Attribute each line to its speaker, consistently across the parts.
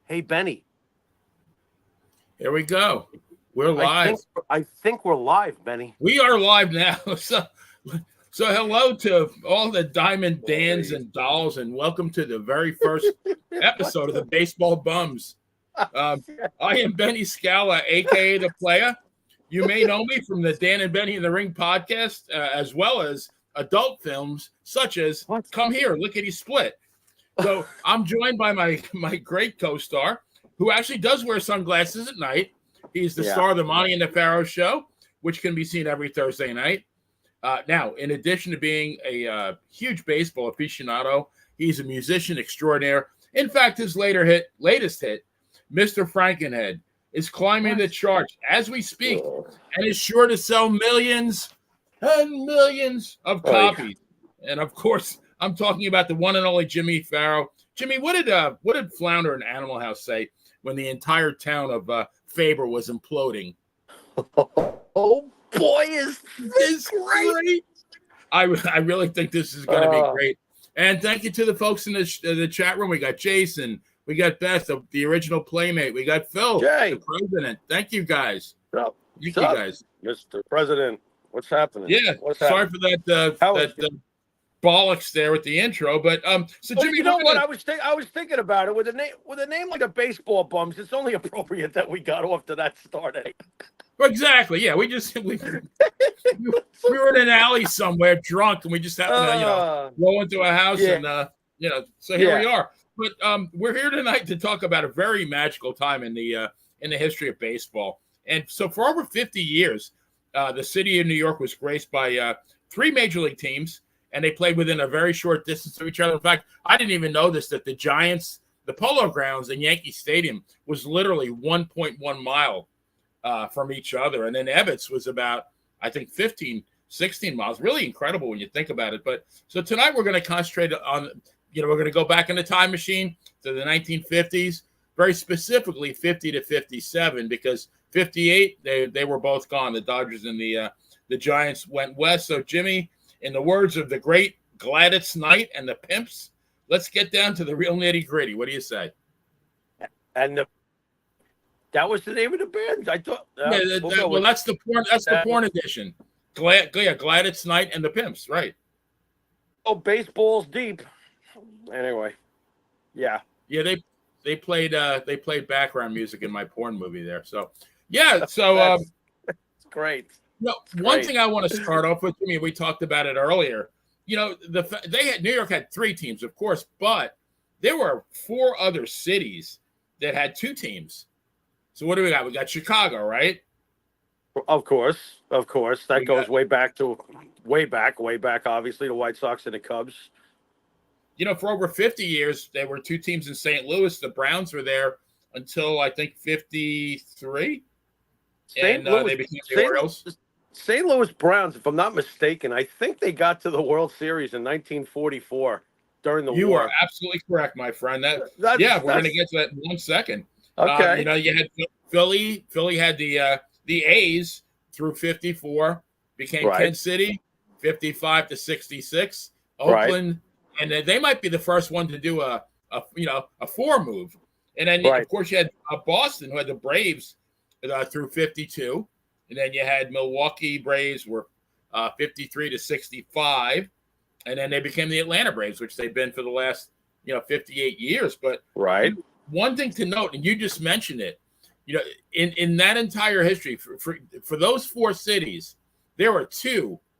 Speaker 1: Hey, Benny.
Speaker 2: Here we go. We're
Speaker 1: I
Speaker 2: live.
Speaker 1: think I think we're live, Benny.
Speaker 2: We are live now. So hello to all the Diamond Dans and Dolls, and welcome to the very first episode of the Baseball Bums. I am Benny Scala, a.k.a. The Playa. You may know me from the Dan and Benny in the Ring podcast, as well as adult films such as Come Here, Lickety Split. So I'm joined by my great co-star, who actually does wear sunglasses at night. He's the star of the Monty and the Pharaoh show, which can be seen every Thursday night. Now, in addition to being a huge baseball aficionado, he's a musician extraordinaire. In fact, his latest hit, Mr. Frankenhead, is climbing the charts as we speak and is sure to sell millions and millions of copies. And of course, I'm talking about the one and only Jimmy Pharaoh. Jimmy, what did Flounder and Animal House say when the entire town of Faber was imploding?
Speaker 1: Oh boy, is this great!
Speaker 2: I really think this is going to be great. And thank you to the folks in the chat room. We got Jason, we got Beth, the original Playmate, we got Phil, the president. Thank you guys.
Speaker 1: Thank
Speaker 2: you guys,
Speaker 1: Mr. President. What's happening?
Speaker 2: Yeah, sorry for that. Bollocks there with the intro, but so Jimmy,
Speaker 1: you know what? I was thinking about it with a name like a Baseball Bums. It's only appropriate that we got off to that start.
Speaker 2: Exactly. Yeah, we were in an alley somewhere drunk, and we just happened to roll into a house, and so here we are. But we're here tonight to talk about a very magical time in the history of baseball. And so for over 50 years, the city of New York was graced by three major league teams. And they played within a very short distance of each other. In fact, I didn't even know this, that the Giants, the Polo Grounds and Yankee Stadium was literally 1.1 mile from each other. And then Ebbets was about, I think, 15, 16 miles. Really incredible when you think about it. But so tonight we're going to concentrate on, we're going to go back in the time machine to the 1950s, very specifically 50 to 57, because 58, they were both gone. The Dodgers and the Giants went west. So, Jimmy, in the words of the great Gladys Knight and the Pimps, let's get down to the real nitty gritty. What do you say?
Speaker 1: And that was the name of the band. I thought.
Speaker 2: That's the porn. That's the porn edition. Gladys Knight and the Pimps, right?
Speaker 1: Oh, baseball's deep. Anyway, yeah.
Speaker 2: They played background music in my porn movie there. So that's
Speaker 1: great.
Speaker 2: One thing I want to start off with, I mean, we talked about it earlier. New York had three teams, of course, but there were four other cities that had two teams. So what do we got? We got Chicago, right?
Speaker 1: Of course. That goes way back, obviously, the White Sox and the Cubs.
Speaker 2: For over 50 years, there were two teams in St. Louis. The Browns were there until, I think, 53. They became the Orioles.
Speaker 1: St. Louis Browns, if I'm not mistaken, I think they got to the World Series in 1944 during the war.
Speaker 2: You are absolutely correct, my friend. We're going to get to that in 1 second.
Speaker 1: Okay.
Speaker 2: You had Philly. Philly had the A's through 54, became Kansas City, 55 to 66. Oakland, and they might be the first one to do a four move. And then, of course, you had Boston, who had the Braves through 52. And then you had Milwaukee Braves were 53 to 65. And then they became the Atlanta Braves, which they've been for the last, 58 years. But one thing to note, and you just mentioned it, in that entire history, for those four cities, there were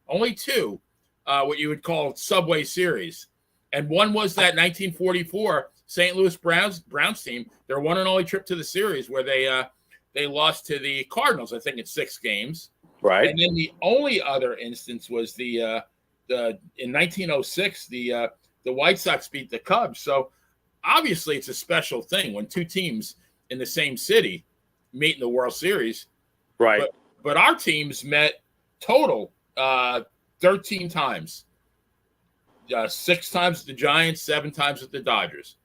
Speaker 2: only two, what you would call subway series. And one was that 1944 St. Louis Browns team, their one and only trip to the series where they lost to the Cardinals, I think, in 6 games.
Speaker 1: Right.
Speaker 2: And then the only other instance was the in 1906, the White Sox beat the Cubs. So obviously it's a special thing when two teams in the same city meet in the World Series.
Speaker 1: Right.
Speaker 2: But our teams met total 13 times. 6 times with the Giants, 7 times with the Dodgers.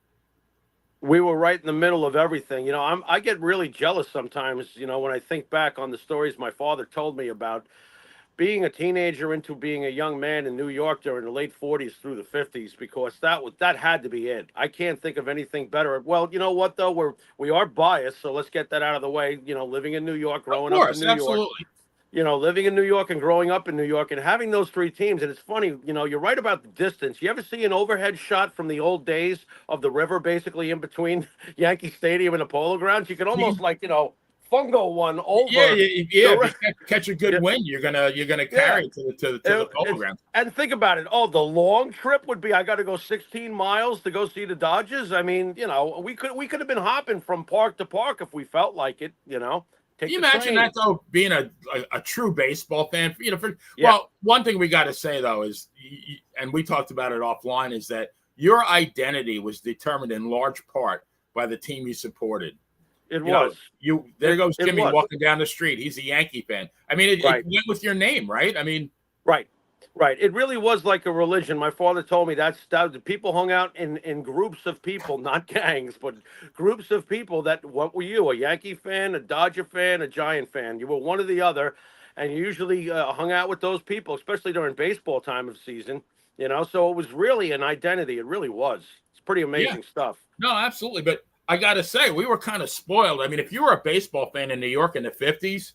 Speaker 1: We were right in the middle of everything. I get really jealous sometimes, when I think back on the stories my father told me about being a teenager into being a young man in New York during the late 40s through the 50s, because that had to be it. I can't think of anything better. Well, you know what though, we are biased, so let's get that out of the way. You know, living in New York,
Speaker 2: Of
Speaker 1: growing up in
Speaker 2: course,
Speaker 1: New York,
Speaker 2: absolutely.
Speaker 1: you know, living in New York and growing up in New York and having those three teams. And it's funny, you know, you're right about the distance. You ever see an overhead shot from the old days of the river, basically in between Yankee Stadium and the Polo Grounds? You can almost fungo one
Speaker 2: Yeah,
Speaker 1: over
Speaker 2: yeah. If
Speaker 1: the.
Speaker 2: you catch a good
Speaker 1: Yeah,
Speaker 2: wind, you're gonna
Speaker 1: yeah.
Speaker 2: carry it to the polo
Speaker 1: It's
Speaker 2: ground.
Speaker 1: and think about it. Oh, the long trip would be I got to go 16 miles to go see the Dodgers. I mean, you know, we could have been hopping from park to park if we felt like it. You know,
Speaker 2: Can
Speaker 1: take
Speaker 2: you
Speaker 1: the
Speaker 2: imagine that
Speaker 1: train.
Speaker 2: though? Being a true baseball fan,
Speaker 1: Yeah,
Speaker 2: one thing we got to say though is, and we talked about it offline, is that your identity was determined in large part by the team you supported.
Speaker 1: it
Speaker 2: You know,
Speaker 1: was.
Speaker 2: there goes
Speaker 1: It
Speaker 2: Jimmy
Speaker 1: was.
Speaker 2: walking down the street. He's a Yankee fan. I mean, it
Speaker 1: Right.
Speaker 2: went with your name, right? I mean,
Speaker 1: Right. Right. It really was like a religion. My father told me that the people hung out in groups of people, not gangs, but groups of people that, what were you, a Yankee fan, a Dodger fan, a Giant fan? You were one or the other, and you usually hung out with those people, especially during baseball time of season, you know? So it was really an identity. It really was. It's pretty
Speaker 2: yeah,
Speaker 1: amazing stuff.
Speaker 2: no, absolutely. But I got to say, we were kind of spoiled. I mean, if you were a baseball fan in New York in the 50s,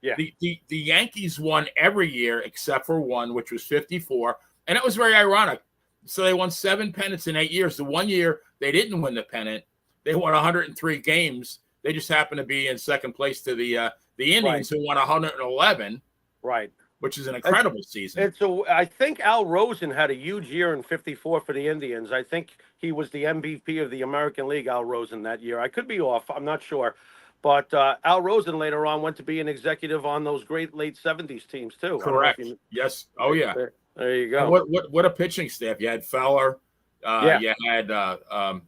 Speaker 1: Yeah.
Speaker 2: the Yankees won every year except for one, which was 54. And it was very ironic. So they won 7 pennants in 8 years. The one year they didn't win the pennant, they won 103 games. They just happened to be in second place to the
Speaker 1: Right.
Speaker 2: Indians, who won 111,
Speaker 1: Right.
Speaker 2: which is an
Speaker 1: It's
Speaker 2: incredible season.
Speaker 1: I think Al Rosen had a huge year in '54 for the Indians. I think he was the MVP of the American League, Al Rosen, that year. I could be off. I'm not sure. But Al Rosen later on went to be an executive on those great late '70s teams too. I don't know if
Speaker 2: Correct.
Speaker 1: you.
Speaker 2: Yes. Oh yeah.
Speaker 1: There you
Speaker 2: And
Speaker 1: go.
Speaker 2: what a pitching staff. You had Feller.
Speaker 1: Yeah.
Speaker 2: You had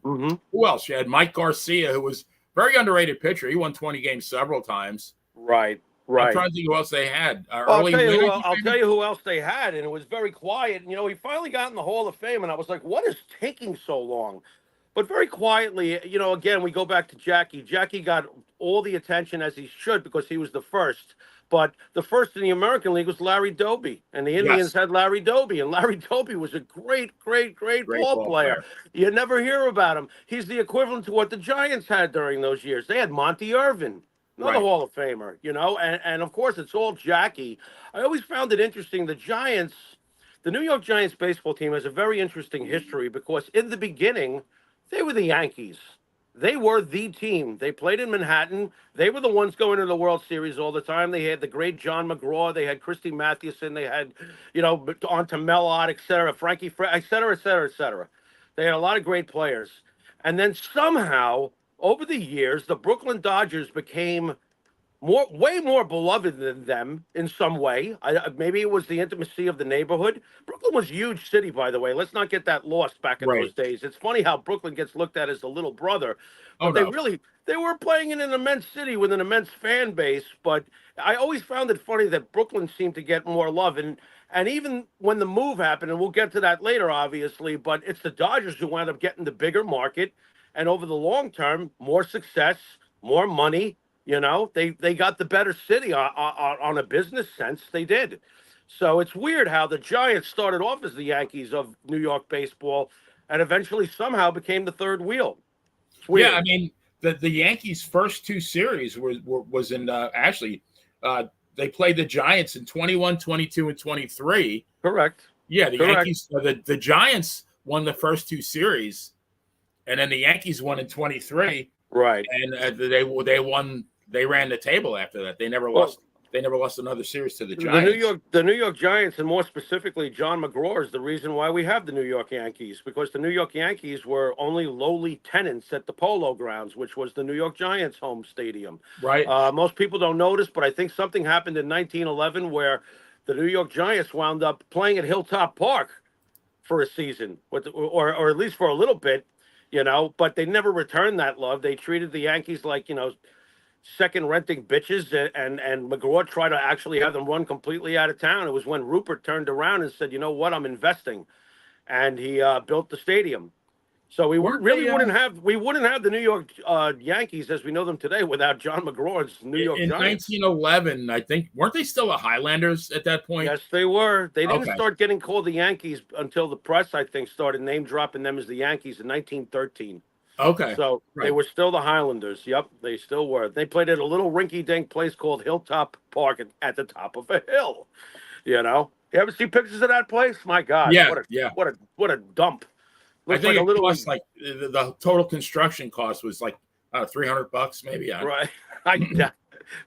Speaker 1: Hmm.
Speaker 2: who else? You had Mike Garcia, who was very underrated pitcher. He won 20 games several times.
Speaker 1: Right.
Speaker 2: I'm
Speaker 1: Right.
Speaker 2: trying to think who else they had.
Speaker 1: Well,
Speaker 2: Early Wynn, I think
Speaker 1: I'll tell
Speaker 2: maybe.
Speaker 1: you who else they had, and it was very quiet. And, you know, he finally got in the Hall of Fame, and I was like, "What is taking so long?" But very quietly, you know, again, we go back to Jackie. Jackie got all the attention as he should because he was the first. But the first in the American League was Larry Doby, and the Indians
Speaker 2: Yes,
Speaker 1: had Larry Doby, and Larry Doby was a great, great, great
Speaker 2: great
Speaker 1: ball
Speaker 2: ball
Speaker 1: player.
Speaker 2: player.
Speaker 1: You never hear about him. He's the equivalent to what the Giants had during those years. They had Monty Irvin, another
Speaker 2: Right.
Speaker 1: Hall of Famer, you know, and of course it's all Jackie. I always found it interesting. The New York Giants baseball team has a very interesting history because in the beginning, they were the Yankees. They were the team. They played in Manhattan. They were the ones going to the World Series all the time. They had the great John McGraw. They had Christy Mathewson. They had, you know, on to Mellott, et cetera, et cetera, et cetera, et cetera. They had a lot of great players. And then somehow, over the years, the Brooklyn Dodgers became way more beloved than them in some way. Maybe it was the intimacy of the neighborhood. Brooklyn was a huge city, by the way. Let's not get that lost back in
Speaker 2: Right.
Speaker 1: those days. It's funny how Brooklyn gets looked at as the little brother,
Speaker 2: Oh
Speaker 1: but
Speaker 2: no.
Speaker 1: they were playing in an immense city with an immense fan base. But I always found it funny that Brooklyn seemed to get more love, and even when the move happened, and we'll get to that later, obviously, but it's the Dodgers who wound up getting the bigger market, and over the long term, more success, more money. You know, they got the better city on a business sense. They did. So it's weird how the Giants started off as the Yankees of New York baseball and eventually somehow became the third wheel. It's
Speaker 2: Yeah, I
Speaker 1: weird.
Speaker 2: mean the Yankees' first two series was in actually they played the Giants in 21, 22, and 23.
Speaker 1: Correct.
Speaker 2: Yeah, the
Speaker 1: Correct.
Speaker 2: Yankees, the Giants won the first two series, and then the Yankees won in 23,
Speaker 1: Right.
Speaker 2: and they ran the table after that. They never
Speaker 1: Well,
Speaker 2: lost. They never lost another series to the Giants.
Speaker 1: The New York Giants, and more specifically John McGraw, is the reason why we have the New York Yankees, because the New York Yankees were only lowly tenants at the Polo Grounds, which was the New York Giants' home stadium.
Speaker 2: Right.
Speaker 1: Most people don't notice, but I think something happened in 1911 where the New York Giants wound up playing at Hilltop Park for a season, or at least for a little bit, you know. But they never returned that love. They treated the Yankees like, you know, second renting bitches, and McGraw tried to actually have them run completely out of town. It was when Rupert turned around and said, "You know what? I'm investing," and he built the stadium. So we
Speaker 2: Weren't
Speaker 1: really
Speaker 2: they
Speaker 1: wouldn't have the New York Yankees as we know them today without John McGraw's New York
Speaker 2: in
Speaker 1: Giants.
Speaker 2: 1911? I think weren't they still the Highlanders at that point?
Speaker 1: Yes, they were. They didn't
Speaker 2: Okay,
Speaker 1: start getting called the Yankees until the press, I think, started name dropping them as the Yankees in 1913.
Speaker 2: okay,
Speaker 1: So they
Speaker 2: right.
Speaker 1: were still the Highlanders. Yep, they still were. They played at a little rinky-dink place called Hilltop Park at the top of a hill. You know, you ever see pictures of that place? My God,
Speaker 2: Yeah, yeah.
Speaker 1: what a dump!
Speaker 2: I
Speaker 1: Looks like
Speaker 2: think
Speaker 1: a
Speaker 2: it
Speaker 1: little
Speaker 2: cost like the total construction cost was like $300 maybe.
Speaker 1: right. I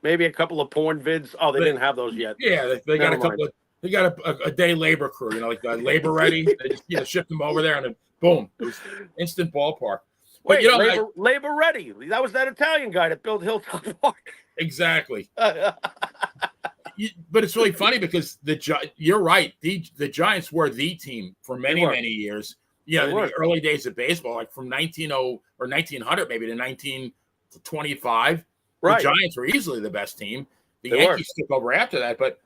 Speaker 1: maybe a couple of porn vids. Oh, they
Speaker 2: But
Speaker 1: didn't have those yet.
Speaker 2: yeah, they got
Speaker 1: Never
Speaker 2: a
Speaker 1: mind.
Speaker 2: couple of they got a day labor crew, like labor ready. They just shipped them over there, and then boom, it was instant ballpark. But
Speaker 1: Wait, labor ready. That was that Italian guy that built Hilltop Park.
Speaker 2: exactly. But it's really funny because you're right. The Giants were the team for many years. Yeah, in the early days of baseball, like from 1900 or 1900 maybe to 1925, the
Speaker 1: Right.
Speaker 2: Giants were easily the best team. The
Speaker 1: They
Speaker 2: Yankees
Speaker 1: were.
Speaker 2: took over after that, but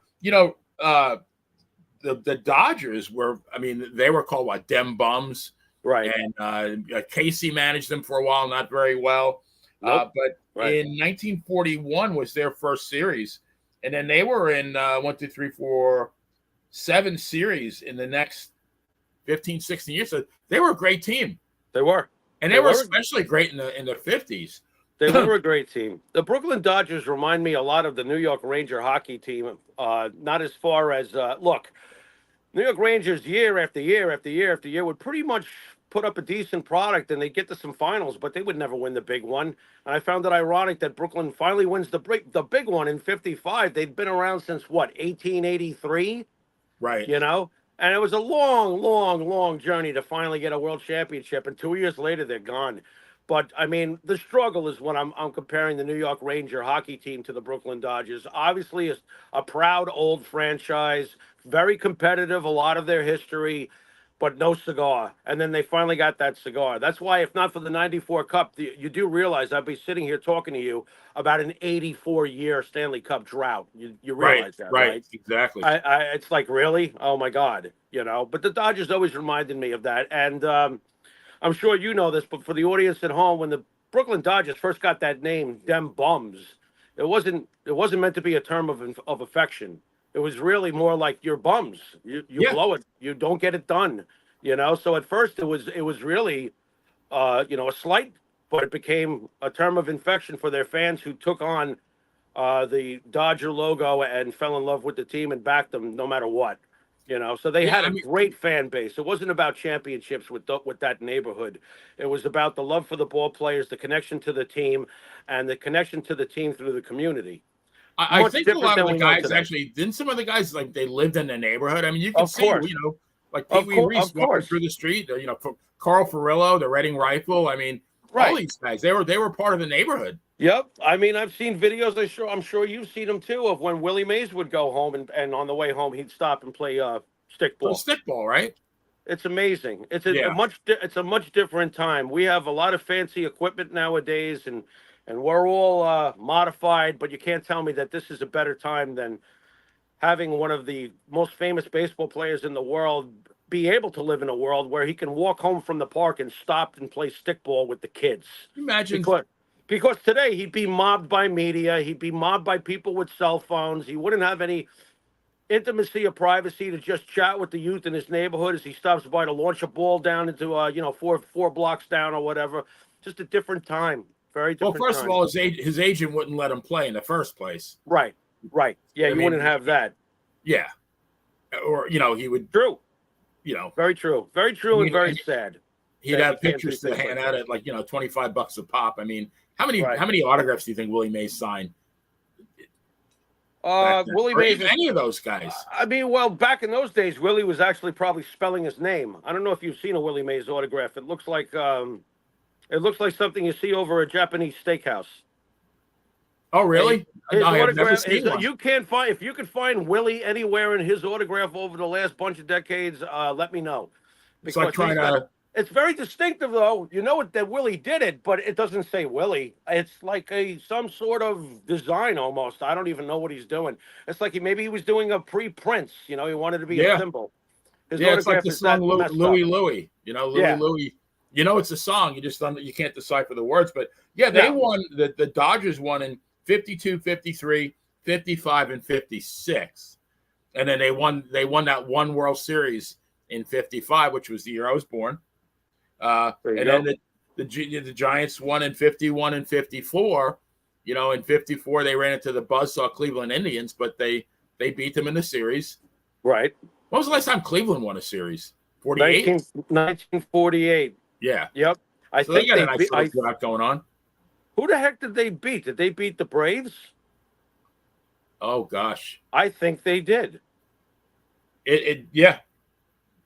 Speaker 2: the Dodgers were. I mean, they were called what, dem bums,
Speaker 1: Right.
Speaker 2: and Casey managed them for a while, not very well.
Speaker 1: Nope.
Speaker 2: But
Speaker 1: Right.
Speaker 2: in 1941 was their first series. And then they were in 1, 2, 3, 4, 7 series in the next 15, 16 years. So they were a great team.
Speaker 1: They were.
Speaker 2: And they were especially great in the 50s.
Speaker 1: They were a great team. The Brooklyn Dodgers remind me a lot of the New York Ranger hockey team. Not as far as look, New York Rangers year after year after year after year would pretty much put up a decent product and they'd get to some finals, but they would never win the big one. And I found it ironic that Brooklyn finally wins the big one in '55. They'd been around since what, 1883?
Speaker 2: Right.
Speaker 1: You know? And it was a long, long, long journey to finally get a world championship. And 2 years later, they're gone. But I mean, the struggle is what I'm comparing the New York Ranger hockey team to the Brooklyn Dodgers. Obviously, a proud old franchise, very competitive, a lot of their history, but no cigar. And then they finally got that cigar. That's why, if not for the '94 Cup, you do realize I'd be sitting here talking to you about an 84-year Stanley Cup drought. You realize that, right?
Speaker 2: Exactly.
Speaker 1: It's like, really? Oh my God, you know. But the Dodgers always reminded me of that, and I'm sure you know this, but for the audience at home, when the Brooklyn Dodgers first got that name, "Dem Bums," it wasn't meant to be a term of affection. It was really more like, "You're bums. You
Speaker 2: Yeah.
Speaker 1: blow it. You don't get it done." You know. So at first it was really a slight, but it became a term of infection for their fans who took on the Dodger logo and fell in love with the team and backed them no matter what. You know, so they
Speaker 2: Yeah,
Speaker 1: had
Speaker 2: I
Speaker 1: a
Speaker 2: mean,
Speaker 1: great fan base. It wasn't about championships with that neighborhood. It was about the love for the ball players, the connection to the team, and the connection to the team through the community.
Speaker 2: I
Speaker 1: Much
Speaker 2: think a
Speaker 1: different
Speaker 2: lot of
Speaker 1: than
Speaker 2: the
Speaker 1: we know
Speaker 2: guys
Speaker 1: today.
Speaker 2: actually didn't. Some of the guys, like, they lived in the neighborhood. I mean, you can
Speaker 1: Of
Speaker 2: see,
Speaker 1: course,
Speaker 2: like Pee Wee Reese
Speaker 1: of
Speaker 2: walking
Speaker 1: course,
Speaker 2: through the street. Carl Furillo, the Reading Rifle. I mean, all
Speaker 1: right.
Speaker 2: these guys, they were part of the neighborhood.
Speaker 1: Yep. I mean, I've seen videos. I'm sure you've seen them too, of when Willie Mays would go home and on the way home he'd stop and play
Speaker 2: So
Speaker 1: stickball.
Speaker 2: stickball, right?
Speaker 1: It's amazing.
Speaker 2: Yeah.
Speaker 1: It's a much different time. We have a lot of fancy equipment nowadays, and we're all modified. But you can't tell me that this is a better time than having one of the most famous baseball players in the world be able to live in a world where he can walk home from the park and stop and play stickball with the kids.
Speaker 2: Imagine.
Speaker 1: Because today he'd be mobbed by media, he'd be mobbed by people with cell phones. He wouldn't have any intimacy or privacy to just chat with the youth in his neighborhood as he stops by to launch a ball down into four blocks down or whatever. Just a different time, very
Speaker 2: Well,
Speaker 1: different
Speaker 2: first of
Speaker 1: time.
Speaker 2: all, his agent wouldn't let him play in the first place.
Speaker 1: Right. Yeah,
Speaker 2: I
Speaker 1: you
Speaker 2: mean,
Speaker 1: wouldn't have that.
Speaker 2: Yeah. Or he would.
Speaker 1: True. Very true. Very true and
Speaker 2: He'd,
Speaker 1: very sad.
Speaker 2: he'd
Speaker 1: that
Speaker 2: have
Speaker 1: you can't do
Speaker 2: pictures to
Speaker 1: things
Speaker 2: hand
Speaker 1: like
Speaker 2: out
Speaker 1: that.
Speaker 2: at, like, $25 a pop. I mean, how many
Speaker 1: Right.
Speaker 2: autographs do you think Willie Mays signed? Back then?
Speaker 1: Willie
Speaker 2: Or
Speaker 1: Mays.
Speaker 2: even any of those guys.
Speaker 1: I mean, well, back in those days, Willie was actually probably spelling his name. I don't know if you've seen a Willie Mays autograph. It looks like something you see over a Japanese steakhouse.
Speaker 2: Oh, really?
Speaker 1: His
Speaker 2: No, I have never
Speaker 1: autograph.
Speaker 2: seen one.
Speaker 1: You can't find if you could find Willie anywhere in his autograph over the last bunch of decades. Let me know.
Speaker 2: It's like
Speaker 1: Because it's very distinctive, though. You know that Willie did it, but it doesn't say Willie. It's like some sort of design almost. I don't even know what he's doing. It's like maybe he was doing a pre-Prince. He wanted to be a symbol. His
Speaker 2: it's like
Speaker 1: autograph
Speaker 2: the
Speaker 1: is that
Speaker 2: song
Speaker 1: messed
Speaker 2: Louie
Speaker 1: up.
Speaker 2: Louie. Louie
Speaker 1: Yeah.
Speaker 2: Louie. You know, it's a song. You just don't, you can't decipher the words. But yeah, they
Speaker 1: Yeah,
Speaker 2: won. The Dodgers won in 52, 53, 55, and 56. And then they won that one World Series in 55, which was the year I was born.
Speaker 1: there you
Speaker 2: And then
Speaker 1: go.
Speaker 2: the Giants won in 51 and 54. You know, in 54 they ran into the buzzsaw Cleveland Indians, but they beat them in the series.
Speaker 1: Right.
Speaker 2: When was the last time Cleveland won a series? 48?
Speaker 1: 1948.
Speaker 2: Yeah.
Speaker 1: Yep. I
Speaker 2: So they
Speaker 1: think
Speaker 2: got a
Speaker 1: they
Speaker 2: nice
Speaker 1: beat.
Speaker 2: little drought going on.
Speaker 1: Who the heck did they beat? Did they beat the Braves?
Speaker 2: Oh gosh.
Speaker 1: I think they did.
Speaker 2: Yeah,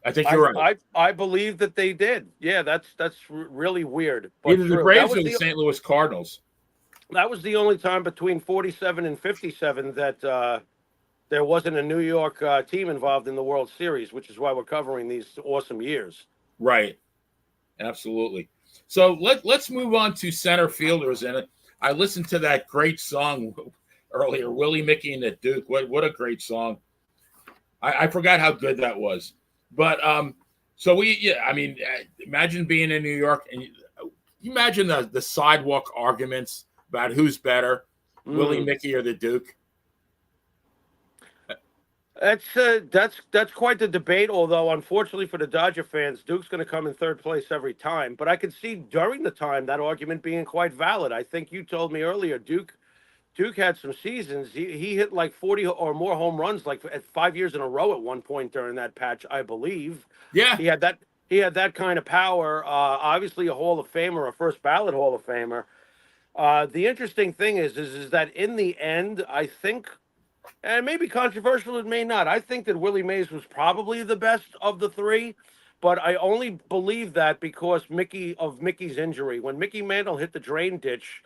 Speaker 2: I think you're right.
Speaker 1: I believe that they did. Yeah, that's really weird, but
Speaker 2: Either the
Speaker 1: true.
Speaker 2: Braves or the St. Louis Cardinals.
Speaker 1: That was the only time between 47 and 57 that there wasn't a New York team involved in the World Series, which is why we're covering these awesome years.
Speaker 2: Right. Absolutely. So let's move on to center fielders. And I listened to that great song earlier, Willie, Mickey, and the Duke. What a great song. I forgot how good that was. But so I mean, imagine being in New York and you imagine the sidewalk arguments about who's better, Willie, Mickey, or the Duke.
Speaker 1: That's quite the debate. Although unfortunately for the Dodger fans, Duke's going to come in third place every time. But I could see during the time that argument being quite valid. I think you told me earlier, Duke had some seasons. He hit like 40 or more home runs like at 5 years in a row at one point during that patch, I believe.
Speaker 2: Yeah.
Speaker 1: He had that kind of power. Obviously a Hall of Famer, a first ballot Hall of Famer. The interesting thing is that in the end, I think, and it may be controversial, it may not. I think that Willie Mays was probably the best of the three, but I only believe that because Mickey's injury. When Mickey Mantle hit the drain ditch,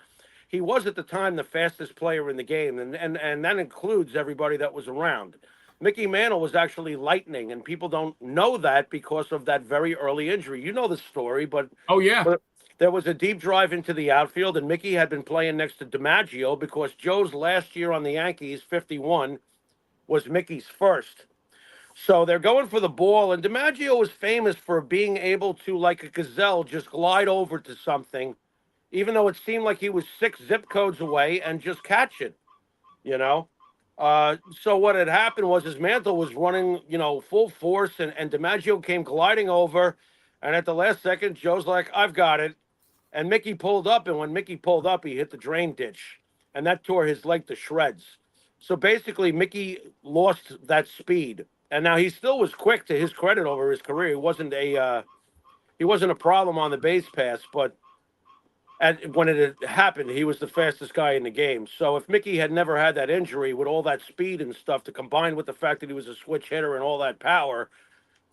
Speaker 1: he was at the time the fastest player in the game, and that includes everybody that was around. Mickey Mantle was actually lightning, and people don't know that because of that very early injury. You know the story,
Speaker 2: Oh yeah.
Speaker 1: but there was a deep drive into the outfield, and Mickey had been playing next to DiMaggio because Joe's last year on the Yankees, 51, was Mickey's first. So they're going for the ball, and DiMaggio was famous for being able to, like a gazelle, just glide over to something, even though it seemed like he was 6 zip codes away, and just catch it, you know? So what had happened was his Mantle was running, full force, and DiMaggio came gliding over, and at the last second, Joe's like, I've got it. And Mickey pulled up, and when Mickey pulled up, he hit the drain ditch, and that tore his leg to shreds. So basically, Mickey lost that speed, and now he still was quick to his credit over his career. He wasn't a problem on the base pass, but when it had happened, he was the fastest guy in the game. So if Mickey had never had that injury with all that speed and stuff to combine with the fact that he was a switch hitter and all that power,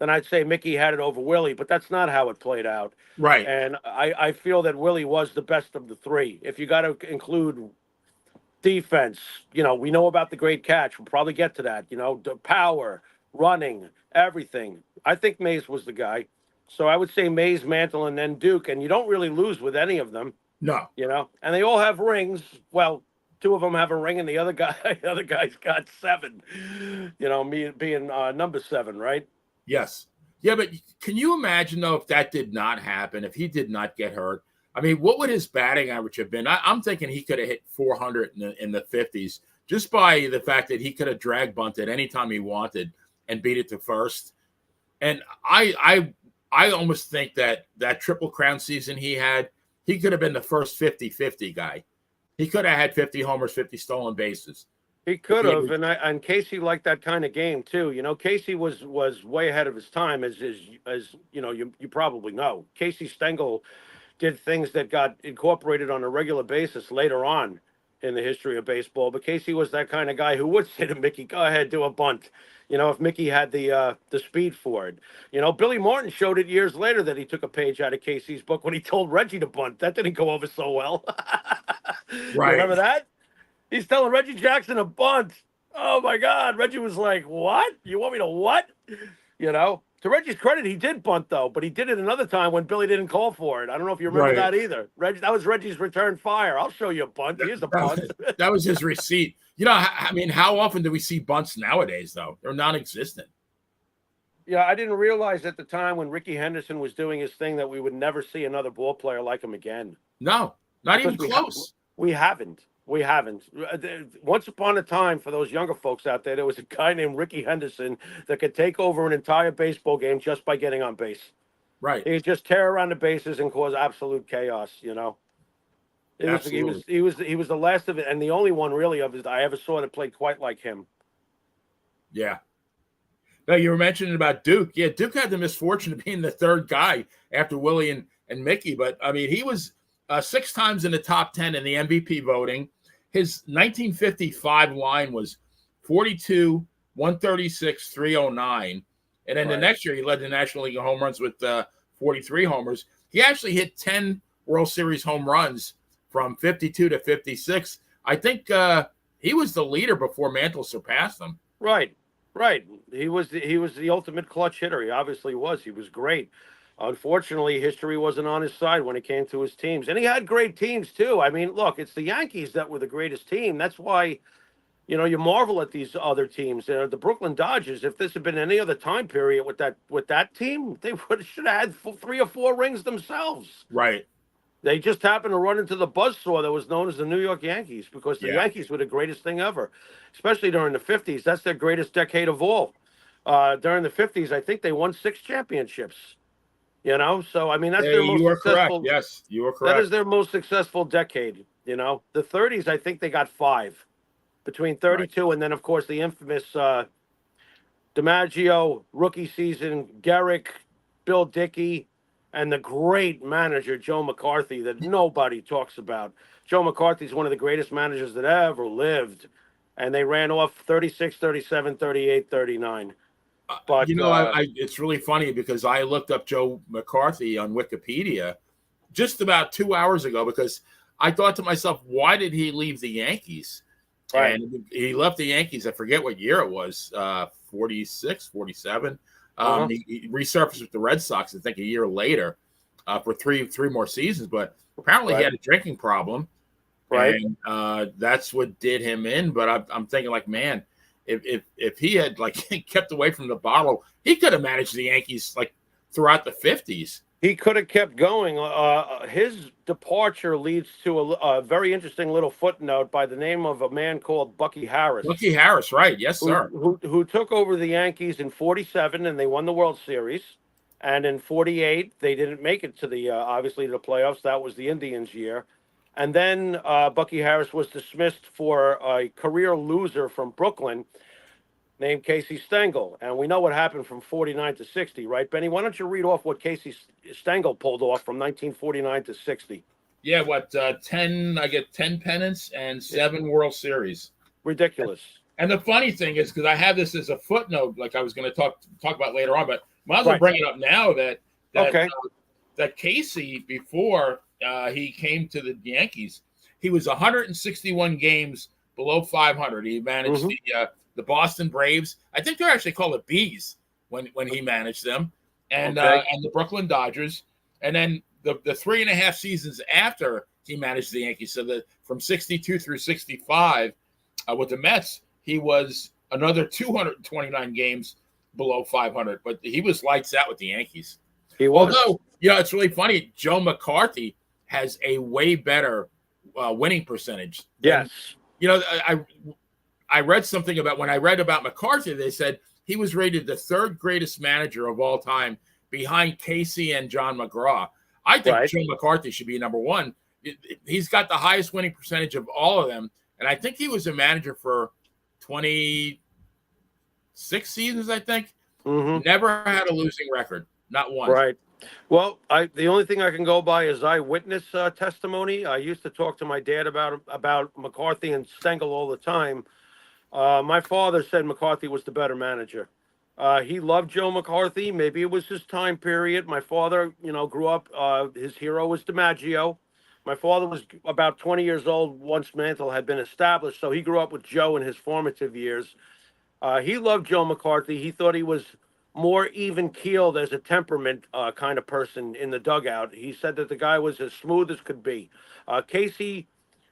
Speaker 1: then I'd say Mickey had it over Willie, but that's not how it played out.
Speaker 2: Right.
Speaker 1: And I feel that Willie was the best of the three. If you got to include defense, we know about the great catch. We'll probably get to that. The power, running, everything. I think Mays was the guy. So I would say Mays, Mantle, and then Duke. And you don't really lose with any of them,
Speaker 2: No.
Speaker 1: And they all have rings. Well, two of them have a ring, and the other guy's got 7. Me being number 7, right?
Speaker 2: Yes. Yeah, but can you imagine, though, if that did not happen, if he did not get hurt? I mean, what would his batting average have been? I'm thinking he could have hit 400 in the 50s just by the fact that he could have drag bunted anytime he wanted and beat it to first. And I almost think that Triple Crown season he had, he could have been the first 50-50 guy. He could have had 50 homers, 50 stolen bases.
Speaker 1: He could have, and Casey liked that kind of game too. Casey was way ahead of his time, as you probably know. Casey Stengel did things that got incorporated on a regular basis later on in the history of baseball. But Casey was that kind of guy who would say to Mickey, "Go ahead, do a bunt." If Mickey had the speed for it. Billy Martin showed it years later that he took a page out of Casey's book when he told Reggie to bunt. That didn't go over so well. You
Speaker 2: Right.
Speaker 1: remember that? He's telling Reggie Jackson a bunt. Oh my God. Reggie was like, "What? You want me to what?" To Reggie's credit, he did bunt though, but he did it another time when Billy didn't call for it. I don't know if you remember that either. That was Reggie's return fire. I'll show you a bunt. Here's a bunt.
Speaker 2: That was his receipt. I mean, how often do we see bunts nowadays, though? They're non-existent.
Speaker 1: Yeah, I didn't realize at the time when Ricky Henderson was doing his thing that we would never see another ball player like him again
Speaker 2: No, not even
Speaker 1: because
Speaker 2: close.
Speaker 1: we haven't. We haven't. Once upon a time, for those younger folks out there, there was a guy named Ricky Henderson that could take over an entire baseball game just by getting on base.
Speaker 2: Right.
Speaker 1: He could just tear around the bases and cause absolute chaos. You know, it was
Speaker 2: Absolutely.
Speaker 1: he was the last of it, and the only one really of it I ever saw that played quite like him.
Speaker 2: Yeah. No, you were mentioning about Duke. Yeah, Duke had the misfortune of being the third guy after Willie and Mickey. But, I mean, he was 6 times in the top 10 in the MVP voting. His 1955 line was 42, 136, 309. And then the
Speaker 1: Right.
Speaker 2: next year, he led the National League of Home Runs with 43 homers. He actually hit 10 World Series home runs from 52 to 56. I think he was the leader before Mantle surpassed him.
Speaker 1: Right. Right. He was the ultimate clutch hitter. He obviously was. He was great. Unfortunately, history wasn't on his side when it came to his teams. And he had great teams too. I mean, look, it's the Yankees that were the greatest team. That's why, you know, you marvel at these other teams. The Brooklyn Dodgers, if this had been any other time period with that team, they would should have had 3 or 4 rings themselves.
Speaker 2: Right.
Speaker 1: They just happened to run into the buzzsaw that was known as the New York Yankees because the
Speaker 2: Yeah.
Speaker 1: Yankees were the greatest thing ever, especially during the 50s. That's their greatest decade of all. During the 50s, I think they won 6 championships, you know? So, I mean, that's
Speaker 2: Yeah,
Speaker 1: their
Speaker 2: you
Speaker 1: most
Speaker 2: are correct.
Speaker 1: successful.
Speaker 2: Yes, you are
Speaker 1: That
Speaker 2: correct.
Speaker 1: is their most successful decade, you know? The 30s, I think they got 5 between
Speaker 2: Right.
Speaker 1: 32 and then, of course, the infamous DiMaggio rookie season, Garrick, Bill Dickey, and the great manager Joe McCarthy that nobody talks about. Joe McCarthy is one of the greatest managers that ever lived. And they ran off 36, 37, 38, 39. But
Speaker 2: It's really funny because I looked up Joe McCarthy on Wikipedia just about 2 hours ago because I thought to myself, why did he leave the Yankees?
Speaker 1: right.
Speaker 2: And he left the Yankees. I forget what year it was, 46, 47.
Speaker 1: Uh-huh.
Speaker 2: He resurfaced with the Red Sox, I think, a year later for three more seasons. But apparently, he
Speaker 1: Right.
Speaker 2: had a drinking problem,
Speaker 1: Right.
Speaker 2: and that's what did him in. But I'm thinking, like, man, if he had like kept away from the bottle, he could have managed the Yankees like throughout the 50s.
Speaker 1: He could have kept going. His departure leads to a very interesting little footnote by the name of a man called Bucky Harris.
Speaker 2: Bucky Harris, right? Yes, sir.
Speaker 1: Who took over the Yankees in '47 and they won the World Series, and in '48 they didn't make it to the obviously the playoffs. That was the Indians' year, and then Bucky Harris was dismissed for a career loser from Brooklyn named Casey Stengel, and we know what happened from '49 to '60, right, Benny? Why don't you read off what Casey Stengel pulled off from 1949 to '60?
Speaker 2: Yeah, what 10? I get 10 pennants and 7 World Series.
Speaker 1: Ridiculous.
Speaker 2: And the funny thing is, because I have this as a footnote, like I was going to talk about later on, but might as well
Speaker 1: Right.
Speaker 2: bring it up now
Speaker 1: Okay.
Speaker 2: that Casey before he came to the Yankees, he was 161 games below 500. He managed
Speaker 1: Hmm.
Speaker 2: the Boston Braves. I think they're actually called the Bees when he managed them,
Speaker 1: Okay.
Speaker 2: and the Brooklyn Dodgers, and then the 3.5 seasons after he managed the Yankees. So that from 62 through 65 with the Mets, he was another 229 games below 500, but he was lights out with the Yankees.
Speaker 1: He was.
Speaker 2: Although, it's really funny. Joe McCarthy has a way better winning percentage than,
Speaker 1: Yes.
Speaker 2: I read something about when I read about McCarthy, they said he was rated the 3rd greatest manager of all time behind Casey and John McGraw. I think
Speaker 1: Right.
Speaker 2: Joe McCarthy should be number one. He's got the highest winning percentage of all of them. And I think he was a manager for 26 seasons, I think.
Speaker 1: Hmm.
Speaker 2: Never had a losing record, not one.
Speaker 1: Right. Well, the only thing I can go by is eyewitness testimony. I used to talk to my dad about McCarthy and Stengel all the time. My father said McCarthy was the better manager. He loved Joe McCarthy. Maybe it was his time period. My father, you know, grew up. His hero was DiMaggio. My father was about 20 years old once Mantle had been established, so he grew up with Joe in his formative years. He loved Joe McCarthy. He thought he was more even keeled as a temperament kind of person in the dugout. He said that the guy was as smooth as could be. Casey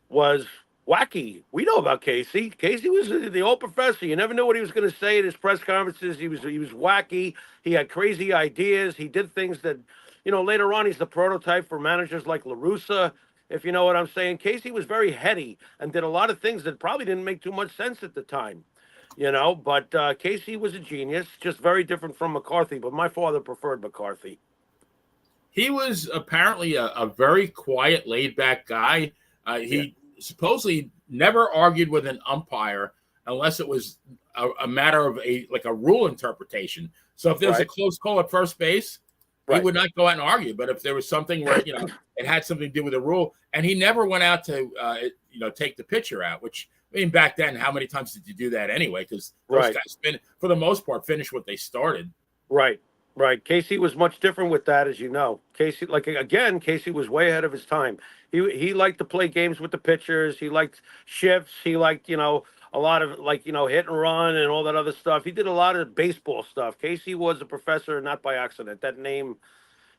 Speaker 1: was wacky. We know about Casey. Casey was the old professor. You never knew what he was going to say at his press conferences. He was wacky. He had crazy ideas. He did things that, later on he's the prototype for managers like La Russa, if you know what I'm saying. Casey was very heady and did a lot of things that probably didn't make too much sense at the time. But Casey was a genius, just very different from McCarthy. But my father preferred McCarthy.
Speaker 2: He was apparently a very quiet, laid back guy.
Speaker 1: Yeah.
Speaker 2: He supposedly never argued with an umpire unless it was a matter of a rule interpretation. So if there was a
Speaker 1: Right.
Speaker 2: close call at first base, he
Speaker 1: Right.
Speaker 2: would not go out and argue. But if there was something where it had something to do with the rule, and he never went out to take the pitcher out. Which, I mean, back then, how many times did you do that anyway? Because those
Speaker 1: Right.
Speaker 2: guys, for the most part, finish what they started.
Speaker 1: Right. Right. Casey was much different with that, as you know. Casey was way ahead of his time. He liked to play games with the pitchers. He liked shifts. He liked, a lot of hit and run and all that other stuff. He did a lot of baseball stuff. Casey was a professor, not by accident. That name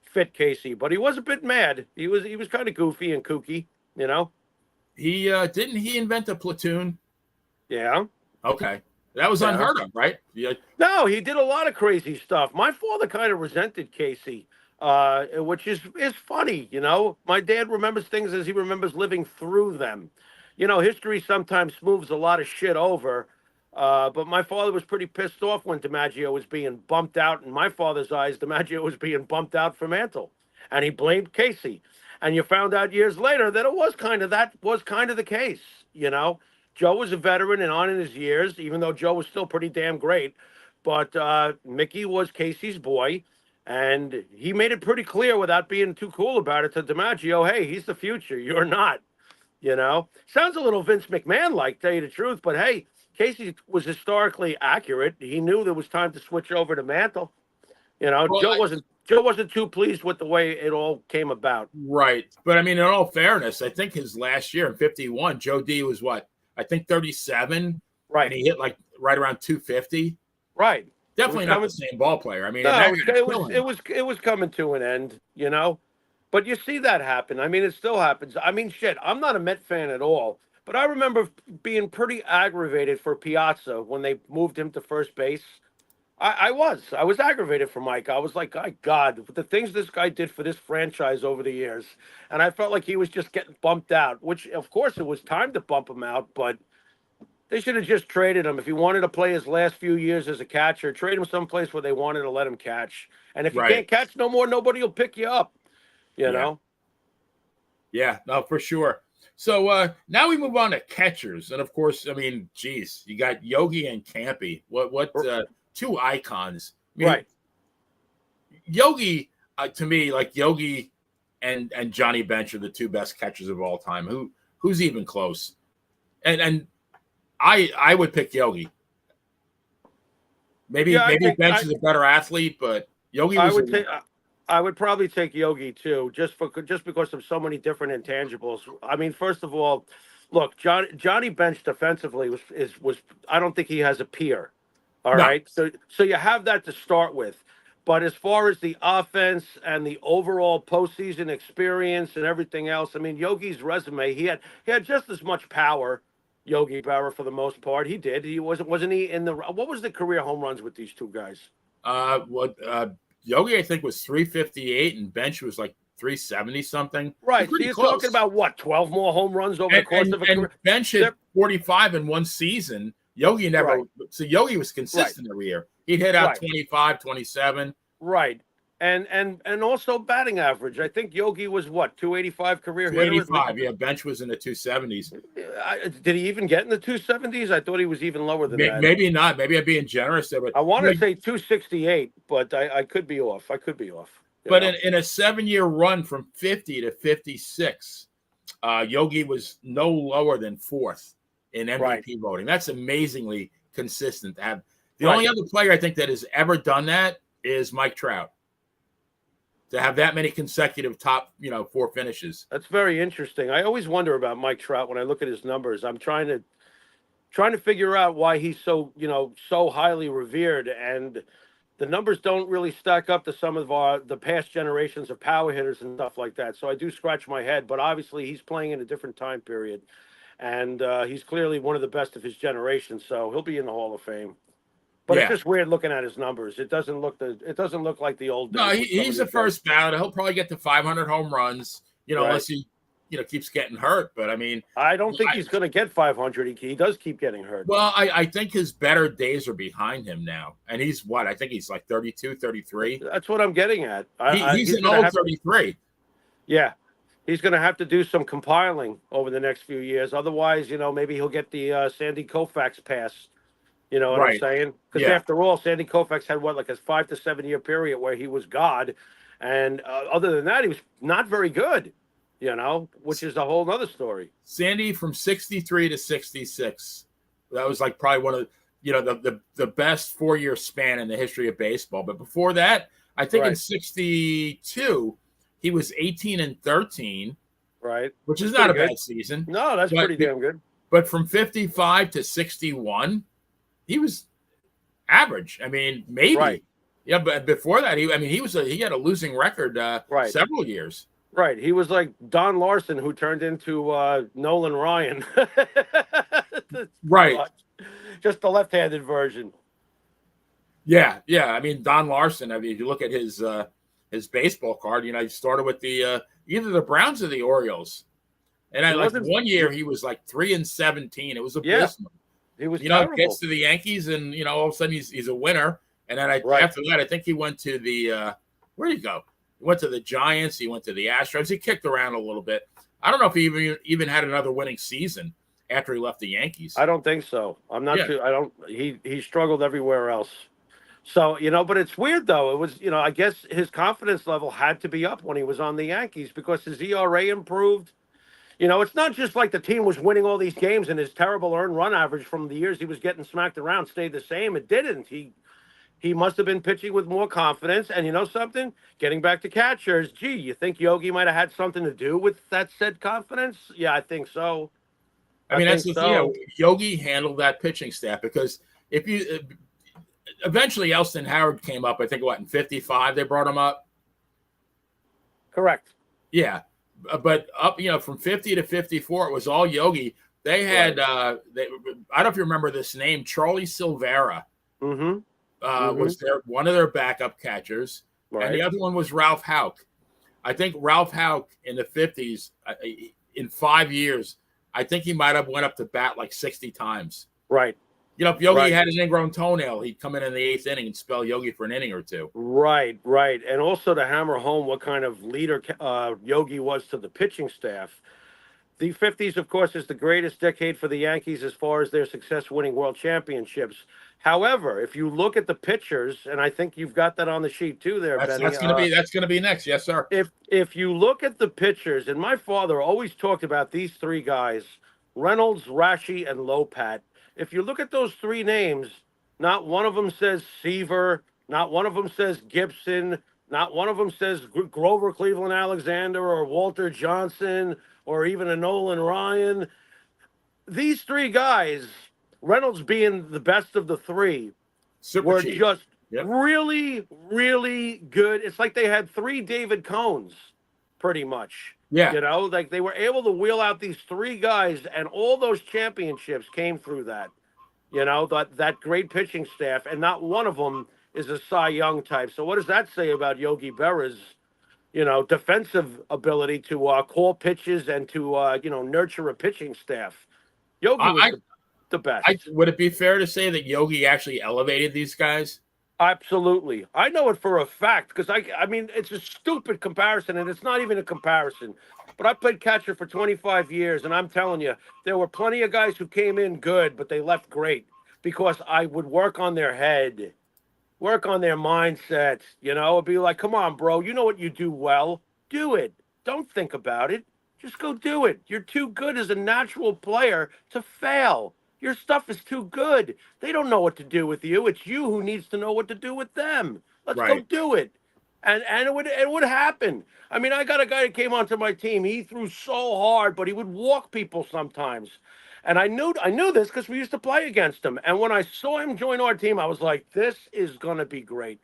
Speaker 1: fit Casey, but he was a bit mad. He was kind of goofy and kooky, you know.
Speaker 2: He didn't he invent a platoon?
Speaker 1: Yeah.
Speaker 2: Okay. That was
Speaker 1: Yeah.
Speaker 2: unheard of, right? Yeah.
Speaker 1: No, he did a lot of crazy stuff. My father kind of resented Casey, which is funny. My dad remembers things as he remembers living through them. History sometimes smooths a lot of shit over. But my father was pretty pissed off when DiMaggio was being bumped out. In my father's eyes, DiMaggio was being bumped out for Mantle, and he blamed Casey. And you found out years later that that was kind of the case. Joe was a veteran and on in his years, even though Joe was still pretty damn great. But Mickey was Casey's boy, and he made it pretty clear without being too cool about it to DiMaggio, hey, he's the future. You're not. Sounds a little Vince McMahon like, tell you the truth, but hey, Casey was historically accurate. He knew there was time to switch over to Mantle.
Speaker 2: Well,
Speaker 1: Joe wasn't too pleased with the way it all came about.
Speaker 2: right. But I mean, in all fairness, I think his last year in 51, Joe D was what? I think 37.
Speaker 1: Right.
Speaker 2: And he hit like right around 250.
Speaker 1: Right.
Speaker 2: Definitely not the same ball player. I mean,
Speaker 1: No, it was coming to an end. But you see that happen. I mean, it still happens. I mean, shit, I'm not a Met fan at all, but I remember being pretty aggravated for Piazza when they moved him to first base. I was aggravated for Mike. I was like, God, the things this guy did for this franchise over the years, and I felt like he was just getting bumped out. Which, of course, it was time to bump him out, but they should have just traded him. If he wanted to play his last few years as a catcher, trade him someplace where they wanted to let him catch. And if you
Speaker 2: Right.
Speaker 1: can't catch no more, nobody will pick you up. You know?
Speaker 2: Yeah, no, for sure. So now we move on to catchers. And of course, I mean, geez, you got Yogi and Campy. What two icons. I mean,
Speaker 1: Right.
Speaker 2: Yogi, to me, like Yogi and Johnny Bench are the two best catchers of all time. Who's even close? And I would pick Yogi. Maybe Bench is a better athlete, but Yogi was.
Speaker 1: I would probably take Yogi too, just because of so many different intangibles. I mean, first of all, look, Johnny Bench defensively was I don't think he has a peer. All
Speaker 2: No.
Speaker 1: right, so you have that to start with, but as far as the offense and the overall postseason experience and everything else, I mean, Yogi's resume, he had just as much power. Yogi Berra, for the most part, he did. He wasn't he in the what was the career home runs with these two guys?
Speaker 2: Yogi, I think, was 358 and Bench was like 370 something.
Speaker 1: Right. So you're talking about what, 12 more home runs over the course of a career?
Speaker 2: Bench hit 45 in one season. Yogi never.
Speaker 1: Right.
Speaker 2: So Yogi was consistent every year. He'd hit out 25, 27.
Speaker 1: Right. And also batting average. I think Yogi was what, 285 career hitter?
Speaker 2: 285. Yeah, Bench was in the 270s.
Speaker 1: Did he even get in the 270s? I thought he was even lower than that.
Speaker 2: Maybe not. Maybe I'm being generous there, but
Speaker 1: I want to say 268, but I could be off.
Speaker 2: But in a 7-year run from 50 to 56, Yogi was no lower than fourth in MVP voting. That's amazingly consistent to have. The only other player I think that has ever done that is Mike Trout. To have that many consecutive top, 4 finishes.
Speaker 1: That's very interesting. I always wonder about Mike Trout when I look at his numbers. I'm trying to figure out why he's so highly revered, and the numbers don't really stack up to some of the past generations of power hitters and stuff like that. So I do scratch my head, but obviously he's playing in a different time period. and he's clearly one of the best of his generation. So he'll be in the Hall of Fame. But it's
Speaker 2: Yeah.
Speaker 1: just weird looking at his numbers. It doesn't look like the old
Speaker 2: No,
Speaker 1: days with some of
Speaker 2: he's the
Speaker 1: these guys.
Speaker 2: first ballot. He'll probably get to 500 home runs,
Speaker 1: Right.
Speaker 2: unless he, keeps getting hurt. But I mean,
Speaker 1: I don't think
Speaker 2: I,
Speaker 1: he's going to get 500. He does keep getting hurt.
Speaker 2: well, I think his better days are behind him now. And he's what? I think he's like 32, 33.
Speaker 1: That's what I'm getting at.
Speaker 2: He's
Speaker 1: He's
Speaker 2: an
Speaker 1: going to
Speaker 2: old
Speaker 1: have,
Speaker 2: 33.
Speaker 1: yeah, he's going to have to do some compiling over the next few years. Otherwise, maybe he'll get the Sandy Koufax pass. You know what I'm
Speaker 2: Right.
Speaker 1: saying? Because
Speaker 2: Yeah.
Speaker 1: after all, Sandy Koufax had like a 5 to 7 year period where he was God, and other than that, he was not very good. Which is a whole other story.
Speaker 2: Sandy from 63 to 66. That was like probably one of the best 4-year span in the history of baseball. But before that, I think in
Speaker 1: Right.
Speaker 2: 62, he was 18 and 13,
Speaker 1: Right.
Speaker 2: which is
Speaker 1: That's
Speaker 2: not
Speaker 1: pretty
Speaker 2: a
Speaker 1: good.
Speaker 2: bad season.
Speaker 1: No, that's
Speaker 2: But
Speaker 1: pretty damn good.
Speaker 2: but from 55 to 61, he was average. I mean, maybe.
Speaker 1: Right.
Speaker 2: Yeah, but before that, he had a losing record
Speaker 1: Right.
Speaker 2: several years.
Speaker 1: Right. He was like Don Larson, who turned into Nolan Ryan.
Speaker 2: Right.
Speaker 1: Just the left-handed version.
Speaker 2: Yeah. I mean, Don Larson. I mean, if you look at his baseball card, he started with the either the Browns or the Orioles, and
Speaker 1: He
Speaker 2: like
Speaker 1: wasn't.
Speaker 2: one year he was like 3-17. It was
Speaker 1: Yeah,
Speaker 2: abysmal.
Speaker 1: he was
Speaker 2: Gets
Speaker 1: terrible.
Speaker 2: to the Yankees, and all of a sudden he's a winner. And then
Speaker 1: Right.
Speaker 2: after that, I think he went to the where did he go? He went to the Giants. He went to the Astros. He kicked around a little bit. I don't know if he even had another winning season after he left the Yankees.
Speaker 1: I don't think so. I'm not
Speaker 2: Yeah.
Speaker 1: too. I don't. He struggled everywhere else. So but it's weird though. It was I guess his confidence level had to be up when he was on the Yankees because his ERA improved. It's not just like the team was winning all these games and his terrible earned run average from the years he was getting smacked around stayed the same. It didn't. He must have been pitching with more confidence. And you know something? Getting back to catchers, gee, you think Yogi might have had something to do with that said confidence? Yeah, I think so.
Speaker 2: I mean, that's
Speaker 1: think
Speaker 2: the
Speaker 1: so.
Speaker 2: Yogi handled that pitching staff because if you eventually Elston Howard came up, I think in 55 they brought him up.
Speaker 1: Correct.
Speaker 2: Yeah, but up from 50 to 54 it was all Yogi. They had I don't know if you remember this name, Charlie Silvera.
Speaker 1: Mm-hmm.
Speaker 2: Was one of their backup catchers,
Speaker 1: Right.
Speaker 2: and the other one was Ralph Houck. I think Ralph Houck in the 50s, in 5 years, I think he might have went up to bat like 60 times.
Speaker 1: Right.
Speaker 2: If Yogi
Speaker 1: Right.
Speaker 2: had an ingrown toenail, he'd come in the 8th inning and spell Yogi for an inning or two.
Speaker 1: Right. And also to hammer home what kind of leader Yogi was to the pitching staff. The 50s, of course, is the greatest decade for the Yankees as far as their success winning world championships. However, if you look at the pitchers, and I think you've got that on the sheet too there, Benny.
Speaker 2: That's gonna be next. Yes, sir.
Speaker 1: If you look at the pitchers, and my father always talked about these three guys, Reynolds, Rashi, and Lopat. If you look at those three names, not one of them says Seaver, not one of them says Gibson, not one of them says Grover Cleveland Alexander or Walter Johnson or even a Nolan Ryan. These three guys, Reynolds being the best of the three, were
Speaker 2: Chief.
Speaker 1: just
Speaker 2: Yep.
Speaker 1: really, really good. It's like they had three David Cohns, pretty much.
Speaker 2: Yeah.
Speaker 1: Like they were able to wheel out these three guys, and all those championships came through that. That great pitching staff, and not one of them is a Cy Young type. So what does that say about Yogi Berra's, defensive ability to call pitches and to nurture a pitching staff? Yogi was the best.
Speaker 2: Would it be fair to say that Yogi actually elevated these guys?
Speaker 1: Absolutely. I know it for a fact because I mean, it's a stupid comparison and it's not even a comparison. But I played catcher for 25 years and I'm telling you, there were plenty of guys who came in good, but they left great because I would work on their head, work on their mindset. It'd be like, come on, bro, you know what you do well. Do it. Don't think about it. Just go do it. You're too good as a natural player to fail. Your stuff is too good. They don't know what to do with you. It's you who needs to know what to do with them. Let's go
Speaker 2: Right.
Speaker 1: do it. And it would happen. I mean, I got a guy that came onto my team. He threw so hard, but he would walk people sometimes. And I knew this because we used to play against him. And when I saw him join our team, I was like, this is going to be great.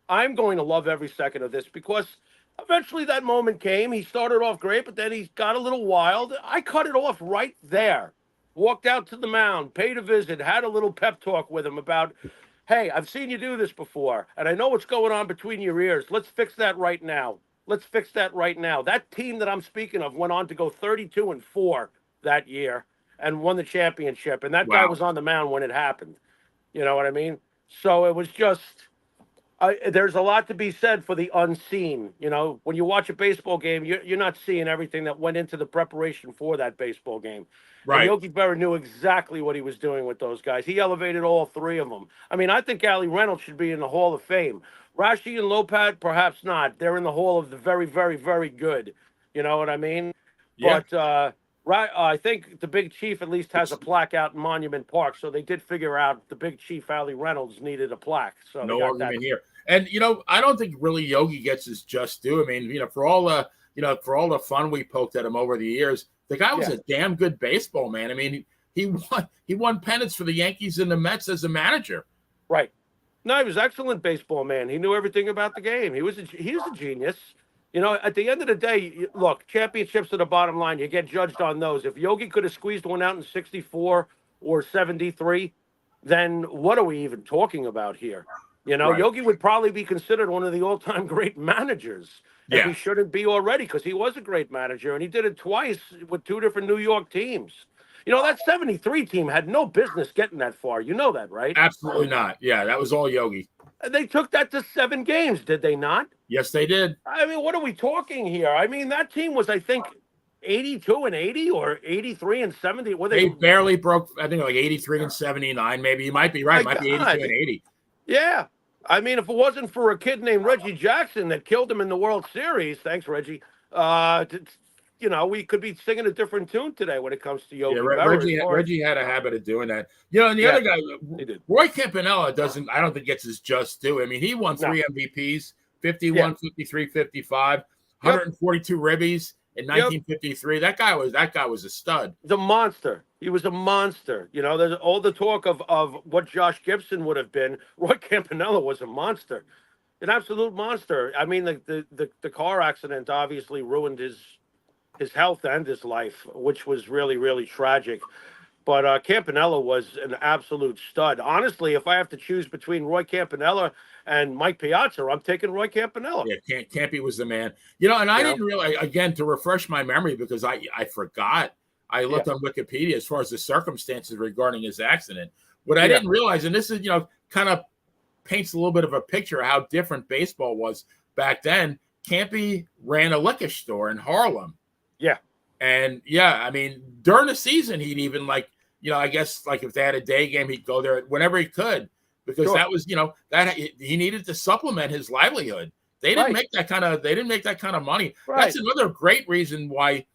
Speaker 1: I'm going to love every second of this because eventually that moment came. He started off great, but then he got a little wild. I cut it off right there. walked out to the mound, paid a visit, had a little pep talk with him about, hey, I've seen you do this before, and I know what's going on between your ears. Let's fix that right now. Let's fix that right now. That team that I'm speaking of went on to go 32-4 that year and won the championship. And that guy
Speaker 2: Wow.
Speaker 1: was on the mound when it happened. You know what I mean? So it was just there's a lot to be said for the unseen. You know, when you watch a baseball game, you're not seeing everything that went into the preparation for that baseball game. And
Speaker 2: Right.
Speaker 1: Yogi Berra knew exactly what he was doing with those guys. He elevated all three of them. I mean, I think Ali Reynolds should be in the Hall of Fame. Rashi and Lopez, perhaps not. They're in the Hall of the very, very, very good. You know what I mean?
Speaker 2: Yeah.
Speaker 1: But right, I think the Big Chief at least has a plaque out in Monument Park. So they did figure out the Big Chief, Ali Reynolds, needed a plaque. So they
Speaker 2: No
Speaker 1: got that.
Speaker 2: argument here. And I don't think really Yogi gets his just due. I mean, for all the fun we poked at him over the years, the guy was a damn good baseball man. I mean, he won pennants for the Yankees and the Mets as a manager.
Speaker 1: Right. No, he was an excellent baseball man. He knew everything about the game. He was a genius. You know, at the end of the day, look, championships are the bottom line. You get judged on those. If Yogi could have squeezed one out in 64 or 73, then what are we even talking about here? You know,
Speaker 2: Right.
Speaker 1: Yogi would probably be considered one of the all-time great managers. And
Speaker 2: Yeah.
Speaker 1: he shouldn't be already because he was a great manager. And he did it twice with two different New York teams. You know, that 73 team had no business getting that far. You know that, right?
Speaker 2: Absolutely not. Yeah, that was all Yogi.
Speaker 1: They took that to 7 games, did they not?
Speaker 2: Yes, they did.
Speaker 1: I mean, what are we talking here? I mean, that team was, I think, 82-80 or 83-70. Were
Speaker 2: They barely broke, I think, like 83 and 79. Maybe you might be right. It might be 82 and 80.
Speaker 1: Yeah. I mean, if it wasn't for a kid named Reggie Jackson that killed him in the World Series, thanks, Reggie, you know, we could be singing a different tune today when it comes to Yogi Berra.
Speaker 2: Reggie had a habit of doing that. You know, and the other guy, Roy Campanella, I don't think gets his just due. I mean, he won 3 MVPs, 51, 53, 55, 142 ribbies in 1953. That guy was a stud.
Speaker 1: The monster. He was a monster. You know, there's all the talk of what Josh Gibson would have been. Roy Campanella was a monster, an absolute monster. I mean, the car accident obviously ruined his health and his life, which was really, really tragic. But Campanella was an absolute stud. Honestly, if I have to choose between Roy Campanella and Mike Piazza, I'm taking Roy Campanella.
Speaker 2: Yeah, Campy was the man. You know, and I didn't realize, again, to refresh my memory, because I forgot. I looked on Wikipedia as far as the circumstances regarding his accident. What I didn't realize, and this is, kind of paints a little bit of a picture of how different baseball was back then. Campy ran a liquor store in Harlem.
Speaker 1: Yeah.
Speaker 2: And I mean, during the season, he'd even I guess if they had a day game, he'd go there whenever he could, because that was, that he needed to supplement his livelihood. They didn't make that kind of money.
Speaker 1: Right.
Speaker 2: That's another great reason why,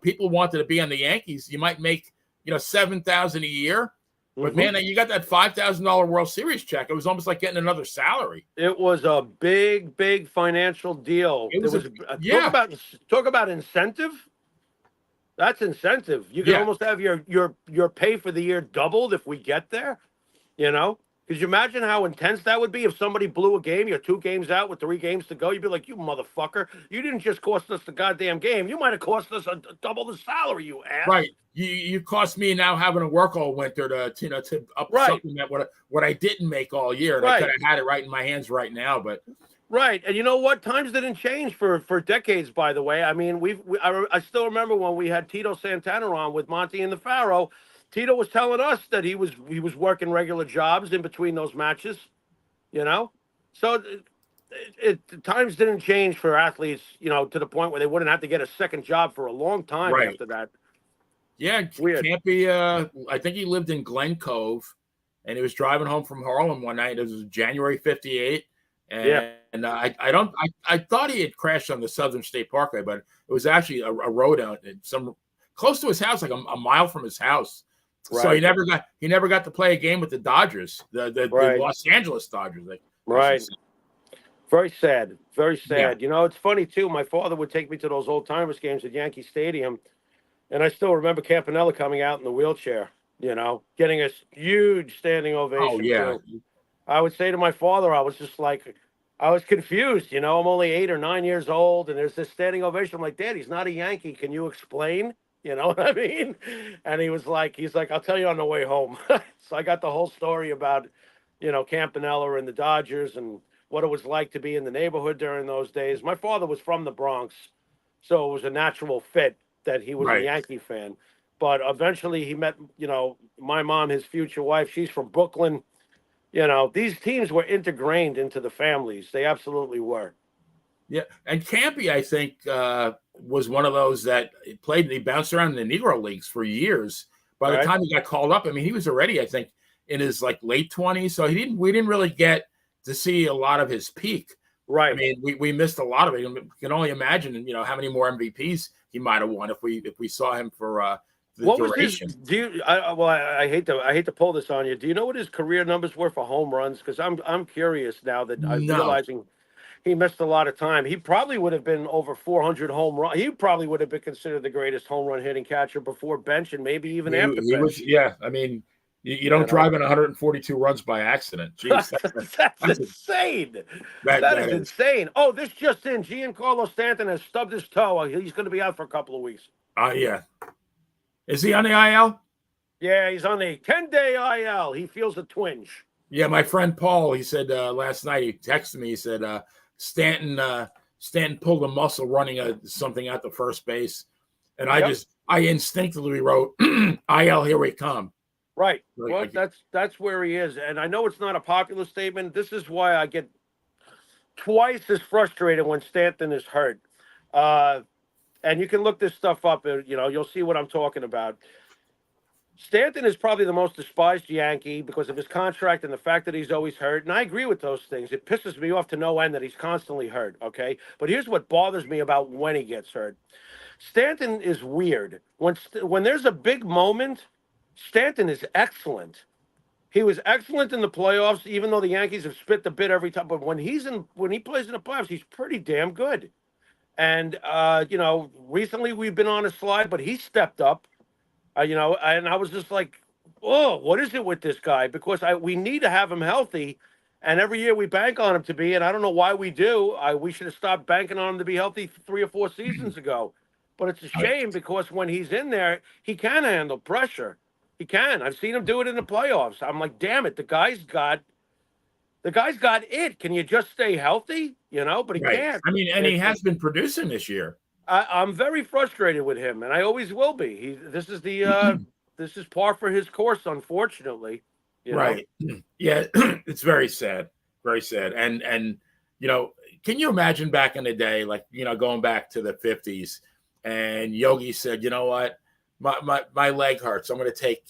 Speaker 2: people wanted to be on the Yankees. You might make, $7,000 a year, but man, you got that $5,000 World Series check. It was almost like getting another salary.
Speaker 1: It was a big, big financial deal. Talk about incentive. That's incentive. You can almost have your pay for the year doubled if we get there. Could you imagine how intense that would be if somebody blew a game? You're 2 games out with 3 games to go. You'd be like, you motherfucker. You didn't just cost us the goddamn game. You might have cost us double the salary, you ass.
Speaker 2: Right. You cost me now having to work all winter to supplement what I didn't make all year. And I could have had it right in my hands right now, but.
Speaker 1: Right. And you know what? Times didn't change for decades, by the way. I mean, I still remember when we had Tito Santana on with Monty and the Pharaoh. Tito was telling us that he was working regular jobs in between those matches, So times didn't change for athletes, to the point where they wouldn't have to get a second job for a long time after that.
Speaker 2: Yeah,
Speaker 1: weird.
Speaker 2: Campy, I think he lived in Glen Cove, and he was driving home from Harlem one night. It was January '58, and I thought he had crashed on the Southern State Parkway, but it was actually a road out close to his house, like a mile from his house. Right. So he never got to play a game with the Dodgers, the Los Angeles Dodgers.
Speaker 1: Right. Very sad. Very sad. Yeah. It's funny too. My father would take me to those old timers games at Yankee Stadium, and I still remember Campanella coming out in the wheelchair. Getting a huge standing ovation.
Speaker 2: Oh yeah.
Speaker 1: Too. I would say to my father, I was just like, I was confused. I'm only 8 or 9 years old, and there's this standing ovation. I'm like, Dad, he's not a Yankee. Can you explain? You know what I mean? And he's like, I'll tell you on the way home. So I got the whole story about, Campanella and the Dodgers and what it was like to be in the neighborhood during those days. My father was from the Bronx, so it was a natural fit that he was a
Speaker 2: Right.
Speaker 1: Yankee fan. But eventually he met, my mom, his future wife. She's from Brooklyn. These teams were integrated into the families. They absolutely were.
Speaker 2: Yeah, and Campy, I think, was one of those that played. He bounced around in the Negro leagues for years. By the
Speaker 1: Right?
Speaker 2: time he got called up, I mean, he was already, I think, in his like late 20s. So he didn't. We didn't really get to see a lot of his peak. I
Speaker 1: Right.
Speaker 2: mean, we missed a lot of it. You can only imagine, how many more MVPs he might have won if we saw him for the
Speaker 1: What was his?
Speaker 2: duration.
Speaker 1: Do you? I hate to pull this on you. Do you know what his career numbers were for home runs? Because I'm curious now that I'm
Speaker 2: No,
Speaker 1: realizing he missed a lot of time. He probably would have been over 400 home run. He probably would have been considered the greatest home run hitting catcher before bench and maybe even after
Speaker 2: he was.
Speaker 1: bench.
Speaker 2: Yeah, I mean, you
Speaker 1: You
Speaker 2: don't
Speaker 1: know,
Speaker 2: drive in 142 runs by accident. Jeez,
Speaker 1: that's
Speaker 2: that's a,
Speaker 1: insane.
Speaker 2: that
Speaker 1: That
Speaker 2: that
Speaker 1: is
Speaker 2: is.
Speaker 1: insane. Oh, this just in: Giancarlo Stanton has stubbed his toe. He's going to be out for a couple of weeks.
Speaker 2: Yeah. Is he on the IL?
Speaker 1: Yeah, he's on a 10-day IL. He feels a twinge.
Speaker 2: Yeah, my friend Paul, he said last night, he texted me, he said Stanton Stanton pulled a muscle running something out to first base. And
Speaker 1: Yep.
Speaker 2: I instinctively wrote IL, here we come.
Speaker 1: Right. Well,
Speaker 2: Like,
Speaker 1: that's where he is, and I know it's not a popular statement. This is why I get twice as frustrated when Stanton is hurt. Uh, and you can look this stuff up. You'll see what I'm talking about. Stanton is probably the most despised Yankee because of his contract and the fact that he's always hurt. And I agree with those things. It pisses me off to no end that he's constantly hurt. Okay, but here's what bothers me about when he gets hurt. Stanton is weird. When there's a big moment, Stanton is excellent. He was excellent in the playoffs, even though the Yankees have spit the bit every time. But when he plays in the playoffs, he's pretty damn good. And recently we've been on a slide, but he stepped up. And I was just like, "Oh, what is it with this guy?" Because we need to have him healthy, and every year we bank on him to be. And I don't know why we do. We should have stopped banking on him to be healthy 3 or 4 seasons ago. But it's a
Speaker 2: right,
Speaker 1: shame because when he's in there, he can handle pressure. He can. I've seen him do it in the playoffs. I'm like, damn it, the guy's got it. Can you just stay healthy? But he
Speaker 2: right.
Speaker 1: can't.
Speaker 2: I mean, and he
Speaker 1: It's
Speaker 2: has been producing this year.
Speaker 1: I'm very frustrated with him, and I always will be. This is par for his course, unfortunately. You know.
Speaker 2: Right. Yeah, it's very sad. Very sad. And can you imagine back in the day, like, going back to the 50s, and Yogi said, you know what? My leg hurts. I'm gonna take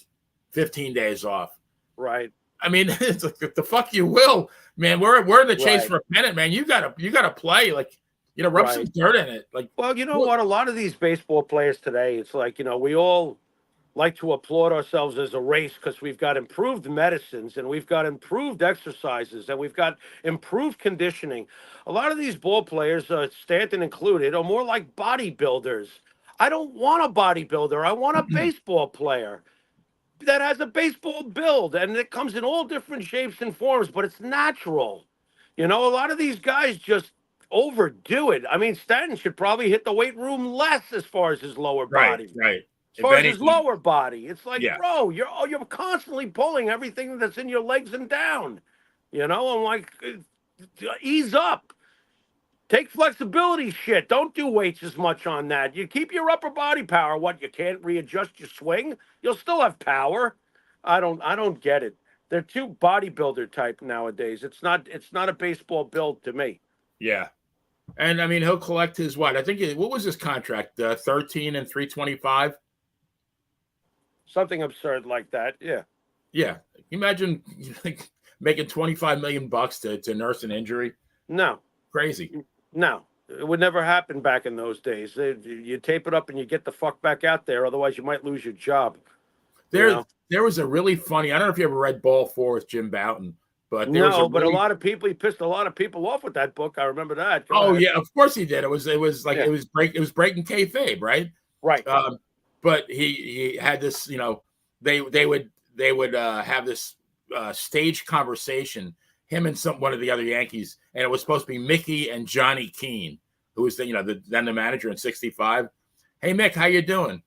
Speaker 2: 15 days off.
Speaker 1: Right.
Speaker 2: I mean, it's like the fuck you will, man. We're in the chase
Speaker 1: Right.
Speaker 2: for a pennant, man. You gotta play, like, rub some
Speaker 1: Right.
Speaker 2: dirt in it. Like,
Speaker 1: Well, you know
Speaker 2: what?
Speaker 1: what? A lot of these baseball players today, it's like we all like to applaud ourselves as a race because we've got improved medicines and we've got improved exercises and we've got improved conditioning. A lot of these ball players, Stanton included, are more like bodybuilders. I don't want a bodybuilder. I want a baseball player that has a baseball build and it comes in all different shapes and forms, but it's natural. A lot of these guys just overdo it. I mean, Stanton should probably hit the weight room less as far as his lower
Speaker 2: Right,
Speaker 1: body.
Speaker 2: right.
Speaker 1: As
Speaker 2: If
Speaker 1: far as his
Speaker 2: anything,
Speaker 1: lower body, it's like,
Speaker 2: yeah,
Speaker 1: bro, you're constantly pulling everything that's in your legs and down. I'm like, ease up. Take flexibility shit. Don't do weights as much on that. You keep your upper body power. What, you can't readjust your swing? You'll still have power. I don't get it. They're too bodybuilder type nowadays. It's not a baseball build to me.
Speaker 2: yeah. And I mean, he'll collect his what? I think what was his contract? 13 and 325.
Speaker 1: Something absurd like that. Yeah.
Speaker 2: Yeah. Imagine making 25 million bucks to nurse an injury.
Speaker 1: No.
Speaker 2: Crazy.
Speaker 1: No. It would never happen back in those days. You tape it up and you get the fuck back out there. Otherwise, you might lose your job. You
Speaker 2: There
Speaker 1: know.
Speaker 2: there was a really funny, I don't know if you ever read Ball 4 with Jim Bouton, but there was a
Speaker 1: No, but a
Speaker 2: really
Speaker 1: lot of people, he pissed a lot of people off with that book. I remember that. Go
Speaker 2: oh
Speaker 1: ahead.
Speaker 2: yeah, of course he did. It was like
Speaker 1: Yeah.
Speaker 2: it was breaking kayfabe, right?
Speaker 1: Right.
Speaker 2: Um, but he had this, they would have this stage conversation, him and one of the other Yankees, and it was supposed to be Mickey and Johnny Keane, who was then the manager in '65. Hey Mick, how you doing?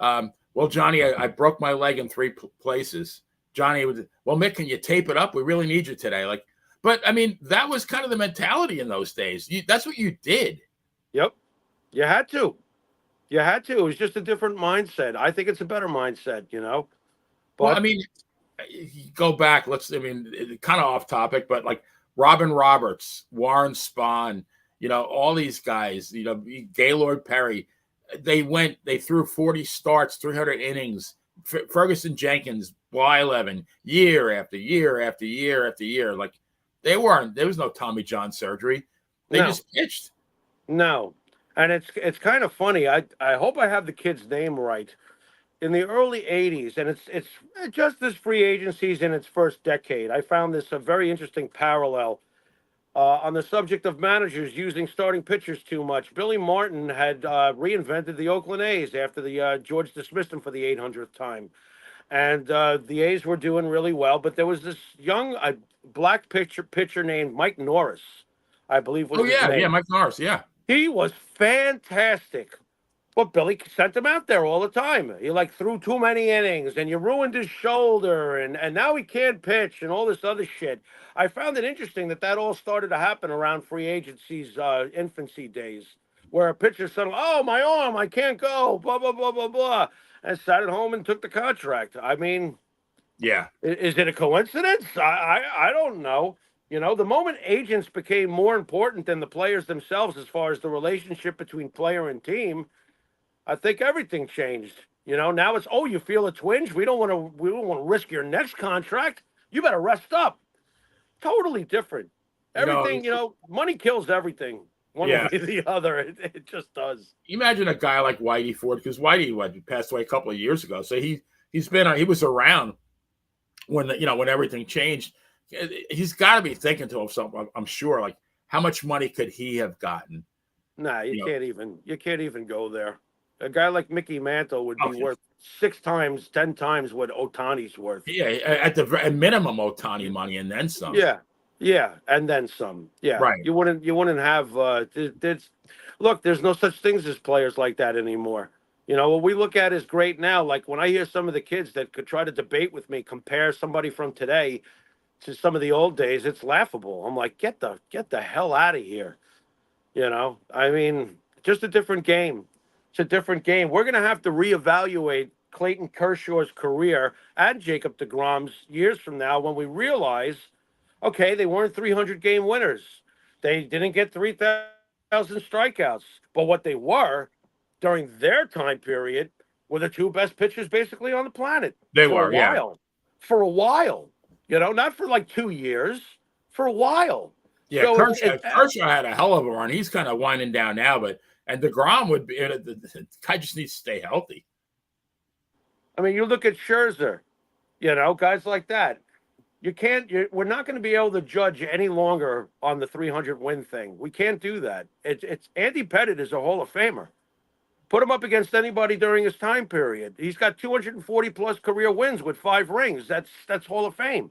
Speaker 2: Well, Johnny, I broke my leg in three places. Johnny would, well, Mick, can you tape it up? We really need you today. Like, but I mean, that was kind of the mentality in those days. That's what you did.
Speaker 1: Yep. You had to. You had to. It was just a different mindset. I think it's a better mindset, you know.
Speaker 2: Well, I
Speaker 1: But
Speaker 2: mean, you go back. I mean, kind of off topic, but like Robin Roberts, Warren Spahn, all these guys, Gaylord Perry, they threw 40 starts, 300 innings. Ferguson Jenkins, Blyleven, year after year after year after year. Like there was no Tommy John surgery. They
Speaker 1: no,
Speaker 2: just pitched.
Speaker 1: no. And it's kind of funny. I hope I have the kid's name right. In the early 80s, and it's just as free agency's in its first decade, I found this a very interesting parallel on the subject of managers using starting pitchers too much. Billy Martin had reinvented the Oakland A's after the George dismissed him for the 800th time. And the A's were doing really well, but there was this young black pitcher named Mike Norris, I believe was
Speaker 2: Oh
Speaker 1: his
Speaker 2: yeah,
Speaker 1: name.
Speaker 2: Mike Norris, yeah.
Speaker 1: He was fantastic. But Billy sent him out there all the time. He like threw too many innings and you ruined his shoulder and now he can't pitch and all this other shit. I found it interesting that all started to happen around free agency's infancy days where a pitcher said, oh, my arm, I can't go, blah, blah, blah, blah, blah, and sat at home and took the contract. I mean,
Speaker 2: yeah.
Speaker 1: Is it a coincidence? I don't know. You know, the moment agents became more important than the players themselves as far as the relationship between player and team, I think everything changed. You know, now it's you feel a twinge. We don't want to risk your next contract. You better rest up. Totally different.
Speaker 2: You know,
Speaker 1: Everything, money kills everything. One
Speaker 2: yeah.
Speaker 1: way or the other. It just does.
Speaker 2: Imagine a guy like Whitey Ford, because Whitey passed away a couple of years ago. So he was around when when everything changed. He's got to be thinking to himself, I'm sure, like how much money could he have gotten?
Speaker 1: Nah, you can't even go there. A guy like Mickey Mantle would be worth 6 times, 10 times what Ohtani's worth.
Speaker 2: Yeah, at the minimum, Ohtani money and then some.
Speaker 1: Yeah, and then some. Yeah,
Speaker 2: right.
Speaker 1: You wouldn't have. There's no such things as players like that anymore. You know what we look at is great now. Like when I hear some of the kids that could try to debate with me, compare somebody from today to some of the old days, it's laughable. I'm like, get the hell out of here. I mean, just a different game. It's a different game. We're going to have to reevaluate Clayton Kershaw's career and Jacob deGrom's years from now when we realize, okay, they weren't 300-game winners. They didn't get 3,000 strikeouts. But what they were during their time period were the two best pitchers basically on the planet.
Speaker 2: They were, yeah.
Speaker 1: For a while. Not for like 2 years, for a while.
Speaker 2: Yeah,
Speaker 1: so
Speaker 2: Kershaw had a hell of a run. He's kind of winding down now, and DeGrom would be. The guy just needs to stay healthy.
Speaker 1: I mean, you look at Scherzer, guys like that. We're not going to be able to judge any longer on the 300 win thing. We can't do that. It's Andy Pettitte is a Hall of Famer. Put him up against anybody during his time period. He's got 240 plus career wins with 5 rings. That's Hall of Fame.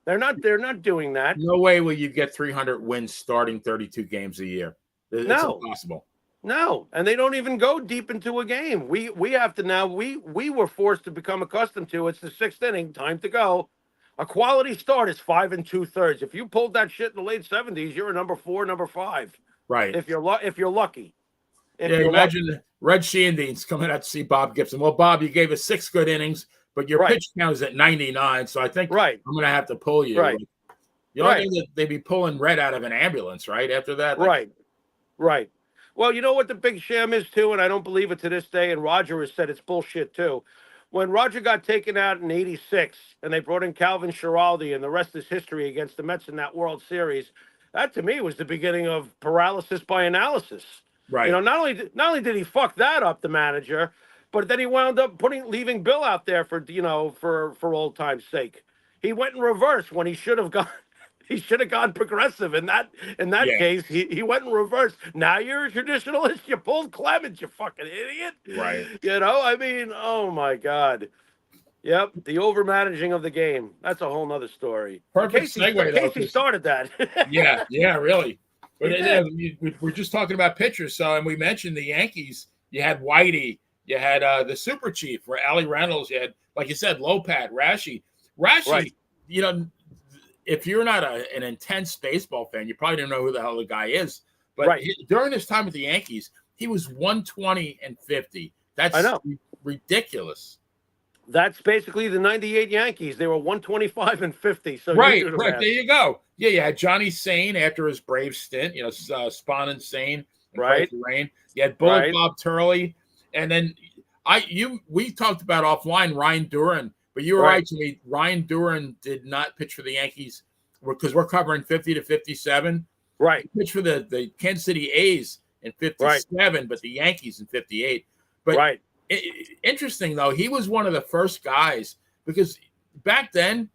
Speaker 1: They're not doing that.
Speaker 2: No way will you get 300 wins starting 32 games a year. It's impossible.
Speaker 1: No, and they don't even go deep into a game. We have to now. We were forced to become accustomed to. It's the 6th inning, time to go. A quality start is 5 2/3. If you pulled that shit in the late 70s, you're a number 4, number 5.
Speaker 2: Right.
Speaker 1: If you're lucky.
Speaker 2: Imagine Red Sheehandean's coming out to see Bob Gibson. Well, Bob, you gave us 6 good innings, but your pitch count is at 99, so I think I'm going to have to pull you.
Speaker 1: Right.
Speaker 2: They'd be pulling Red out of an ambulance, right? After that.
Speaker 1: Right. Well, you know what the big sham is, too, and I don't believe it to this day, and Roger has said it's bullshit, too. When Roger got taken out in 86 and they brought in Calvin Schiraldi and the rest is history against the Mets in that World Series, that to me was the beginning of paralysis by analysis.
Speaker 2: Right.
Speaker 1: Not only did he fuck that up, the manager, but then he wound up leaving Bill out there for old time's sake. He went in reverse when he should have gone. He should have gone progressive in that case. He went in reverse. Now you're a traditionalist. You pulled Clemens, you fucking idiot.
Speaker 2: Right.
Speaker 1: I mean, oh my God. Yep, the overmanaging of the game. That's a whole nother story.
Speaker 2: Perfect segue.
Speaker 1: Casey started that.
Speaker 2: yeah, really. But we're just talking about pitchers. So, and we mentioned the Yankees. You had Whitey, You had the Super Chief, where Ali Reynolds. You had, like you said, Lopat, Rashi.
Speaker 1: Right.
Speaker 2: You know, if you're not an intense baseball fan, you probably don't know who the hell the guy is. But
Speaker 1: Right.
Speaker 2: during his time with the Yankees, he was 120 and 50.
Speaker 1: I
Speaker 2: That's
Speaker 1: know.
Speaker 2: ridiculous.
Speaker 1: That's basically the 98 Yankees. They were 125 and 50. So you
Speaker 2: Right,
Speaker 1: do the
Speaker 2: right.
Speaker 1: math.
Speaker 2: There you go. Yeah, you had Johnny Sane after his Brave stint, Spawn and Sane and Pray
Speaker 1: Right.
Speaker 2: for Rain. You had Bullet
Speaker 1: Right.
Speaker 2: Bob Turley. And then we talked about offline Ryan Duran, but you were
Speaker 1: Right.
Speaker 2: right to me. Ryan Duran did not pitch for the Yankees because we're covering 50 to 57.
Speaker 1: Right.
Speaker 2: He pitched for the Kansas City A's in 57, but the Yankees in 58. But
Speaker 1: Right.
Speaker 2: Interesting, though, he was one of the first guys because back then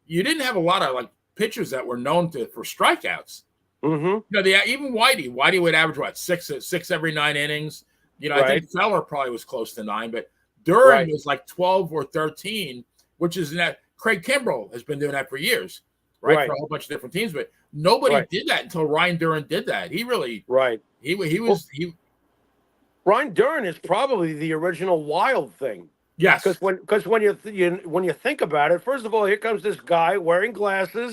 Speaker 2: you didn't have a lot of like pitchers that were known for strikeouts.
Speaker 1: Mm-hmm.
Speaker 2: Even Whitey would average what six every 9 innings. I think Feller probably was close to 9, but Duran was like 12 or 13, which is that Craig Kimbrell has been doing that for years, right? For a whole bunch of different teams, but nobody did that until Ryan Duran did that. He really he was.
Speaker 1: Ryan Duran is probably the original Wild thing.
Speaker 2: Yes,
Speaker 1: because when you think about it, first of all, here comes this guy wearing glasses.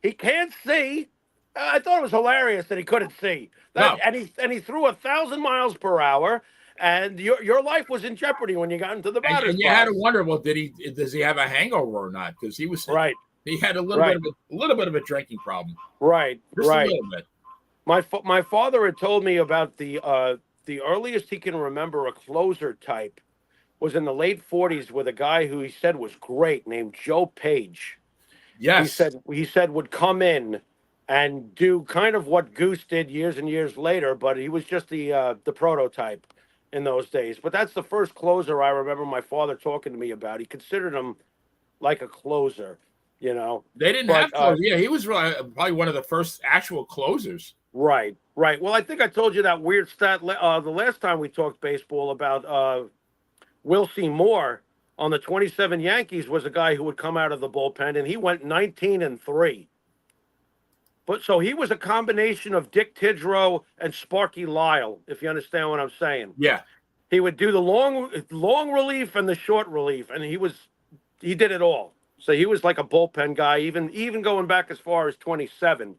Speaker 1: He can't see. I thought it was hilarious that he couldn't see. And he threw 1,000 miles per hour, and your life was in jeopardy when you got into the batter's
Speaker 2: and you
Speaker 1: box.
Speaker 2: had to wonder, well, does he have a hangover or not? Because he was He had a little bit of a drinking problem.
Speaker 1: Right,
Speaker 2: Just a little bit.
Speaker 1: My father had told me about the earliest he can remember a closer type was in the late 40s with a guy who he said was great named Joe Page.
Speaker 2: Yes.
Speaker 1: He said would come in and do kind of what Goose did years and years later, but he was just the prototype in those days. But that's the first closer I remember my father talking to me about. He considered him like a closer,
Speaker 2: They didn't have closers. He was probably one of the first actual closers.
Speaker 1: Right. Well, I think I told you that weird stat the last time we talked baseball about Wilcie Moore on the 27 Yankees was a guy who would come out of the bullpen, and he went 19-3. But so he was a combination of Dick Tidrow and Sparky Lyle, if you understand what I'm saying.
Speaker 2: Yeah.
Speaker 1: He would do the long relief and the short relief, and he did it all. So he was like a bullpen guy, even going back as far as 27.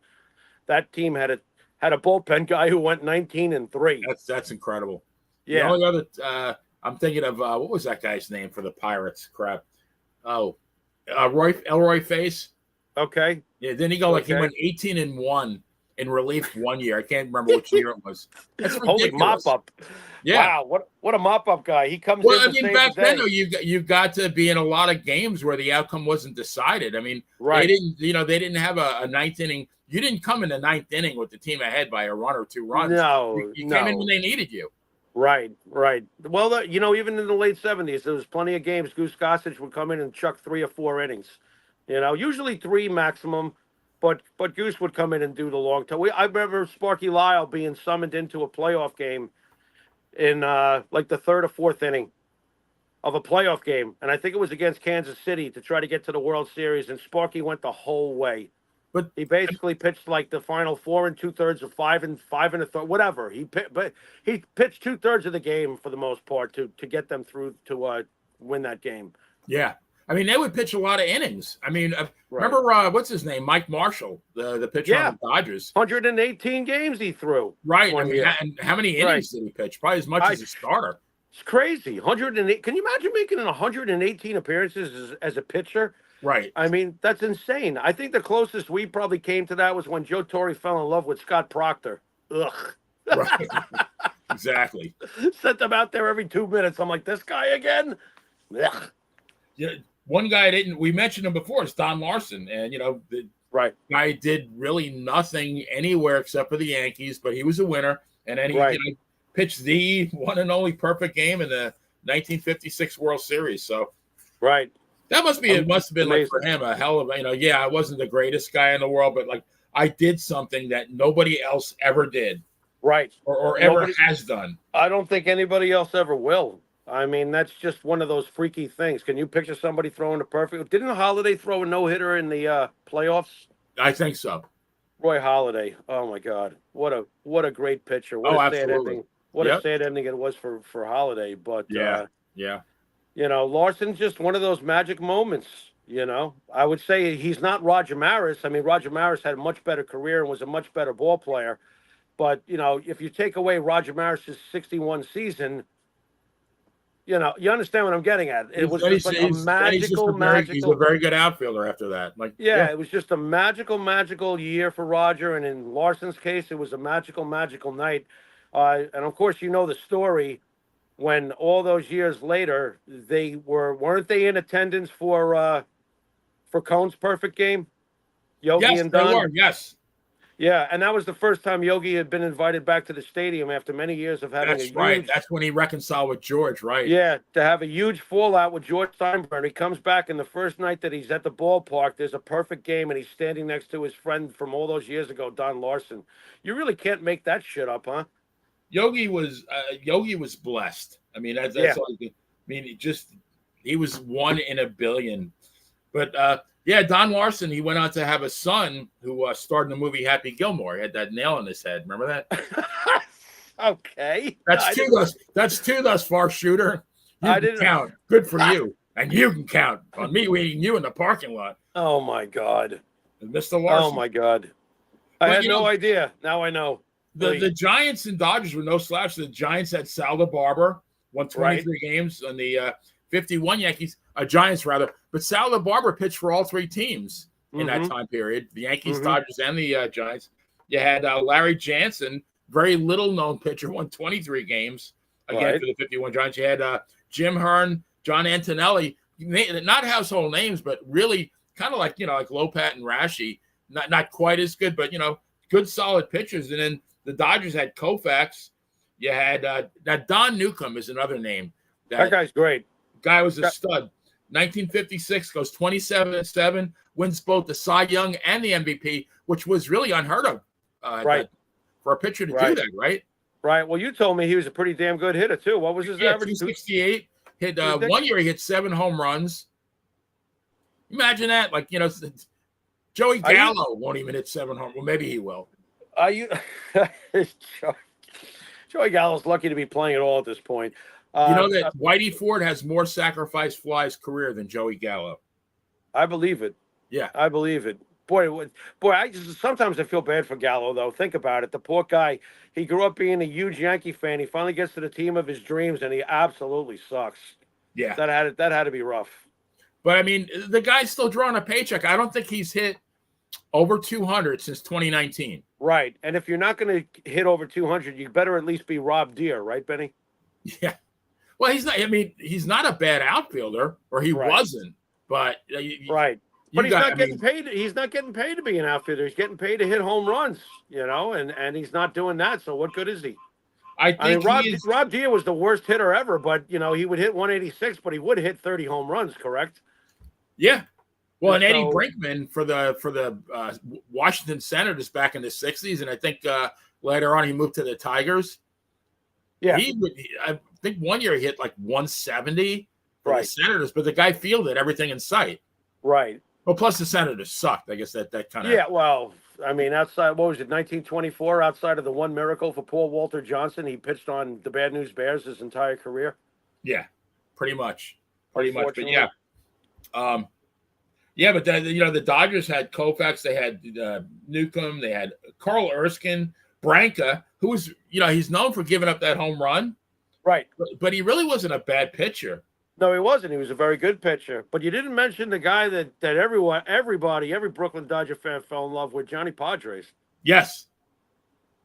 Speaker 1: That team had a bullpen guy who went 19-3.
Speaker 2: That's incredible.
Speaker 1: Yeah.
Speaker 2: The only other I'm thinking of what was that guy's name for the Pirates? Crap. Oh, Elroy Face.
Speaker 1: Okay.
Speaker 2: Yeah. Then he went 18-1 in relief one year. I can't remember which year it was. That's ridiculous.
Speaker 1: Holy mop up.
Speaker 2: Yeah.
Speaker 1: Wow. What a mop up guy. He comes
Speaker 2: well,
Speaker 1: in.
Speaker 2: I mean, back then though, you got to be in a lot of games where the outcome wasn't decided. I mean, they didn't have a ninth inning. You didn't come in the ninth inning with the team ahead by a run or 2 runs.
Speaker 1: No,
Speaker 2: you came in when they needed you.
Speaker 1: Right. Well, even in the late 70s, there was plenty of games. Goose Gossage would come in and chuck 3 or 4 innings. Usually 3 maximum, but Goose would come in and do the long time. I remember Sparky Lyle being summoned into a playoff game in like the 3rd or 4th inning of a playoff game, and I think it was against Kansas City to try to get to the World Series, and Sparky went the whole way. But he basically pitched like the final 4 2/3 of 5 1/3, whatever. He pitched 2/3 of the game for the most part to get them through to win that game.
Speaker 2: Yeah, I mean they would pitch a lot of innings. I mean, remember what's his name, Mike Marshall, the pitcher on the Dodgers.
Speaker 1: 118 games he threw.
Speaker 2: Right, and how many innings did he pitch? Probably as much as a starter.
Speaker 1: It's crazy. 108. Can you imagine making 118 appearances as a pitcher?
Speaker 2: Right.
Speaker 1: I mean, that's insane. I think the closest we probably came to that was when Joe Torre fell in love with Scott Proctor. Ugh.
Speaker 2: Right. Exactly.
Speaker 1: Sent them out there every 2 minutes. I'm like, this guy again? Ugh.
Speaker 2: Yeah. One guy we mentioned him before, is Don Larson. And, the guy did really nothing anywhere except for the Yankees, but he was a winner. And then he pitched the one and only perfect game in the 1956 World Series. So, That must have been like for him a hell of I wasn't the greatest guy in the world, but like I did something that nobody else ever did.
Speaker 1: Right.
Speaker 2: Or ever has done.
Speaker 1: I don't think anybody else ever will. I mean, that's just one of those freaky things. Can you picture somebody throwing a perfect? Didn't Halladay throw a no-hitter in the playoffs?
Speaker 2: I think so.
Speaker 1: Roy Halladay. Oh my God. What a great pitcher. What a sad
Speaker 2: absolutely.
Speaker 1: ending. what a
Speaker 2: Yep.
Speaker 1: sad ending it was for Holiday. But
Speaker 2: Yeah. Yeah.
Speaker 1: Larson's just one of those magic moments. I would say he's not Roger Maris. I mean, Roger Maris had a much better career and was a much better ball player. But if you take away Roger Maris's 61 season, you understand what I'm getting at. It
Speaker 2: He's,
Speaker 1: was
Speaker 2: and
Speaker 1: just
Speaker 2: he's,
Speaker 1: like a
Speaker 2: and he's just
Speaker 1: magical,
Speaker 2: he's a
Speaker 1: magical.
Speaker 2: very good outfielder after that. Like,
Speaker 1: Yeah,
Speaker 2: yeah.
Speaker 1: it was just a magical, magical year for Roger, and in Larson's case, it was a magical, magical night. And of course, the story when all those years later they weren't they in attendance for Cohn's perfect game, Yogi
Speaker 2: Yes,
Speaker 1: and
Speaker 2: they
Speaker 1: Don.
Speaker 2: were. Yes.
Speaker 1: Yeah, and that was the first time Yogi had been invited back to the stadium after many years of having a
Speaker 2: That's right.
Speaker 1: huge.
Speaker 2: That's when he reconciled with George, right?
Speaker 1: Yeah, to have a huge fallout with George Steinbrenner. He comes back, and the first night that he's at the ballpark, there's a perfect game, and he's standing next to his friend from all those years ago, Don Larson. You really can't make that shit up, huh?
Speaker 2: Yogi was blessed. I mean, that's
Speaker 1: Yeah.
Speaker 2: all. I mean, he was one in a billion. But yeah, Don Larson, he went on to have a son who starred in the movie Happy Gilmore. He had that nail in his head. Remember that?
Speaker 1: Okay.
Speaker 2: That's two thus far, shooter. You
Speaker 1: I
Speaker 2: can
Speaker 1: didn't.
Speaker 2: count. Good for you. And you can count on me waiting you in the parking lot.
Speaker 1: Oh my God.
Speaker 2: And Mr. Larson.
Speaker 1: Oh my God. I
Speaker 2: But,
Speaker 1: had no idea. Now I know.
Speaker 2: The Giants and Dodgers were no slouch. The Giants had Sal DeBarber, won 23
Speaker 1: Right.
Speaker 2: games on the 51 Yankees, Giants rather. But Sal DeBarber pitched for all three teams in that time period, the Yankees, Dodgers, and the Giants. You had Larry Jansen, very little known pitcher, won 23 games again for the 51 Giants. You had Jim Hearn, John Antonelli, not household names, but really kind of like like Lopat and Rashi, not quite as good, but good solid pitchers. And then the Dodgers had Koufax. You had that Don Newcomb is another name.
Speaker 1: That guy's great.
Speaker 2: Guy was a stud. 1956 goes 27-7, wins both the Cy Young and the MVP, which was really unheard of.
Speaker 1: Right.
Speaker 2: For a pitcher to do that, right?
Speaker 1: Right. Well, you told me he was a pretty damn good hitter too. What was his average?
Speaker 2: 268. Hit 1 year he hit 7 home runs. Imagine that. Like, Joey Gallo won't even hit 7 home. Well, maybe he will.
Speaker 1: Joey Gallo's lucky to be playing at all at this point.
Speaker 2: You know that Whitey Ford has more sacrifice flies career than Joey Gallo.
Speaker 1: I believe it.
Speaker 2: Yeah,
Speaker 1: I believe it. Boy, sometimes I feel bad for Gallo though. Think about it. The poor guy. He grew up being a huge Yankee fan. He finally gets to the team of his dreams, and he absolutely sucks.
Speaker 2: Yeah,
Speaker 1: that had to be rough.
Speaker 2: But I mean, the guy's still drawing a paycheck. I don't think he's hit over 200 since 2019.
Speaker 1: Right, and if you're not going to hit over 200, you better at least be Rob Deere, right, Benny?
Speaker 2: Yeah. Well, he's not. I mean, he's not a bad outfielder, or he wasn't. But
Speaker 1: right. But he's not getting paid. He's not getting paid to be an outfielder. He's getting paid to hit home runs, and he's not doing that. So what good is he?
Speaker 2: I think
Speaker 1: Rob Deere was the worst hitter ever, but he would hit 186, but he would hit 30 home runs, correct?
Speaker 2: Yeah. Well, and Eddie Brinkman for the Washington Senators back in the 60s, and I think later on he moved to the Tigers.
Speaker 1: Yeah.
Speaker 2: I think 1 year he hit like 170 for the Senators, but the guy fielded everything in sight.
Speaker 1: Right.
Speaker 2: Well, plus the Senators sucked. I guess that kind of.
Speaker 1: Yeah, well, I mean, outside, what was it, 1924, outside of the one miracle for Paul Walter Johnson, he pitched on the Bad News Bears his entire career.
Speaker 2: Yeah, pretty much. But yeah. Yeah, but the Dodgers had Koufax, they had Newcomb, they had Carl Erskine, Branca, who was, he's known for giving up that home run.
Speaker 1: Right.
Speaker 2: But he really wasn't a bad pitcher.
Speaker 1: No, he wasn't. He was a very good pitcher. But you didn't mention the guy that every Brooklyn Dodger fan fell in love with, Johnny Padres.
Speaker 2: Yes.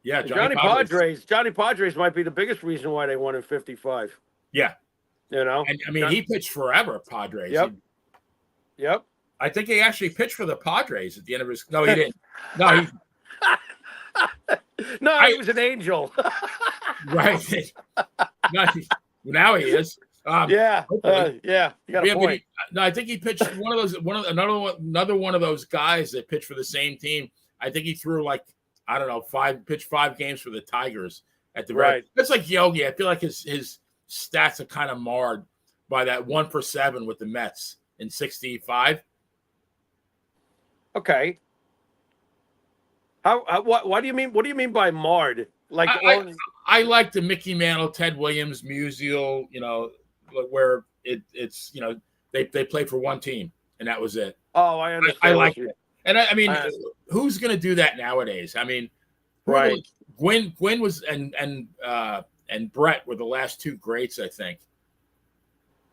Speaker 2: Yeah,
Speaker 1: Johnny Padres might be the biggest reason why they won in 55.
Speaker 2: Yeah.
Speaker 1: And
Speaker 2: I mean, he pitched forever, Padres.
Speaker 1: Yep.
Speaker 2: I think he actually pitched for the Padres at the end of his. No, he didn't. No,
Speaker 1: he was an angel.
Speaker 2: Right. Now he is.
Speaker 1: Yeah. You got a point.
Speaker 2: No, I think he pitched another one of those guys that pitched for the same team. I think he threw pitched 5 games for the Tigers at the
Speaker 1: right.
Speaker 2: That's like Yogi. I feel like his stats are kind of marred by that 1 for 7 with the Mets in 65.
Speaker 1: Okay. What do you mean? What do you mean by marred? Like
Speaker 2: I,
Speaker 1: all.
Speaker 2: I like the Mickey Mantle, Ted Williams musial, where it's they played for one team and that was it.
Speaker 1: Oh, I
Speaker 2: I
Speaker 1: understand what
Speaker 2: like
Speaker 1: you.
Speaker 2: it. And I mean,
Speaker 1: I,
Speaker 2: who's going to do that nowadays? I mean, who are
Speaker 1: right.
Speaker 2: the Gwen was and Brett were the last two greats, I think.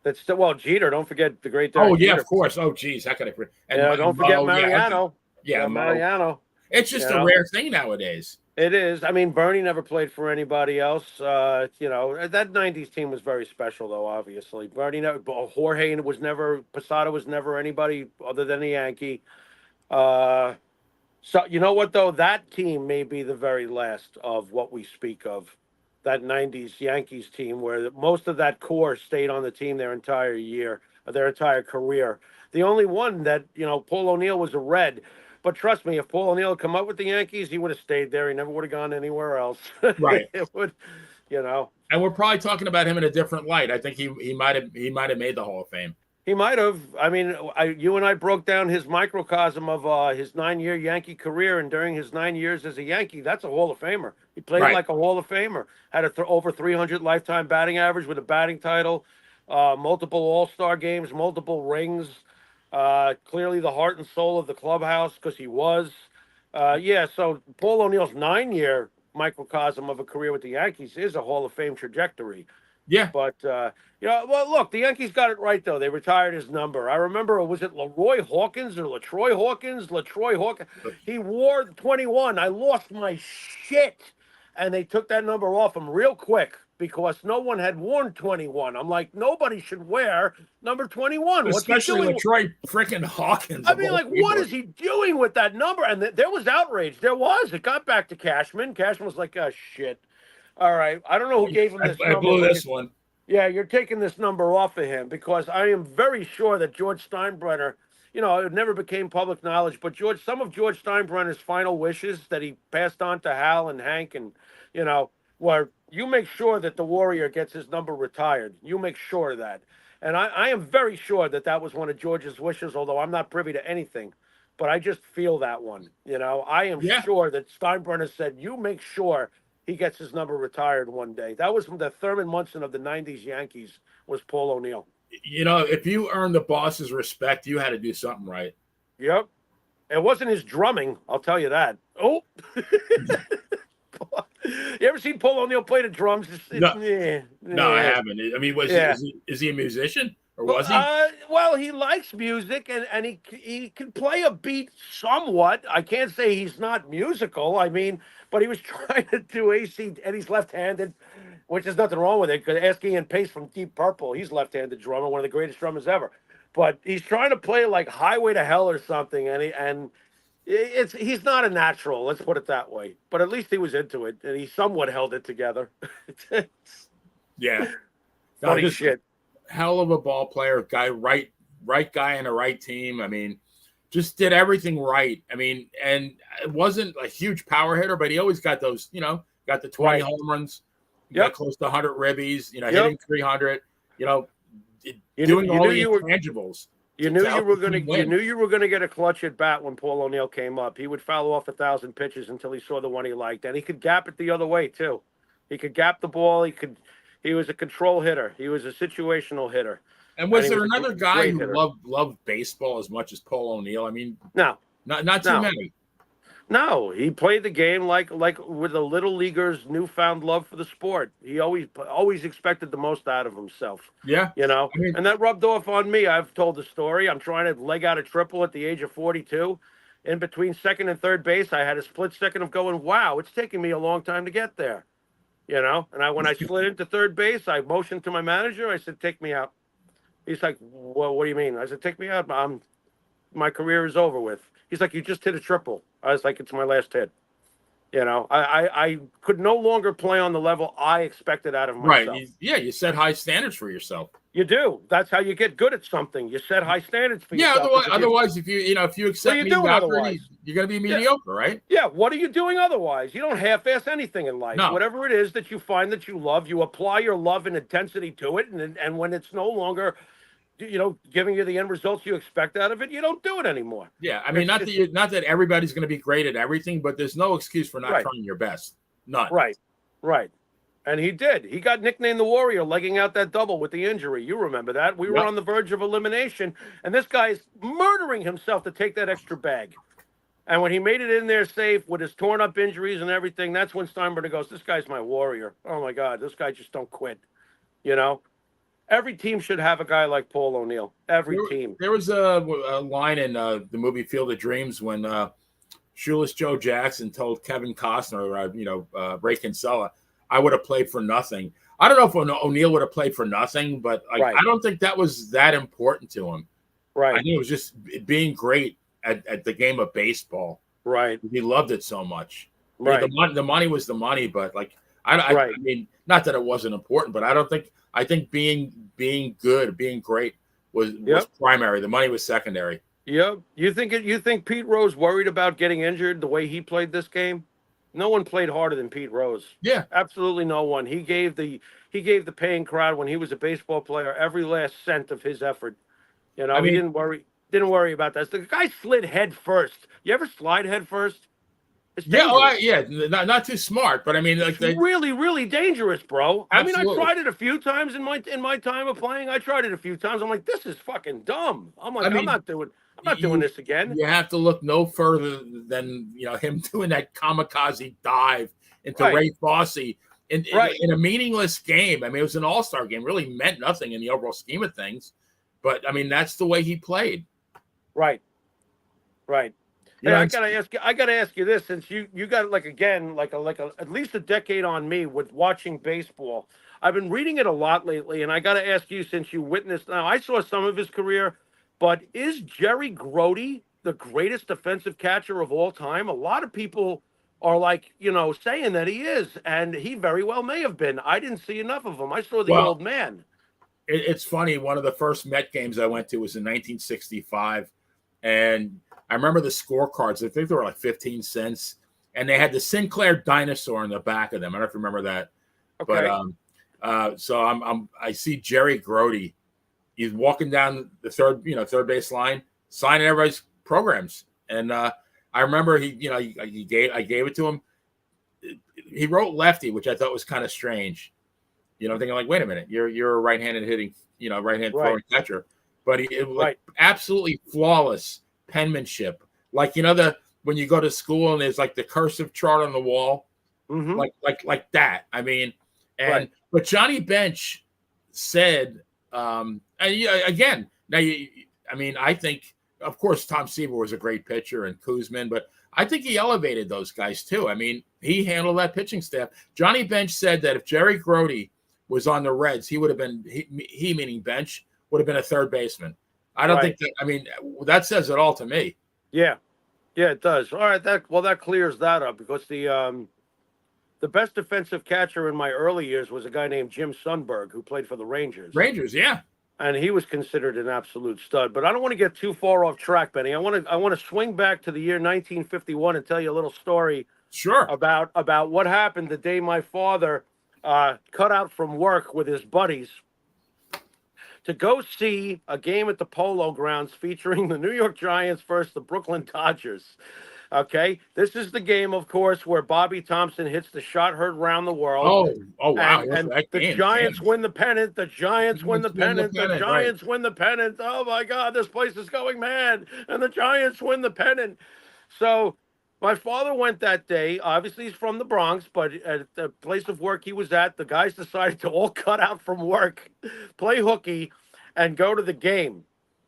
Speaker 1: That's still well. Jeter. Don't forget the great
Speaker 2: Oh
Speaker 1: Derek
Speaker 2: yeah, of
Speaker 1: Jeter.
Speaker 2: course. Oh geez, how could I forget?
Speaker 1: Yeah. Don't
Speaker 2: And
Speaker 1: forget
Speaker 2: Mo, yeah, okay,
Speaker 1: Mariano.
Speaker 2: yeah,
Speaker 1: Yeah,
Speaker 2: Mo.
Speaker 1: Mariano.
Speaker 2: It's
Speaker 1: You
Speaker 2: just a
Speaker 1: know.
Speaker 2: rare thing nowadays.
Speaker 1: It is. I mean, Bernie never played for anybody else. That '90s team was very special, though. Obviously, Bernie never. Jorge was never. Posada was never anybody other than a Yankee. Uh, so you know what though, that team may be the very last of what we speak of. That '90s Yankees team, where most of that core stayed on the team their entire year, their entire career. The only one that Paul O'Neill was a Red. But trust me, if Paul O'Neill had come up with the Yankees, he would have stayed there. He never would have gone anywhere else.
Speaker 2: Right.
Speaker 1: It would, you know.
Speaker 2: And we're probably talking about him in a different light. I think he might have made the Hall of Fame.
Speaker 1: He might have. I mean, you and I broke down his microcosm of his 9-year Yankee career, and during his 9 years as a Yankee, that's a Hall of Famer. He played
Speaker 2: Right.
Speaker 1: like a Hall of Famer. Had over 300 lifetime batting average with a batting title, multiple All-Star games, multiple rings. Clearly, the heart and soul of the clubhouse because he was. Yeah. So Paul O'Neill's 9-year microcosm of a career with the Yankees is a Hall of Fame trajectory.
Speaker 2: Yeah.
Speaker 1: But well, look, the Yankees got it right though. They retired his number. I remember, was it Leroy Hawkins or Latroy Hawkins? Latroy Hawkins. He wore 21. I lost my shit, and they took that number off him real quick because no one had worn 21. I'm like, nobody should wear number 21. What's he
Speaker 2: Especially
Speaker 1: doing?
Speaker 2: Latroy freaking Hawkins.
Speaker 1: I
Speaker 2: Of
Speaker 1: mean,
Speaker 2: all
Speaker 1: like, what
Speaker 2: people.
Speaker 1: is he doing with that number? And there was outrage. There was. It got back to Cashman. Cashman was like, oh shit. All right. I don't know who gave him this
Speaker 2: I
Speaker 1: number,
Speaker 2: blew
Speaker 1: but
Speaker 2: this one.
Speaker 1: yeah, you're taking this number off of him because I am very sure that George Steinbrenner, it never became public knowledge, but some of George Steinbrenner's final wishes that he passed on to Hal and Hank and, were you make sure that the Warrior gets his number retired. You make sure of that. And I am very sure that that was one of George's wishes, although I'm not privy to anything. But I just feel that one. I am
Speaker 2: Yeah.
Speaker 1: sure that Steinbrenner said, you make sure he gets his number retired one day. That was the Thurman Munson of the '90s Yankees. Was Paul O'Neill?
Speaker 2: If you earn the boss's respect, you had to do something right.
Speaker 1: Yep. It wasn't his drumming. I'll tell you that. Oh. You ever seen Paul O'Neill play the drums?
Speaker 2: No, no, I
Speaker 1: Yeah.
Speaker 2: haven't. I mean,
Speaker 1: Yeah.
Speaker 2: is he a musician or was he?
Speaker 1: Well, he likes music and he can play a beat somewhat. I can't say he's not musical. I mean, but he was trying to do AC, and he's left-handed, which is nothing wrong with it. Because ask Ian Pace from Deep Purple, he's left-handed drummer, one of the greatest drummers ever. But he's trying to play like Highway to Hell or something, and he's not a natural. Let's put it that way. But at least he was into it, and he somewhat held it together.
Speaker 2: Yeah. No,
Speaker 1: Funny
Speaker 2: just
Speaker 1: shit.
Speaker 2: hell of a ball player, guy, right guy in the right team. I mean, just did everything right. I mean, and it wasn't a huge power hitter, but he always got those, got the 20
Speaker 1: Right.
Speaker 2: home runs,
Speaker 1: Yep.
Speaker 2: got close to 100 ribbies,
Speaker 1: Yep.
Speaker 2: hitting 300, doing all the intangibles.
Speaker 1: You knew you were going to get a clutch at bat when Paul O'Neill came up. He would foul off 1,000 pitches until he saw the one he liked, and he could gap it the other way too. He could gap the ball. He was a control hitter. He was a situational hitter.
Speaker 2: And was
Speaker 1: he
Speaker 2: there
Speaker 1: was a
Speaker 2: another guy
Speaker 1: great
Speaker 2: who
Speaker 1: hitter.
Speaker 2: loved baseball as much as Paul O'Neill? I mean,
Speaker 1: No,
Speaker 2: not too
Speaker 1: No.
Speaker 2: many.
Speaker 1: no. He played the game like with the little leaguers' newfound love for the sport. He always expected the most out of himself.
Speaker 2: Yeah. I mean,
Speaker 1: And that rubbed off on me. I've told the story. I'm trying to leg out a triple at the age of 42. In between second and third base, I had a split second of going, wow, it's taking me a long time to get there. And when I slid into third base, I motioned to my manager. I said, take me out. He's like, well, what do you mean? I said, take me out. My career is over with. He's like, you just hit a triple. I was like, it's my last hit. I could no longer play on the level I expected out of myself.
Speaker 2: right. You set high standards for yourself.
Speaker 1: You do. That's how you get good at something. You set high standards for
Speaker 2: Yeah,
Speaker 1: yourself.
Speaker 2: otherwise, if you accept
Speaker 1: you doing
Speaker 2: mediocrity,
Speaker 1: otherwise?
Speaker 2: you're going to be mediocre, right?
Speaker 1: Yeah, what are you doing otherwise? You don't half-ass anything in life.
Speaker 2: No.
Speaker 1: Whatever it is that you find that you love, you apply your love and intensity to it, and when it's no longer, giving you the end results you expect out of it, you don't do it anymore.
Speaker 2: Yeah, I mean, not that everybody's going to be great at everything, but there's no excuse for not
Speaker 1: Right.
Speaker 2: trying your best. None.
Speaker 1: Right, right. And he did. He got nicknamed the Warrior, legging out that double with the injury. You remember that? We were
Speaker 2: Yep.
Speaker 1: on the verge of elimination, and this guy's murdering himself to take that extra bag. And when he made it in there safe with his torn up injuries and everything, that's when Steinbrenner goes, "This guy's my warrior. Oh my God, this guy just don't quit." You know, every team should have a guy like Paul O'Neill. Every
Speaker 2: There,
Speaker 1: team.
Speaker 2: there was a line in the movie Field of Dreams when Shoeless Joe Jackson told Kevin Costner, Ray Kinsella, I would have played for nothing. I don't know if O'Neill would have played for nothing, but like
Speaker 1: Right,
Speaker 2: I don't think that was that important to him. I
Speaker 1: right,
Speaker 2: think it was just being great at the game of baseball.
Speaker 1: right,
Speaker 2: He loved it so much.
Speaker 1: right,
Speaker 2: The money was the money, but like I
Speaker 1: right.
Speaker 2: mean, not that it wasn't important, but I think being good, being great was
Speaker 1: Yep.
Speaker 2: primary. The money was secondary.
Speaker 1: Yep. You think Pete Rose worried about getting injured the way he played this game? No one played harder than Pete Rose.
Speaker 2: Yeah,
Speaker 1: Absolutely no one. He gave the paying crowd when he was a baseball player every last cent of his effort.
Speaker 2: I
Speaker 1: He
Speaker 2: mean,
Speaker 1: didn't worry about that. The guy slid head first. You ever slide head first? It's
Speaker 2: yeah,
Speaker 1: dangerous.
Speaker 2: not too smart, but I mean, like
Speaker 1: It's really, really dangerous, bro. I mean, I
Speaker 2: absolutely.
Speaker 1: tried it a few times in my time of playing. I tried it a few times. I'm like, this is fucking dumb. I'm
Speaker 2: I
Speaker 1: like, I'm
Speaker 2: mean,
Speaker 1: not doing I'm not doing
Speaker 2: you
Speaker 1: this again.
Speaker 2: you have to look no further than him doing that kamikaze dive into
Speaker 1: Right,
Speaker 2: Ray Fosse
Speaker 1: right,
Speaker 2: in a meaningless game. I mean, it was an all-star game, really meant nothing in the overall scheme of things. But I mean, that's the way he played.
Speaker 1: right, right.
Speaker 2: You
Speaker 1: Hey,
Speaker 2: know,
Speaker 1: I gotta ask you this, since you got like again like a at least a decade on me with watching baseball. I've been reading it a lot lately, and I gotta ask you, since you witnessed. Now, I saw some of his career, but is Jerry Grody the greatest defensive catcher of all time? A lot of people are like, saying that he is, and he very well may have been. I didn't see enough of him. I saw the
Speaker 2: well,
Speaker 1: old man.
Speaker 2: it's funny. One of the first Met games I went to was in 1965, and I remember the scorecards. I think they were like 15 cents, and they had the Sinclair dinosaur in the back of them. I don't know if you remember that, but
Speaker 1: Okay,
Speaker 2: so I see Jerry Grody. He's walking down the third base line, signing everybody's programs, and I remember I gave it to him. He wrote lefty, which I thought was kind of strange. Thinking like, wait a minute, you're a right-handed hitting, right-hand
Speaker 1: right,
Speaker 2: throwing catcher, but it was like
Speaker 1: right.
Speaker 2: absolutely flawless penmanship. Like the when you go to school and there's like the cursive chart on the wall,
Speaker 1: Mm-hmm.
Speaker 2: like that. I mean,
Speaker 1: Right,
Speaker 2: but Johnny Bench said, and again, I mean, I think of course Tom Seaver was a great pitcher and Kuzman, but I think he elevated those guys too. I mean, he handled that pitching staff. Johnny Bench said that if Jerry Grody was on the Reds, he would have been he meaning Bench would have been a third baseman. I don't think
Speaker 1: right.
Speaker 2: that. I mean, that says it all to me.
Speaker 1: Yeah. Yeah, it does. All right, that clears that up, because the best defensive catcher in my early years was a guy named Jim Sundberg, who played for the Rangers,
Speaker 2: Rangers, yeah,
Speaker 1: and he was considered an absolute stud. But I don't want to get too far off track, Benny. I want to swing back to the year 1951 and tell you a little story
Speaker 2: sure.
Speaker 1: about what happened the day my father cut out from work with his buddies to go see a game at the Polo Grounds featuring the New York Giants versus the Brooklyn Dodgers. Okay, this is the game, of course, where Bobby Thompson hits the shot heard round the world,
Speaker 2: Oh wow,
Speaker 1: and
Speaker 2: that
Speaker 1: the
Speaker 2: game,
Speaker 1: Giants
Speaker 2: damn.
Speaker 1: win the pennant. The Giants win the
Speaker 2: Giants win the
Speaker 1: pennant. The
Speaker 2: pennant, right?
Speaker 1: Giants win the pennant. Oh my God, this place is going mad, and the Giants win the pennant. So my father went that day. Obviously, he's from the Bronx, but at the place of work he was at, the guys decided to all cut out from work, play hooky, and go to the game.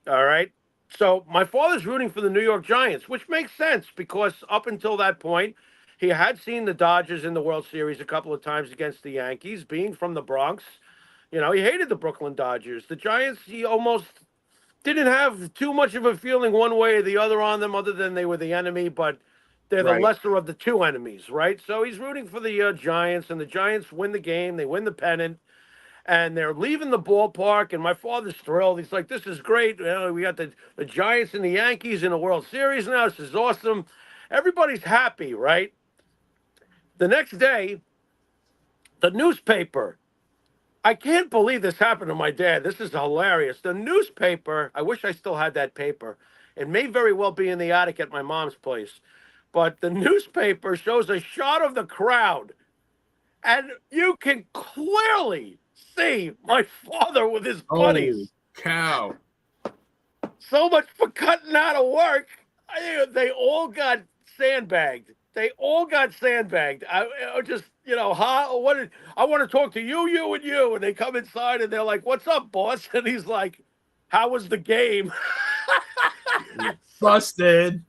Speaker 1: All right. So my father's rooting for the New York Giants, which makes sense because up until that point, he had seen the Dodgers in the World Series a couple of times against the Yankees. Being from the Bronx, he hated the Brooklyn Dodgers. The Giants, he almost didn't have too much of a feeling one way or the other on them, other than they were the enemy, but they're the
Speaker 2: Right.
Speaker 1: lesser of the two enemies, right? So he's rooting for the Giants, and the Giants win the game. They win the pennant, and they're leaving the ballpark, and my father's thrilled. He's like, this is great. We got the Giants and the Yankees in the World Series now. This is awesome. Everybody's happy, right? The next day, the newspaper. I can't believe this happened to my dad. This is hilarious. The newspaper, I wish I still had that paper. It may very well be in the attic at my mom's place. But the newspaper shows a shot of the crowd And you can clearly see my father with his
Speaker 2: Holy
Speaker 1: buddies.
Speaker 2: cow.
Speaker 1: So much for cutting out of work. They all got sandbagged. They all got sandbagged. I just, huh? I want to talk to you, you, and you. And they come inside and they're like, "What's up, boss?" And he's like, "How was the game?"
Speaker 2: Busted.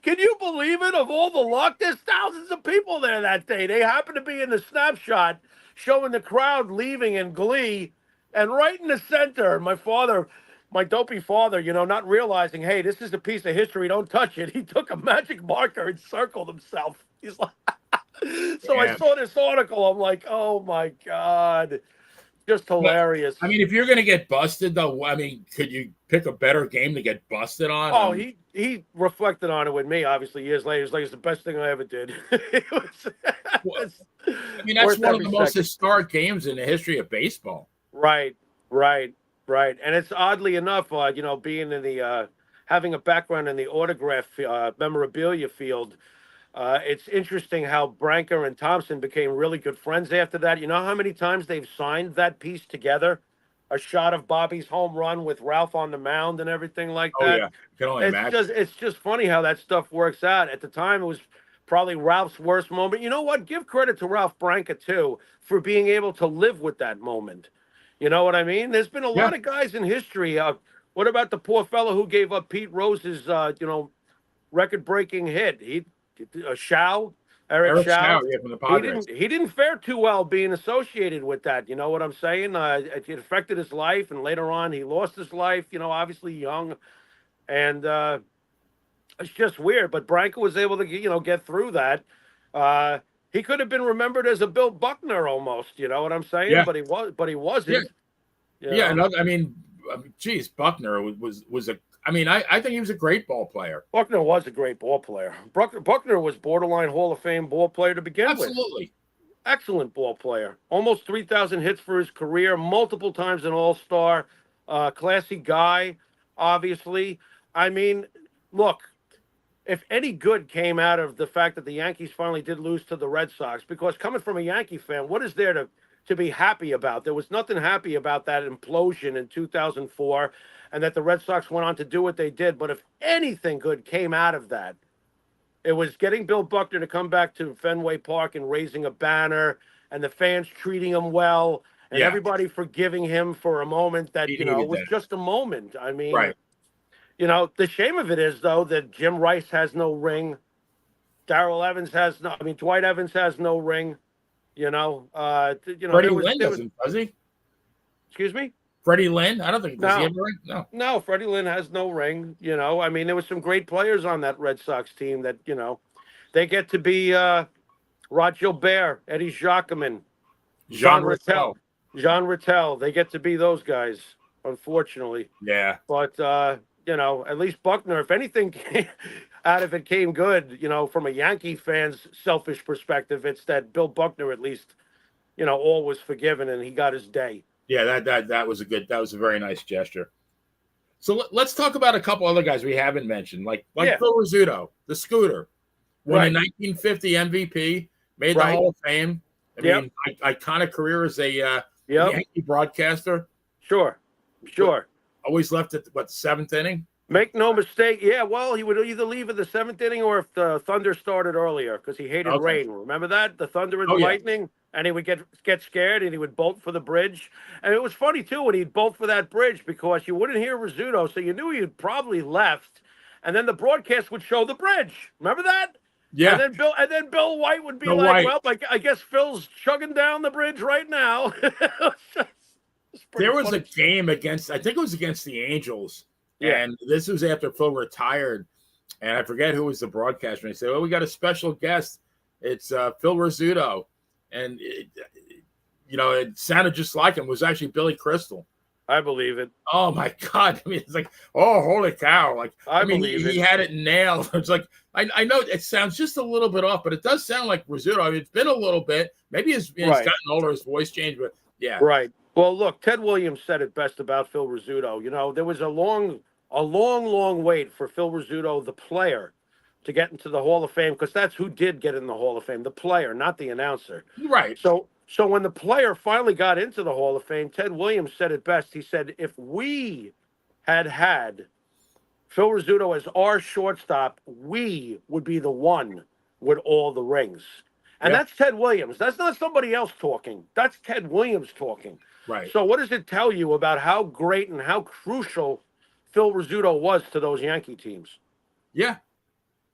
Speaker 1: Can you believe it? Of all the luck, there's thousands of people there that day. They happen to be in the snapshot showing the crowd leaving in glee. And right in the center, my father, my dopey father, not realizing, hey, this is a piece of history. Don't touch it. He took a magic marker and circled himself. He's like, so I
Speaker 2: Yeah.
Speaker 1: saw this article. I'm like, oh my God. Just
Speaker 2: But
Speaker 1: hilarious.
Speaker 2: I mean, if you're gonna get busted though, I mean, could you pick a better game to get busted on?
Speaker 1: Oh, he reflected on it with me, obviously, years later. He's like, it's the best thing I ever did. It was
Speaker 2: Well,
Speaker 1: it's
Speaker 2: I mean, that's
Speaker 1: worth
Speaker 2: one of
Speaker 1: every
Speaker 2: the most
Speaker 1: second.
Speaker 2: historic games in the history of baseball.
Speaker 1: Right, right, right. And it's oddly enough, being in the having a background in the autograph memorabilia field. It's interesting how Branca and Thompson became really good friends after that. You know how many times they've signed that piece together? A shot of Bobby's home run with Ralph on the mound and everything like
Speaker 2: Oh
Speaker 1: that.
Speaker 2: yeah, I can only
Speaker 1: It's
Speaker 2: imagine.
Speaker 1: just it's just funny how that stuff works out. At the time, it was probably Ralph's worst moment. You know what? Give credit to Ralph Branca too for being able to live with that moment. You know what I mean? There's been a
Speaker 2: Yeah,
Speaker 1: lot of guys in history. What about the poor fellow who gave up Pete Rose's, record-breaking hit? Shaw, Eric
Speaker 2: Eric
Speaker 1: Shaw.
Speaker 2: Show, yeah, from the
Speaker 1: He
Speaker 2: Padres.
Speaker 1: didn't fare too well being associated with that. You know what I'm saying? It affected his life, and later on, he lost his life. Obviously young, and it's just weird. But Branco was able to, get through that. Uh, he could have been remembered as a Bill Buckner almost. You know what I'm saying?
Speaker 2: Yeah,
Speaker 1: But he
Speaker 2: yeah,
Speaker 1: wasn't. You
Speaker 2: yeah.
Speaker 1: know,
Speaker 2: Another, geez, Buckner was a. I think he was a great ball player.
Speaker 1: Buckner was a great ball player. Buckner was borderline Hall of Fame ball player to begin with.
Speaker 2: Absolutely.
Speaker 1: Excellent ball player. Almost 3,000 hits for his career, multiple times an All-Star. Classy guy, obviously. I mean, look, if any good came out of the fact that the Yankees finally did lose to the Red Sox, because coming from a Yankee fan, what is there to be happy about? There was nothing happy about that implosion in 2004 and that the Red Sox went on to do what they did. But if anything good came out of that, it was getting Bill Buckner to come back to Fenway Park and raising a banner and the fans treating him well and
Speaker 2: Yeah,
Speaker 1: everybody forgiving him for a moment that,
Speaker 2: he needed
Speaker 1: was
Speaker 2: that.
Speaker 1: just a moment. I mean,
Speaker 2: Right.
Speaker 1: the shame of it is, though, that Jim Rice has no ring. Darrell Evans has no, I mean, Dwight Evans has no ring.
Speaker 2: Freddie
Speaker 1: was,
Speaker 2: Lynn doesn't, does he?
Speaker 1: excuse me?
Speaker 2: Freddie Lynn? I don't think does he have
Speaker 1: No,
Speaker 2: a ring? No.
Speaker 1: no, Freddie Lynn has no ring. I mean, there was some great players on that Red Sox team that, they get to be Rod Gilbert, Eddie Jacquemin,
Speaker 2: Jean
Speaker 1: Jean Rattel.
Speaker 2: Russell.
Speaker 1: Jean Rattel. They get to be those guys, unfortunately.
Speaker 2: Yeah.
Speaker 1: But at least Buckner, if anything out of it came good, from a Yankee fan's selfish perspective, it's that Bill Buckner at least, all was forgiven and he got his day.
Speaker 2: Yeah, that was a very nice gesture. So let's talk about a couple other guys we haven't mentioned, like
Speaker 1: Yeah,
Speaker 2: Phil Rizzuto, the Scooter, won the
Speaker 1: right,
Speaker 2: 1950 MVP, made the
Speaker 1: right.
Speaker 2: Hall of Fame. I
Speaker 1: Yep,
Speaker 2: mean, iconic career as a
Speaker 1: yep,
Speaker 2: Yankee broadcaster.
Speaker 1: sure, sure.
Speaker 2: Always left at the seventh inning.
Speaker 1: Make no mistake. Yeah, well, he would either leave in the seventh inning or if the thunder started earlier because he hated
Speaker 2: Okay.
Speaker 1: rain. Remember that? The thunder and the
Speaker 2: Oh yeah.
Speaker 1: lightning? And he would get scared and he would bolt for the bridge. And it was funny, too, when he'd bolt for that bridge because you wouldn't hear Rizzuto, so you knew he'd probably left. And then the broadcast would show the bridge. Remember that? And
Speaker 2: Yeah.
Speaker 1: then Bill White would be
Speaker 2: No
Speaker 1: like,
Speaker 2: White.
Speaker 1: well, I guess Phil's chugging down the bridge right now. It's pretty
Speaker 2: There was
Speaker 1: funny
Speaker 2: a game against, I think it was against the Angels.
Speaker 1: Yeah.
Speaker 2: And this was after Phil retired. And I forget who was the broadcaster. And he said, "Oh, we got a special guest. It's Phil Rizzuto." And, it sounded just like him. It was actually Billy Crystal.
Speaker 1: I believe it.
Speaker 2: Oh, my God. I mean, it's like, oh, holy cow. Like,
Speaker 1: I
Speaker 2: mean,
Speaker 1: believe
Speaker 2: he
Speaker 1: it.
Speaker 2: had it nailed. It's like, I know it sounds just a little bit off, but it does sound like Rizzuto. I mean, it's been a little bit. Maybe he's
Speaker 1: Right.
Speaker 2: gotten older, his voice changed, but yeah.
Speaker 1: Right. Well, look, Ted Williams said it best about Phil Rizzuto. There was a long wait for Phil Rizzuto, the player, to get into the Hall of Fame because that's who did get in the Hall of Fame, the player, not the announcer.
Speaker 2: Right.
Speaker 1: So So when the player finally got into the Hall of Fame, Ted Williams said it best. He said, if we had Phil Rizzuto as our shortstop, we would be the one with all the rings. And
Speaker 2: Yeah,
Speaker 1: that's Ted Williams. That's not somebody else talking. That's Ted Williams talking.
Speaker 2: right.
Speaker 1: So what does it tell you about how great and how crucial Phil Rizzuto was to those Yankee teams?
Speaker 2: Yeah.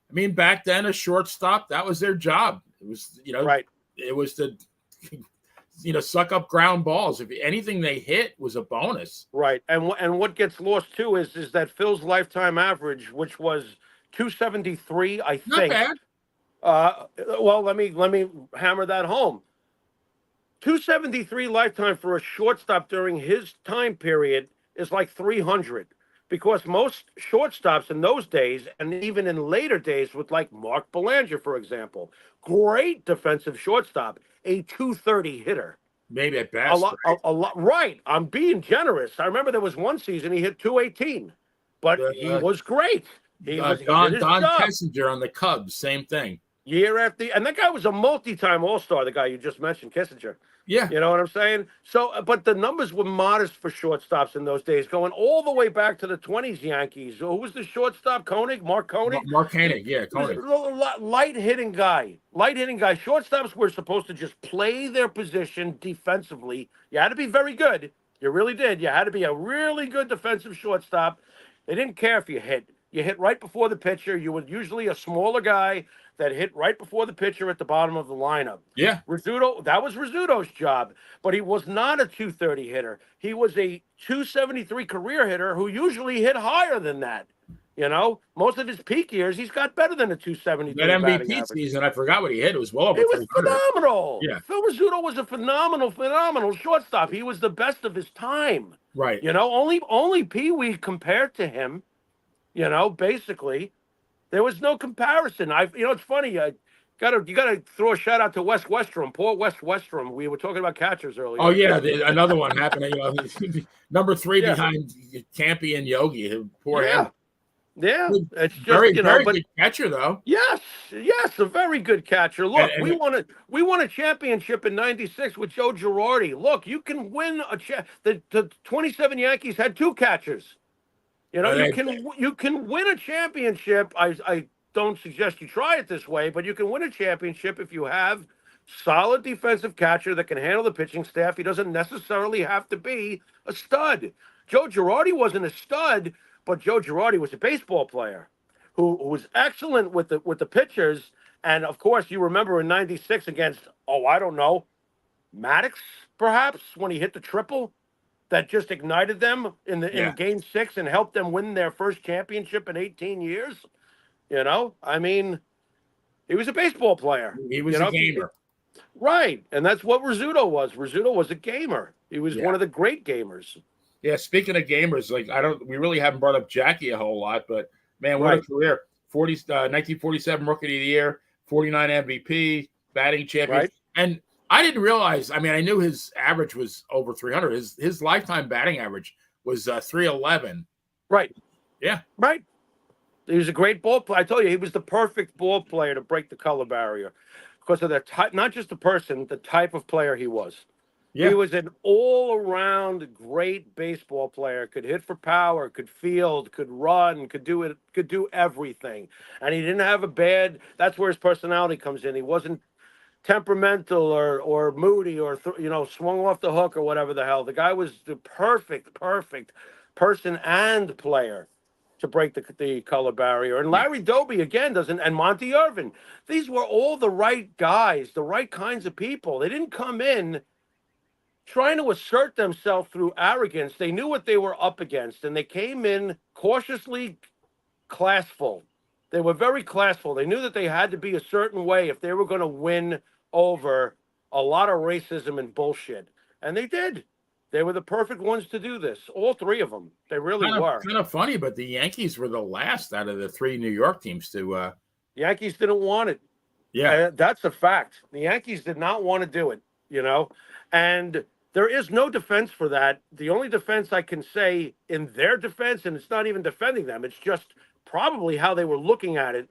Speaker 2: I mean, back then, a shortstop, that was their job. It was,
Speaker 1: Right.
Speaker 2: it was to, suck up ground balls. If anything they hit was a bonus.
Speaker 1: Right. And what gets lost too is that Phil's lifetime average, which was 273, I
Speaker 2: Not
Speaker 1: think.
Speaker 2: bad.
Speaker 1: Well, let me hammer that home. 273 lifetime for a shortstop during his time period is like 300 because most shortstops in those days and even in later days with like Mark Belanger, for example, great defensive shortstop, a 230 hitter.
Speaker 2: Maybe at
Speaker 1: A
Speaker 2: best,
Speaker 1: lot,
Speaker 2: right?
Speaker 1: a lot. Right. I'm being generous. I remember there was one season he hit 218, but he
Speaker 2: Uh,
Speaker 1: was great. He did
Speaker 2: Don
Speaker 1: his
Speaker 2: Don
Speaker 1: job
Speaker 2: Kessinger on the Cubs, same thing.
Speaker 1: year after, and that guy was a multi-time All-Star. The guy you just mentioned, Kissinger.
Speaker 2: Yeah.
Speaker 1: You know what I'm saying? So, but the numbers were modest for shortstops in those days, going all the way back to the 20s Yankees. Who was the shortstop? Koenig, Mark Koenig.
Speaker 2: Mark Koenig, yeah,
Speaker 1: He was
Speaker 2: Koenig.
Speaker 1: a light hitting guy. Light hitting guy. Shortstops were supposed to just play their position defensively. You had to be very good. You really did. You had to be a really good defensive shortstop. They didn't care if you hit. You hit right before the pitcher. You were usually a smaller guy that hit right before the pitcher at the bottom of the lineup.
Speaker 2: Yeah.
Speaker 1: Rizzuto, that was Rizzuto's job, but he was not a 230 hitter. He was a 273 career hitter who usually hit higher than that. Most of his peak years, he's got better than a
Speaker 2: That
Speaker 1: 273 batting
Speaker 2: MVP
Speaker 1: average.
Speaker 2: season, I forgot what he hit. It was well over
Speaker 1: It was
Speaker 2: 300.
Speaker 1: phenomenal.
Speaker 2: Yeah.
Speaker 1: Phil Rizzuto was a phenomenal shortstop. He was the best of his time.
Speaker 2: Right.
Speaker 1: Only Pee Wee compared to him. Basically, there was no comparison. It's funny. You gotta throw a shout out to Wes Westrom. Poor Wes Westrom. We were talking about catchers earlier.
Speaker 2: Oh yeah, another one happened. Number 3
Speaker 1: Yeah.
Speaker 2: behind Campy and Yogi. Poor
Speaker 1: Yeah.
Speaker 2: him.
Speaker 1: Yeah. It's just
Speaker 2: Very, very
Speaker 1: but
Speaker 2: good catcher though.
Speaker 1: yes, a very good catcher. Look,
Speaker 2: And
Speaker 1: we won a championship in '96 with Joe Girardi. Look, you can win the 27 Yankees had two catchers.
Speaker 2: they,
Speaker 1: You can win a championship. I don't suggest you try it this way, but you can win a championship if you have solid defensive catcher that can handle the pitching staff. He doesn't necessarily have to be a stud. Joe Girardi wasn't a stud, but Joe Girardi was a baseball player who was excellent with the pitchers. And of course, you remember in '96 against I don't know, Maddox perhaps when he hit the triple that just ignited them in
Speaker 2: yeah,
Speaker 1: game 6 and helped them win their first championship in 18 years. I mean, he was a baseball player.
Speaker 2: he was a gamer.
Speaker 1: Right. And that's what Rizzuto was. Rizzuto was a gamer. He was
Speaker 2: Yeah.
Speaker 1: one of the great gamers.
Speaker 2: Yeah, speaking of gamers, we really haven't brought up Jackie a whole lot, but man, what a career. 1947 Rookie of the Year, 49 MVP, batting champion.
Speaker 1: Right.
Speaker 2: And I didn't realize, I knew his average was over 300. His lifetime batting average was 311.
Speaker 1: Right.
Speaker 2: Yeah.
Speaker 1: Right. He was a great ball player. I told you, he was the perfect ball player to break the color barrier because of the type, not just the person, the type of player he was.
Speaker 2: Yeah.
Speaker 1: He was an all-around great baseball player. Could hit for power, could field, could run, could do everything. And he didn't have a bad. That's where his personality comes in. He wasn't temperamental or moody or swung off the hook or whatever the hell. The guy was the perfect person and player to break the color barrier. And Larry Doby again doesn't, and Monty Irvin. These were all the right guys, the right kinds of people. They didn't come in trying to assert themselves through arrogance. They knew what they were up against, and they came in cautiously classful. They were very classful. They knew that they had to be a certain way if they were going to win over a lot of racism and bullshit. And they did. They were the perfect ones to do this. All three of them. They really were.
Speaker 2: Kind of funny, but the Yankees were the last out of the 3 New York teams to.
Speaker 1: Yankees didn't want it.
Speaker 2: Yeah.
Speaker 1: That's a fact. The Yankees did not want to do it, And there is no defense for that. The only defense I can say in their defense, and it's not even defending them, it's just probably how they were looking at it.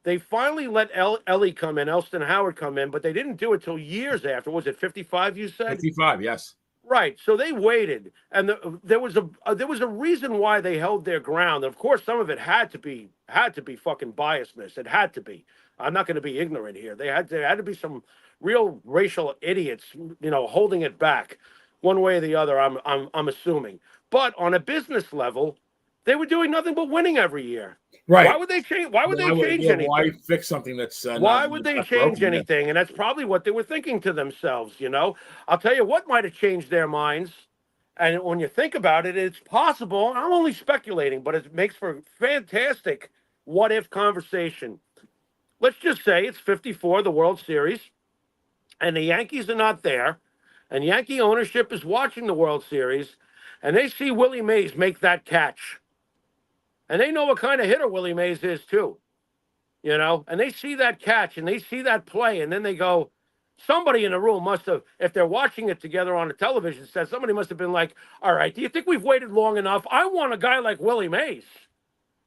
Speaker 1: They finally let Ellie come in, Elston Howard come in, but they didn't do it till years after. Was it 55? You said
Speaker 2: 55, yes.
Speaker 1: right. So they waited, and there was a reason why they held their ground. And of course, some of it had to be fucking biasness. It had to be. I'm not going to be ignorant here. There had to be some real racial idiots, holding it back, one way or the other. I'm assuming, but on a business level, they were doing nothing but winning every year. Why
Speaker 2: Right.
Speaker 1: would they change? Why would they change
Speaker 2: Why
Speaker 1: anything?
Speaker 2: fix something that's
Speaker 1: Why would they
Speaker 2: not
Speaker 1: change
Speaker 2: broken? Yeah.
Speaker 1: anything? And that's probably what they were thinking to themselves. I'll tell you what might have changed their minds. And when you think about it, it's possible. I'm only speculating, but it makes for fantastic what if conversation. Let's just say it's 54, the World Series, and the Yankees are not there, and Yankee ownership is watching the World Series, and they see Willie Mays make that catch. And they know what kind of hitter Willie Mays is, too. And they see that catch and they see that play, and then they go, somebody in the room must have, if they're watching it together on a television set, somebody must have been like, all right, do you think we've waited long enough? I want a guy like Willie Mays.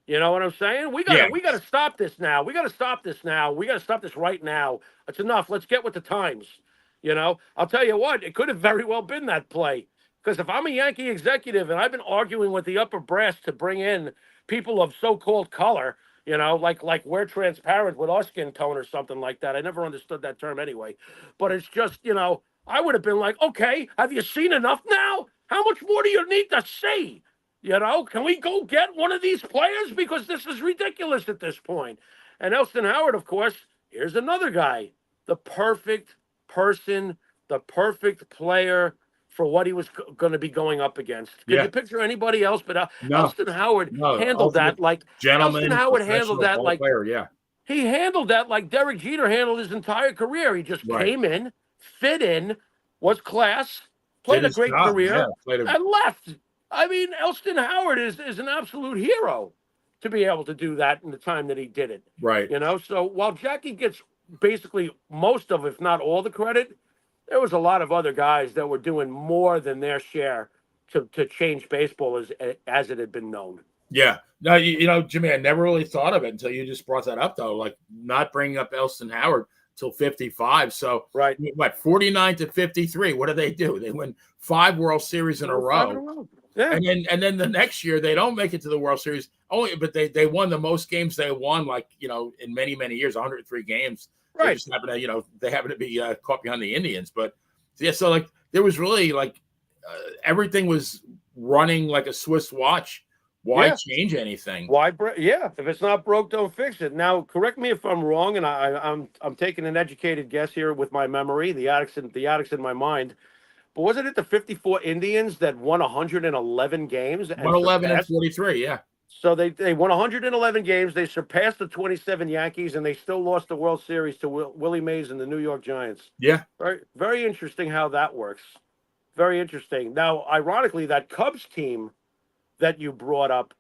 Speaker 1: You know what I'm saying?
Speaker 2: Yeah.
Speaker 1: We gotta stop this now. We gotta stop this now. We gotta stop this right now. It's enough. Let's get with the times. I'll tell you what, it could have very well been that play. Because if I'm a Yankee executive and I've been arguing with the upper brass to bring in people of so-called color, like we're transparent with our skin tone or something like that. I never understood that term anyway. But it's just, I would have been like, okay, have you seen enough now? How much more do you need to see? Can we go get one of these players? Because this is ridiculous at this point. And Elston Howard, of course, here's another guy, the perfect person, the perfect player for what he was going to be going up against. Can
Speaker 2: Yeah.
Speaker 1: you picture anybody else? But
Speaker 2: No.
Speaker 1: Elston Howard
Speaker 2: No.
Speaker 1: handled that like Elston
Speaker 2: Gentleman,
Speaker 1: Howard handled
Speaker 2: professional
Speaker 1: that
Speaker 2: ball
Speaker 1: like
Speaker 2: player. Yeah.
Speaker 1: he handled that like Derek Jeter handled his entire career. He just
Speaker 2: Right.
Speaker 1: came in, fit in, was class,
Speaker 2: Did
Speaker 1: played a
Speaker 2: his
Speaker 1: great
Speaker 2: job. Yeah.
Speaker 1: career, and left. I mean, Elston Howard is an absolute hero to be able to do that in the time that he did it.
Speaker 2: Right.
Speaker 1: So while Jackie gets basically most of, if not all, the credit, there was a lot of other guys that were doing more than their share to change baseball as it had been known.
Speaker 2: Yeah. No, Jimmy, I never really thought of it until you just brought that up, though. Like not bringing up Elston Howard till 55. So,
Speaker 1: right.
Speaker 2: What, 49 to 53? What do? They win 5 World Series in a row.
Speaker 1: Yeah.
Speaker 2: And then the next year they don't make it to the World Series. But they won the most games they won, in many, many years, 103 games.
Speaker 1: Right.
Speaker 2: They just happen to, they happen to be caught behind the Indians. But yeah, so there was really everything was running like a Swiss watch. Why change anything?
Speaker 1: Why? If it's not broke, don't fix it. Now, correct me if I'm wrong, and I'm taking an educated guess here with my memory, the addicts in my mind. But wasn't it the 54 Indians that won 111 games?
Speaker 2: 111 and 43, yeah.
Speaker 1: So they won 111 games. They surpassed the 27 Yankees, and they still lost the World Series to Willie Mays and the New York Giants.
Speaker 2: Yeah.
Speaker 1: Very, very interesting how that works. Very interesting. Now, ironically, that Cubs team that you brought up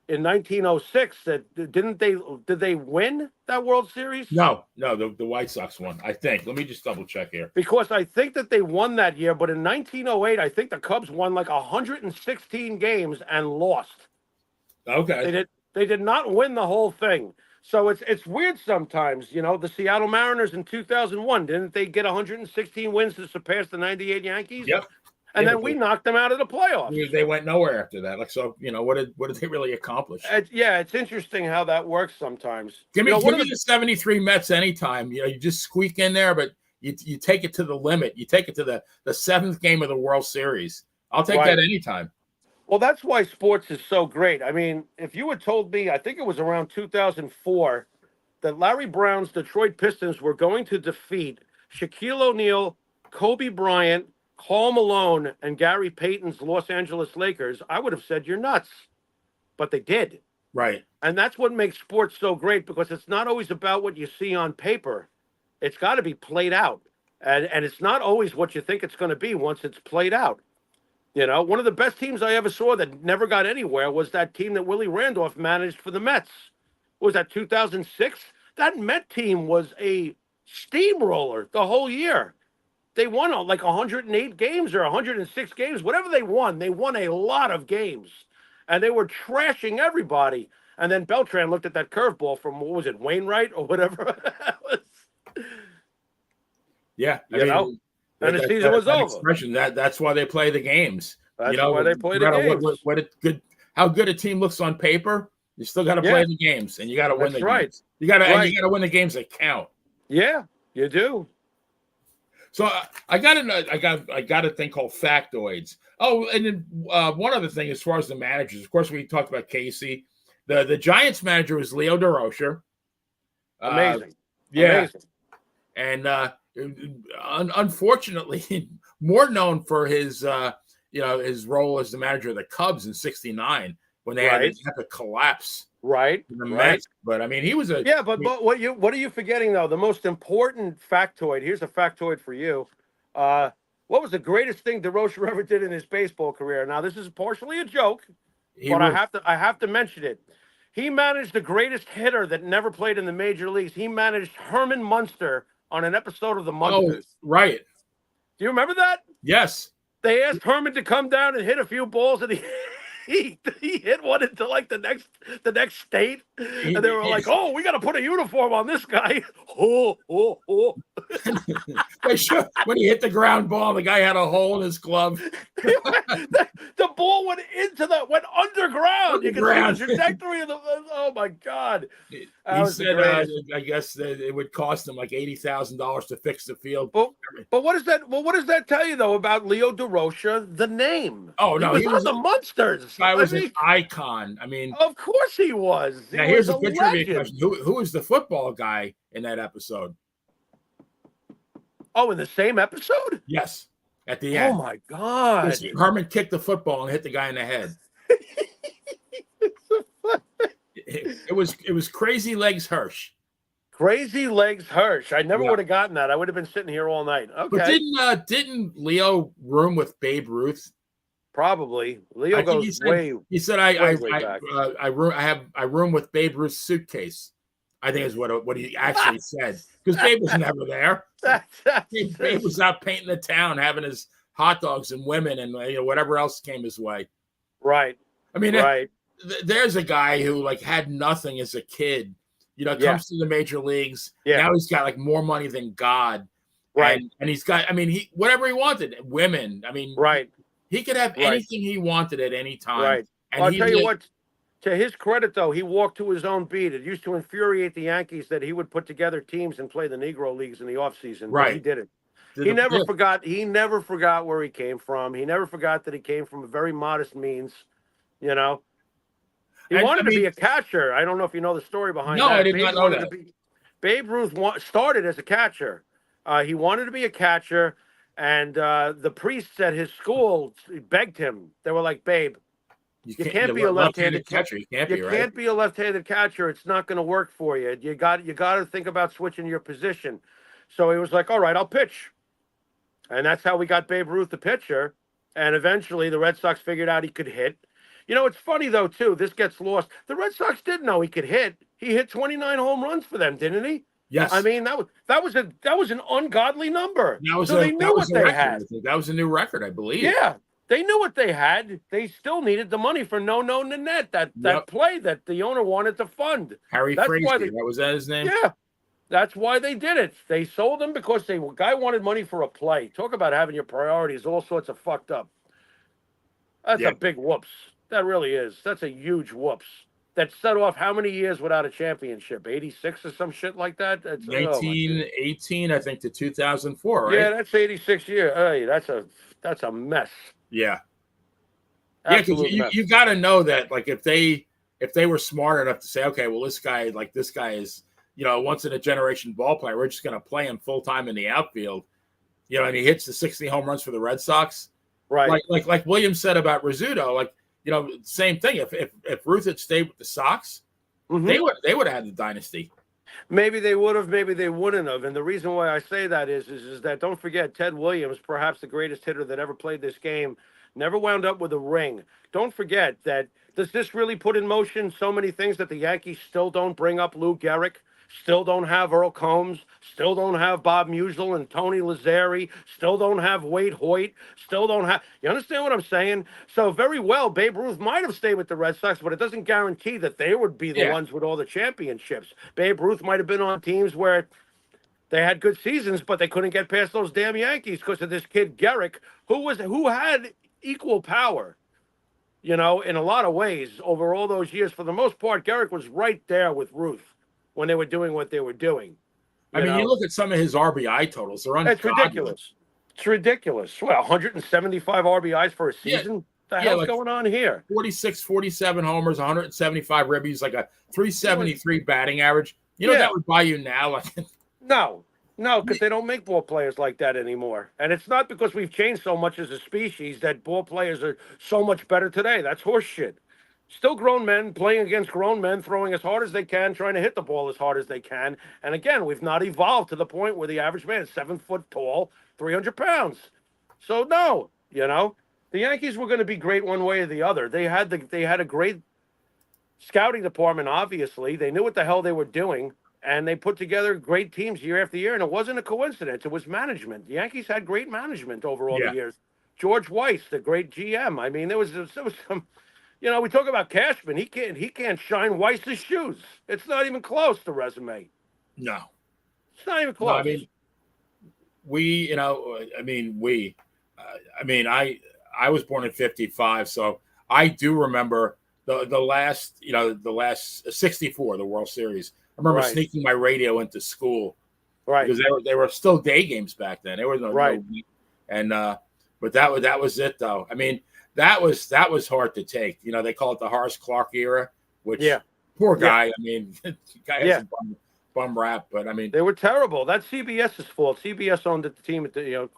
Speaker 1: in 1906, did they win that World Series?
Speaker 2: No, the White Sox won, I think. Let me just double check here.
Speaker 1: Because I think that they won that year, but in 1908, I think the Cubs won 116 games and lost.
Speaker 2: Okay.
Speaker 1: They did not win the whole thing. So it's weird sometimes, the Seattle Mariners in 2001, didn't they get 116 wins to surpass the 98 Yankees?
Speaker 2: Yep.
Speaker 1: And then we knocked them out of the playoffs.
Speaker 2: They went nowhere after that. What did they really accomplish?
Speaker 1: It's interesting how that works sometimes.
Speaker 2: Give me the 73 Mets anytime. You just squeak in there, but you take it to the limit. You take it to the 7th game of the World Series. I'll take that anytime.
Speaker 1: Well, that's why sports is so great. I mean, if you had told me, I think it was around 2004, that Larry Brown's Detroit Pistons were going to defeat Shaquille O'Neal, Kobe Bryant, Karl Malone, and Gary Payton's Los Angeles Lakers, I would have said you're nuts. But they did.
Speaker 2: Right.
Speaker 1: And that's what makes sports so great, because it's not always about what you see on paper. It's got to be played out. And it's not always what you think it's going to be once it's played out. One of the best teams I ever saw that never got anywhere was that team that Willie Randolph managed for the Mets. What was that, 2006? That Met team was a steamroller the whole year. They won 108 games or 106 games, whatever they won a lot of games. And they were trashing everybody. And then Beltran looked at that curveball from, what was it, Wainwright or whatever it was,
Speaker 2: Yeah, I
Speaker 1: you know,
Speaker 2: mean
Speaker 1: and the season was
Speaker 2: that
Speaker 1: over.
Speaker 2: expression that's why they play the games.
Speaker 1: That's why they play
Speaker 2: No
Speaker 1: the
Speaker 2: matter
Speaker 1: games.
Speaker 2: what how good a team looks on paper, you still got to play
Speaker 1: Yeah,
Speaker 2: the games, and you got to win
Speaker 1: that's
Speaker 2: the
Speaker 1: right.
Speaker 2: games. You got to
Speaker 1: Right.
Speaker 2: win the games that count.
Speaker 1: Yeah, you do.
Speaker 2: So I got a thing called factoids. Oh, and then one other thing as far as the managers, of course, we talked about Casey. The Giants manager was Leo DeRocher.
Speaker 1: Amazing.
Speaker 2: Yeah,
Speaker 1: Amazing.
Speaker 2: and unfortunately, more known for his his role as the manager of the Cubs in '69 when they had
Speaker 1: Right.
Speaker 2: this epic collapse
Speaker 1: Right.
Speaker 2: in the
Speaker 1: Right.
Speaker 2: Mets. But I mean, he was a
Speaker 1: Yeah, but what are you forgetting though? The most important factoid. Here's a factoid for you. Uh, what was the greatest thing DeRocher ever did in his baseball career? Now, this is partially a joke,
Speaker 2: he
Speaker 1: but
Speaker 2: was
Speaker 1: I have to mention it. He managed the greatest hitter that never played in the major leagues. He managed Herman Munster on an episode of the
Speaker 2: oh
Speaker 1: Munsters.
Speaker 2: right
Speaker 1: Do you remember that?
Speaker 2: yes.
Speaker 1: They asked Herman to come down and hit a few balls, and he hit one into like the next state, and they were like, "Oh, we got to put a uniform on this guy." Oh, oh, oh.
Speaker 2: When he hit the ground ball, the guy had a hole in his glove.
Speaker 1: The ball went underground. You can see the
Speaker 2: Underground.
Speaker 1: trajectory of the. Oh my God! That
Speaker 2: He
Speaker 1: was the
Speaker 2: said,
Speaker 1: greatest.
Speaker 2: I guess that it would cost him like $80,000 to fix the field.
Speaker 1: But what does that? Well, what does that tell you though about Leo DeRocher, the name?
Speaker 2: Oh
Speaker 1: He
Speaker 2: no,
Speaker 1: was on the Munsters.
Speaker 2: guy
Speaker 1: I
Speaker 2: was an
Speaker 1: mean,
Speaker 2: icon. I mean,
Speaker 1: of course he was. He
Speaker 2: now
Speaker 1: was
Speaker 2: here's
Speaker 1: a
Speaker 2: a good trivia
Speaker 1: legend.
Speaker 2: question: Who was the football guy in that episode?
Speaker 1: Oh, in the same episode?
Speaker 2: Yes, at the
Speaker 1: Oh
Speaker 2: end,
Speaker 1: my God!
Speaker 2: Herman kicked the football and hit the guy in the head. It was Crazy Legs Hirsch.
Speaker 1: Crazy Legs Hirsch. I never
Speaker 2: Yeah.
Speaker 1: would have gotten that. I would have been sitting here all night.
Speaker 2: But
Speaker 1: Okay,
Speaker 2: didn't Leo room with Babe Ruth?
Speaker 1: probably. Leo
Speaker 2: I think
Speaker 1: goes way back.
Speaker 2: I room with Babe Ruth's suitcase. I think is what he actually said, because Babe was never there. Babe was out painting the town, having his hot dogs and women and whatever else came his way.
Speaker 1: Right.
Speaker 2: I mean,
Speaker 1: Right.
Speaker 2: there's a guy who like had nothing as a kid, comes to the major leagues.
Speaker 1: Yeah.
Speaker 2: Now he's got like more money than God.
Speaker 1: Right.
Speaker 2: And he's got, I mean, he whatever he wanted, women. I mean,
Speaker 1: Right.
Speaker 2: he could have
Speaker 1: Right.
Speaker 2: anything he wanted at any time.
Speaker 1: Right.
Speaker 2: And
Speaker 1: I'll tell you what. To his credit, though, he walked to his own beat. It used to infuriate the Yankees that he would put together teams and play the Negro leagues in the offseason.
Speaker 2: Right.
Speaker 1: But he did it. He never forgot. He never forgot where he came from. He never forgot that he came from a very modest means. He wanted to be a catcher. I don't know if you know the story behind that.
Speaker 2: No, I did not know that.
Speaker 1: Babe Ruth started as a catcher. He wanted to be a catcher, and the priests at his school begged him. They were like, "Babe, you can't be a left-handed catcher. You can't be a left-handed catcher. It's not going to work for you. You got to think about switching your position." So he was like, "All right, I'll pitch." And that's how we got Babe Ruth, the pitcher. And eventually the Red Sox figured out he could hit. It's funny, though, too. This gets lost. The Red Sox didn't know he could hit. He hit 29 home runs for them, didn't he?
Speaker 2: Yes.
Speaker 1: I mean, that was an ungodly number. They knew what they had.
Speaker 2: That was a new record, I believe.
Speaker 1: Yeah. They knew what they had. They still needed the money for No Nanette, that play that the owner wanted to fund.
Speaker 2: Harry Frazier, was that his name?
Speaker 1: Yeah. That's why they did it. They sold him because the guy wanted money for a play. Talk about having your priorities all sorts of fucked up. That's a big whoops. That really is. That's a huge whoops. That set off how many years without a championship? 86 or some shit like that? That's
Speaker 2: 1918, I think, to 2004, right?
Speaker 1: Yeah, that's 86 years. Hey, that's a mess.
Speaker 2: Yeah. Because you got to know that, like, if they were smart enough to say, okay, well, this guy is, once in a generation ball player, we're just going to play him full time in the outfield, and he hits the 60 home runs for the Red Sox.
Speaker 1: Right.
Speaker 2: Like Williams said about Rizzuto, same thing. If Ruth had stayed with the Sox, they would have had the dynasty.
Speaker 1: Maybe they would have, maybe they wouldn't have. And the reason why I say that is that don't forget Ted Williams, perhaps the greatest hitter that ever played this game, never wound up with a ring. Don't forget that. Does this really put in motion so many things that the Yankees still don't bring up Lou Gehrig? Still don't have Earl Combs. Still don't have Bob Musial and Tony Lazzari. Still don't have Wade Hoyt. Still don't have. You understand what I'm saying? So very well, Babe Ruth might have stayed with the Red Sox, but it doesn't guarantee that they would be the
Speaker 2: Yeah.
Speaker 1: ones with all the championships. Babe Ruth might have been on teams where they had good seasons, but they couldn't get past those damn Yankees because of this kid Garrick, who had equal power. In a lot of ways over all those years. For the most part, Garrick was right there with Ruth when they were doing what they were doing.
Speaker 2: I
Speaker 1: You
Speaker 2: mean, you
Speaker 1: know,
Speaker 2: look at some of his RBI totals; they're
Speaker 1: it's
Speaker 2: ungodly.
Speaker 1: ridiculous. It's ridiculous. Well, 175 RBIs for a
Speaker 2: Yeah,
Speaker 1: season. What the
Speaker 2: yeah,
Speaker 1: hell's
Speaker 2: like
Speaker 1: going on here?
Speaker 2: 46, 47 homers, 175 ribbies, like a
Speaker 1: It was
Speaker 2: 373 batting average. You know what that
Speaker 1: yeah.
Speaker 2: would buy you now? Like,
Speaker 1: No, no, because they don't make ball players like that anymore. And it's not because we've changed so much as a species that ball players are so much better today. That's horseshit. Still grown men playing against grown men, throwing as hard as they can, trying to hit the ball as hard as they can. And again, we've not evolved to the point where the average man is 7 foot tall, 300 pounds. So no, the Yankees were going to be great one way or the other. They had a great scouting department. Obviously, they knew what the hell they were doing, and they put together great teams year after year. And it wasn't a coincidence; it was management. The Yankees had great management over all the
Speaker 2: yeah,
Speaker 1: years. George Weiss, the great GM. I mean, there was some. We talk about Cashman. He can't shine Weiss's shoes. It's not even close to resume.
Speaker 2: no,
Speaker 1: It's not even
Speaker 2: no. I
Speaker 1: close.
Speaker 2: mean, we, I mean, we, I mean, I was born in '55, so I do remember the last, the last '64, the World Series. I remember
Speaker 1: Right,
Speaker 2: sneaking my radio into school
Speaker 1: right,
Speaker 2: because they were still day games back then. There was
Speaker 1: right.
Speaker 2: and but that was it though. I mean, that was hard to take. They call it the Horace Clark era, which
Speaker 1: Yeah,
Speaker 2: poor
Speaker 1: yeah,
Speaker 2: guy. I mean, the guy has
Speaker 1: yeah.
Speaker 2: a bum rap, but I mean,
Speaker 1: They were terrible. That's CBS's fault. CBS owned the team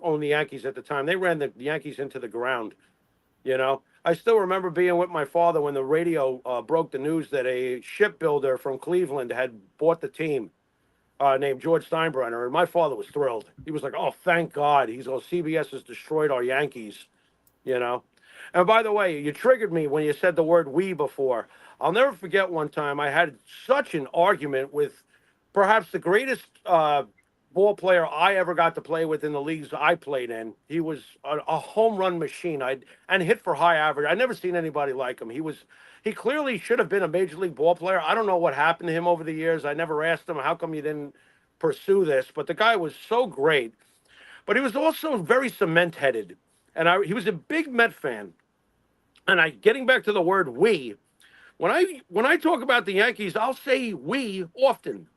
Speaker 1: owned the Yankees at the time. They ran the Yankees into the ground. I still remember being with my father when the radio broke the news that a shipbuilder from Cleveland had bought the team, named George Steinbrenner, and my father was thrilled. He was like, "Oh, thank God!" He's all, "CBS has destroyed our Yankees." You know. And by the way, you triggered me when you said the word "we" before. I'll never forget one time I had such an argument with perhaps the greatest ball player I ever got to play with in the leagues I played in. He was a home run machine. And hit for high average. I never seen anybody like him. He clearly should have been a major league ball player. I don't know what happened to him over the years. I never asked him how come you didn't pursue this, but the guy was so great. But he was also very cement headed, and he was a big Met fan. And getting back to the word "we," when I talk about the Yankees, I'll say "we" often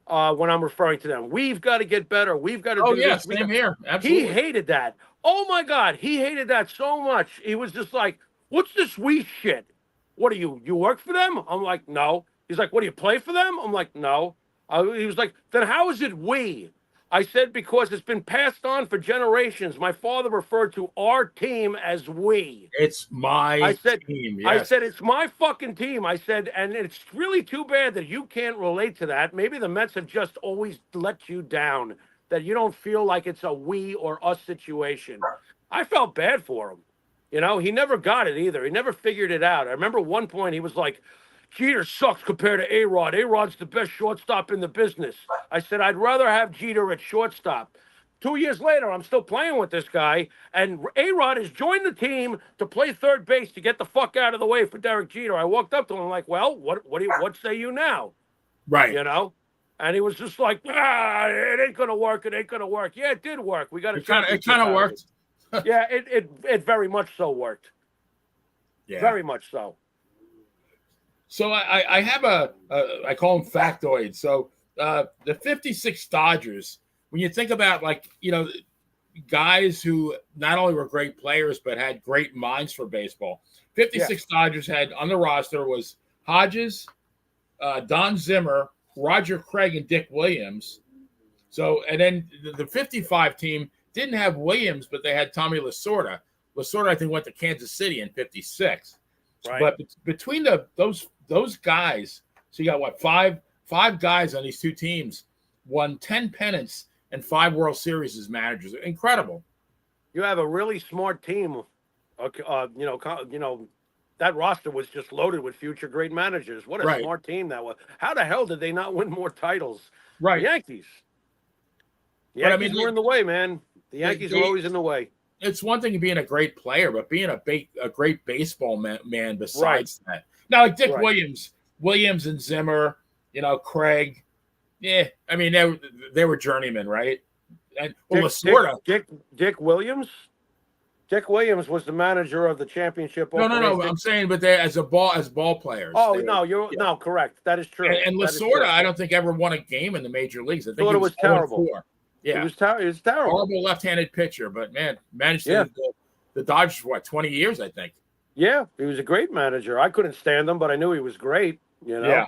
Speaker 1: when I'm referring to them. We've got to get better. We've got to
Speaker 2: oh
Speaker 1: do
Speaker 2: yeah,
Speaker 1: this.
Speaker 2: same here,
Speaker 1: He
Speaker 2: absolutely.
Speaker 1: hated that. Oh my God, he hated that so much. He was just like, "What's this we shit? What are you? You work for them?" I'm like, "No." He's like, "What do you play for them?" I'm like, "No." He was like, "Then how is it we?" I said, "Because it's been passed on for generations. My father referred to our team as we."
Speaker 2: It's
Speaker 1: I
Speaker 2: my
Speaker 1: said,
Speaker 2: team.
Speaker 1: I
Speaker 2: Yes,
Speaker 1: said, "It's my fucking team." I said, "And it's really too bad that you can't relate to that. Maybe the Mets have just always let you down, that you don't feel like it's a we or us situation." I felt bad for him. He never got it either. He never figured it out. I remember one point he was like, "Jeter sucks compared to A-Rod. A-Rod's the best shortstop in the business." I said, "I'd rather have Jeter at shortstop." 2 years later, I'm still playing with this guy, and A-Rod has joined the team to play third base to get the fuck out of the way for Derek Jeter. I walked up to him like, "Well, what say you now?"
Speaker 2: right.
Speaker 1: You know? And he was just like, "It ain't gonna work. It ain't gonna work." Yeah, it did work. We got a
Speaker 2: It kind
Speaker 1: championship
Speaker 2: of
Speaker 1: out of it.
Speaker 2: worked.
Speaker 1: Yeah, it very much so worked.
Speaker 2: Yeah.
Speaker 1: Very much so.
Speaker 2: So I have I call them factoids. So the '56 Dodgers, when you think about guys who not only were great players but had great minds for baseball,
Speaker 1: Yeah.
Speaker 2: '56 Dodgers had on the roster was Hodges, Don Zimmer, Roger Craig, and Dick Williams. So and then the '55 team didn't have Williams, but they had Tommy Lasorda. Lasorda, I think, went to Kansas City in '56.
Speaker 1: Right.
Speaker 2: But between those guys, so you got what five guys on these two teams won 10 pennants and 5 World Series as managers. Incredible.
Speaker 1: You have a really smart team. Okay, that roster was just loaded with future great managers. What a
Speaker 2: Right.
Speaker 1: smart team that was. How the hell did they not win more titles? The
Speaker 2: Right.
Speaker 1: Yankees. The
Speaker 2: But I
Speaker 1: Yankees
Speaker 2: mean,
Speaker 1: were in the way, man. The
Speaker 2: they,
Speaker 1: Yankees are
Speaker 2: they
Speaker 1: always in the way.
Speaker 2: it's one thing being a great player, but being a great baseball man
Speaker 1: Right,
Speaker 2: besides that. Now, like Dick
Speaker 1: right.
Speaker 2: Williams and Zimmer, Craig. Yeah, I mean they were journeymen, right? And well,
Speaker 1: Dick Dick
Speaker 2: Lasorda.
Speaker 1: Dick Dick Williams. Dick Williams was the manager of the championship
Speaker 2: No.
Speaker 1: Oakland.
Speaker 2: I'm saying, but they as ball players,
Speaker 1: Oh
Speaker 2: they were.
Speaker 1: no, you're
Speaker 2: Yeah.
Speaker 1: no correct. That is true.
Speaker 2: And
Speaker 1: That is
Speaker 2: Lasorda,
Speaker 1: true.
Speaker 2: I don't think ever won a game in the major leagues. I think
Speaker 1: Thought
Speaker 2: he
Speaker 1: it
Speaker 2: was
Speaker 1: was
Speaker 2: 0
Speaker 1: terrible.
Speaker 2: 4. Yeah,
Speaker 1: It was terrible.
Speaker 2: horrible left-handed pitcher, but man, managed
Speaker 1: Yeah.
Speaker 2: the Dodgers for 20 years, I think.
Speaker 1: Yeah, he was a great manager. I couldn't stand him, but I knew he was great.
Speaker 2: Yeah.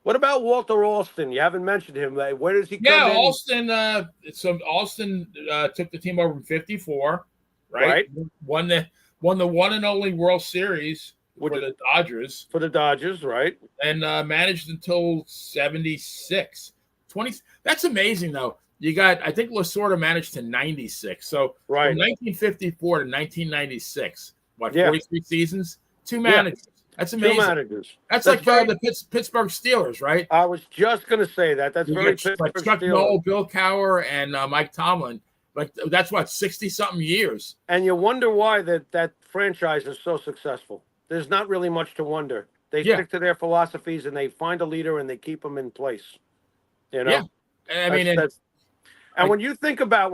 Speaker 1: What about Walter Alston? You haven't mentioned him. Like, where does he
Speaker 2: Yeah,
Speaker 1: come in?
Speaker 2: Alston took the team over in '54, right?
Speaker 1: Right.
Speaker 2: Won the one and only World Series
Speaker 1: With
Speaker 2: for the Dodgers,
Speaker 1: For the Dodgers, right?
Speaker 2: and managed until '76. That's amazing, though. I think Lasorda managed to '96. So
Speaker 1: Right.
Speaker 2: from 1954 to 1996, what,
Speaker 1: Yeah.
Speaker 2: 43 seasons? Two
Speaker 1: Yeah.
Speaker 2: managers. That's
Speaker 1: Two
Speaker 2: amazing.
Speaker 1: managers.
Speaker 2: That's
Speaker 1: That's
Speaker 2: like
Speaker 1: very.
Speaker 2: the Pittsburgh Steelers, right?
Speaker 1: I was just going to say that. That's
Speaker 2: You
Speaker 1: very
Speaker 2: get like
Speaker 1: Pittsburgh
Speaker 2: Chuck
Speaker 1: Steelers.
Speaker 2: Noll, Bill Cowher, and Mike Tomlin. Like that's what 60-something years.
Speaker 1: And you wonder why that franchise is so successful. There's not really much to wonder. They
Speaker 2: Yeah.
Speaker 1: stick to their philosophies and they find a leader and they keep them in place.
Speaker 2: Yeah, I mean,
Speaker 1: and when you think about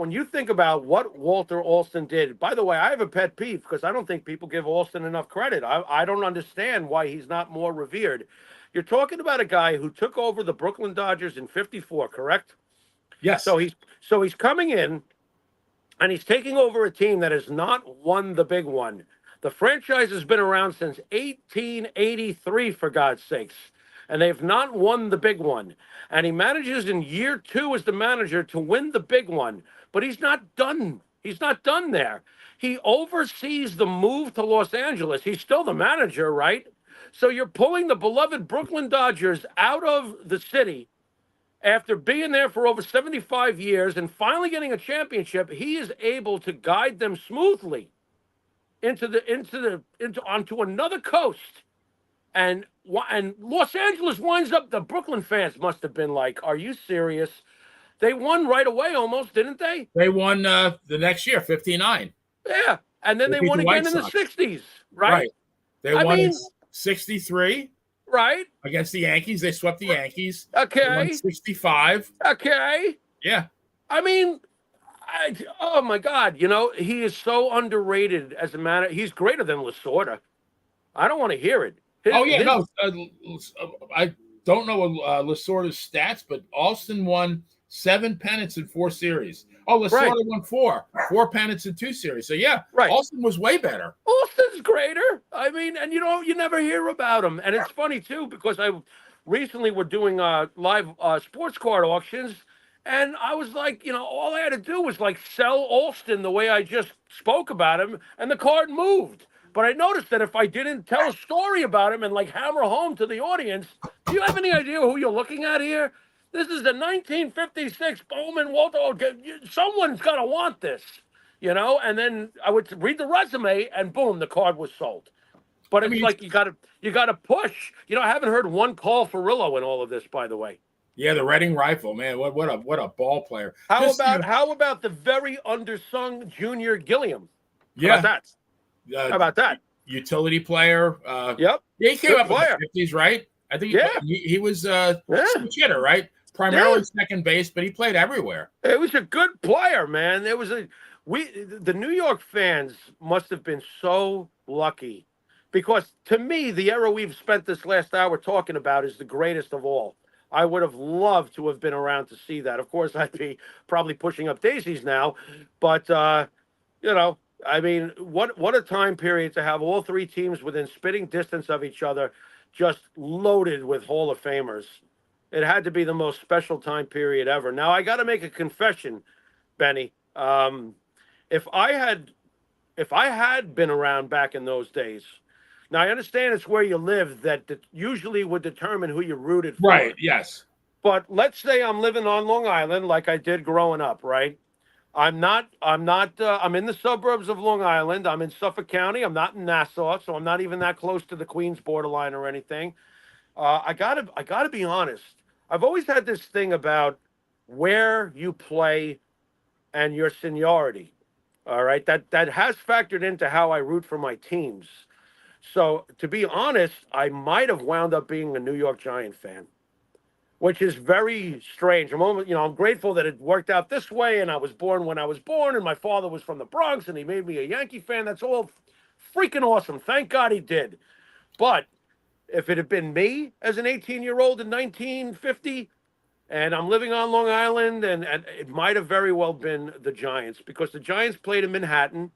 Speaker 1: what Walter Alston did, by the way, I have a pet peeve because I don't think people give Alston enough credit. I don't understand why he's not more revered. You're talking about a guy who took over the Brooklyn Dodgers in '54, correct?
Speaker 2: yes.
Speaker 1: So he's coming in and he's taking over a team that has not won the big one. The franchise has been around since 1883, for God's sakes, and they've not won the big one. And he manages in year 2 as the manager to win the big one, but he's not done. He's not done there. He oversees the move to Los Angeles. He's still the manager, right? So you're pulling the beloved Brooklyn Dodgers out of the city after being there for over 75 years and finally getting a championship. He is able to guide them smoothly onto another coast, and Los Angeles winds up. The Brooklyn fans must have been like, "Are you serious?" They won right away, almost, didn't they?
Speaker 2: They won the next year, '59.
Speaker 1: Yeah, and then they
Speaker 2: beat
Speaker 1: won
Speaker 2: the White
Speaker 1: again in the
Speaker 2: Sox.
Speaker 1: '60s, right?
Speaker 2: Right. They
Speaker 1: I
Speaker 2: won in
Speaker 1: mean-
Speaker 2: '63
Speaker 1: Right?
Speaker 2: against the Yankees. They swept the Yankees. They won
Speaker 1: Okay,
Speaker 2: '65.
Speaker 1: okay.
Speaker 2: Yeah.
Speaker 1: I mean, oh my God! He is so underrated as a manager. He's greater than Lasorda. I don't want to hear it.
Speaker 2: No. I don't know Lasorda's stats, but Alston won 7 pennants in 4 series. Oh, Lasorda
Speaker 1: Right.
Speaker 2: won 4 pennants in 2 series. So yeah,
Speaker 1: Right.
Speaker 2: Alston was way better.
Speaker 1: Austin's greater. I mean, and you never hear about him. And it's funny too because I recently were doing live sports card auctions, and I was like, all I had to do was like sell Alston the way I just spoke about him, and the card moved. But I noticed that if I didn't tell a story about him and like hammer home to the audience, do you have any idea who you're looking at here? This is the 1956 Bowman Walter. Someone's got to want this. And then I would read the resume, and boom, the card was sold. But it's like you gotta push. I haven't heard one call for Rillo in all of this, by the way.
Speaker 2: Yeah, the Reading Rifle, man, what a ball player.
Speaker 1: How about the very undersung Junior Gilliam?
Speaker 2: Yeah,
Speaker 1: How about that?
Speaker 2: Utility player.
Speaker 1: Yep.
Speaker 2: Yeah, he came
Speaker 1: Good
Speaker 2: up
Speaker 1: player.
Speaker 2: in the '50s, right? I think he was switch hitter, right? Primarily second base, but he played everywhere.
Speaker 1: It was a good player, man. The New York fans must have been so lucky, because to me, the era we've spent this last hour talking about is the greatest of all. I would have loved to have been around to see that. Of course, I'd be probably pushing up daisies now, but I mean, what a time period to have all 3 teams within spitting distance of each other, just loaded with Hall of Famers. It had to be the most special time period ever. Now, I got to make a confession, Benny. If I had been around back in those days, now I understand it's where you live that usually would determine who you rooted for.
Speaker 2: Right. Yes.
Speaker 1: But let's say I'm living on Long Island like I did growing up, right? I'm not. I'm not. I'm in the suburbs of Long Island. I'm in Suffolk County. I'm not in Nassau, so I'm not even that close to the Queens borderline or anything. I gotta be honest. I've always had this thing about where you play and your seniority. All right, that has factored into how I root for my teams. So to be honest, I might have wound up being a New York Giant fan, which is very strange. I'm grateful that it worked out this way, and I was born when I was born, and my father was from the Bronx, and he made me a Yankee fan. That's all freaking awesome. Thank God he did. But if it had been me as an 18-year-old in 1950, and I'm living on Long Island, and it might have very well been the Giants because the Giants played in Manhattan.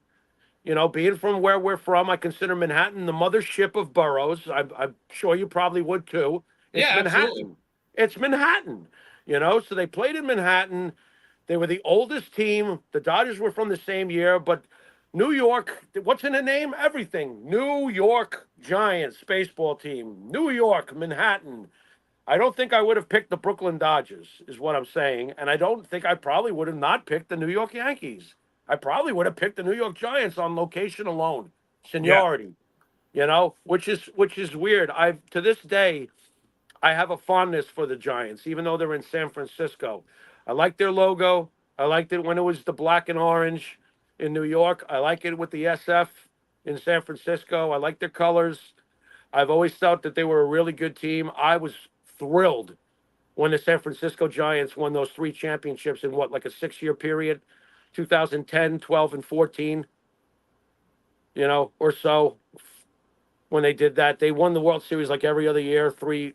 Speaker 1: Being from where we're from, I consider Manhattan the mothership of boroughs. I'm sure you probably would too. It's
Speaker 2: Yeah, absolutely.
Speaker 1: Manhattan. It's Manhattan. So they played in Manhattan. They were the oldest team. The Dodgers were from the same year, but New York, what's in the name? Everything. New York Giants baseball team. New York, Manhattan. I don't think I would have picked the Brooklyn Dodgers, is what I'm saying. And I don't think I probably would have not picked the New York Yankees. I probably would have picked the New York Giants on location alone,
Speaker 2: Yeah.
Speaker 1: seniority, which is weird. To this day, I have a fondness for the Giants, even though they're in San Francisco. I like their logo. I liked it when it was the black and orange in New York. I like it with the SF in San Francisco. I like their colors. I've always felt that they were a really good team. I was thrilled when the San Francisco Giants won those three championships in what, like a 6-year period, 2010, 12, and 14, or so. When they did that, they won the World Series like every other year, three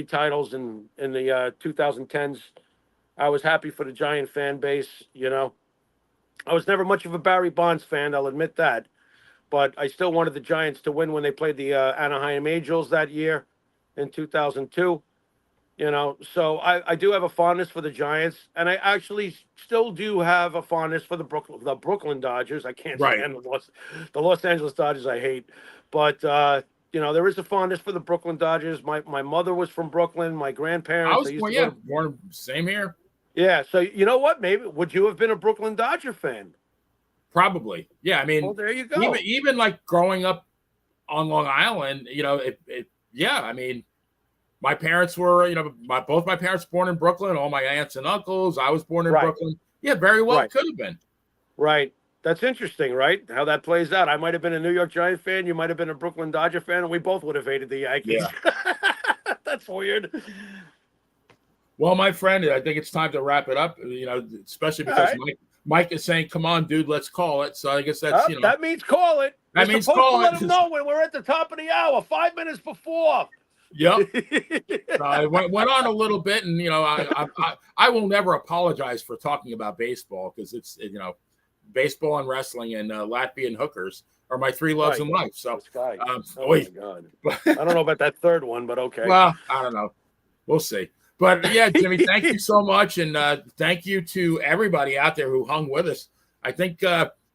Speaker 1: titles in the 2010s. I was happy for the Giant fan base. I was never much of a Barry Bonds fan, I'll admit that, but I still wanted the Giants to win when they played the Anaheim Angels that year in 2002. So I do have a fondness for the Giants, and I actually still do have a fondness for the Brooklyn Dodgers. I can't
Speaker 2: Right.
Speaker 1: stand the Los Angeles Dodgers. I hate, but there is a fondness for the Brooklyn Dodgers. My mother was from Brooklyn. My
Speaker 2: I
Speaker 1: grandparents. I
Speaker 2: was
Speaker 1: used
Speaker 2: born,
Speaker 1: to go
Speaker 2: yeah,
Speaker 1: to.
Speaker 2: born same here.
Speaker 1: Yeah. So you know what? Maybe would you have been a Brooklyn Dodger fan?
Speaker 2: Probably. Yeah. I
Speaker 1: Well,
Speaker 2: mean,
Speaker 1: there you
Speaker 2: even
Speaker 1: go.
Speaker 2: even like growing up on Long Island, yeah, I mean, my parents were, both my parents born in Brooklyn, all my aunts and uncles. I was born in
Speaker 1: Right.
Speaker 2: Brooklyn. Yeah, very well
Speaker 1: Right.
Speaker 2: could have been.
Speaker 1: Right. That's interesting, right? How that plays out. I might have been a New York Giant fan. You might have been a Brooklyn Dodger fan, and we both would have hated the Yankees.
Speaker 2: Yeah.
Speaker 1: That's weird.
Speaker 2: Well, my friend, I think it's time to wrap it up. Especially
Speaker 1: All
Speaker 2: because
Speaker 1: right.
Speaker 2: Mike is saying, "Come on, dude, let's call it." So I guess that's
Speaker 1: That means call it. You're
Speaker 2: that means
Speaker 1: supposed to
Speaker 2: call
Speaker 1: let
Speaker 2: it.
Speaker 1: them know when we're at the top of the hour, 5 minutes before.
Speaker 2: Yep. So I went on a little bit, and I will never apologize for talking about baseball because it's baseball and wrestling and Latvian hookers are my three loves
Speaker 1: Right.
Speaker 2: in life. So,
Speaker 1: This guy. Oh my
Speaker 2: wait,
Speaker 1: God. I don't know about that third one, but okay.
Speaker 2: well, I don't know. We'll see. But yeah, Jimmy, thank you so much, and thank you to everybody out there who hung with us. I think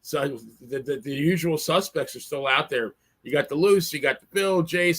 Speaker 2: so. The usual suspects are still out there. You got the Loose, you got the Bill, Jason.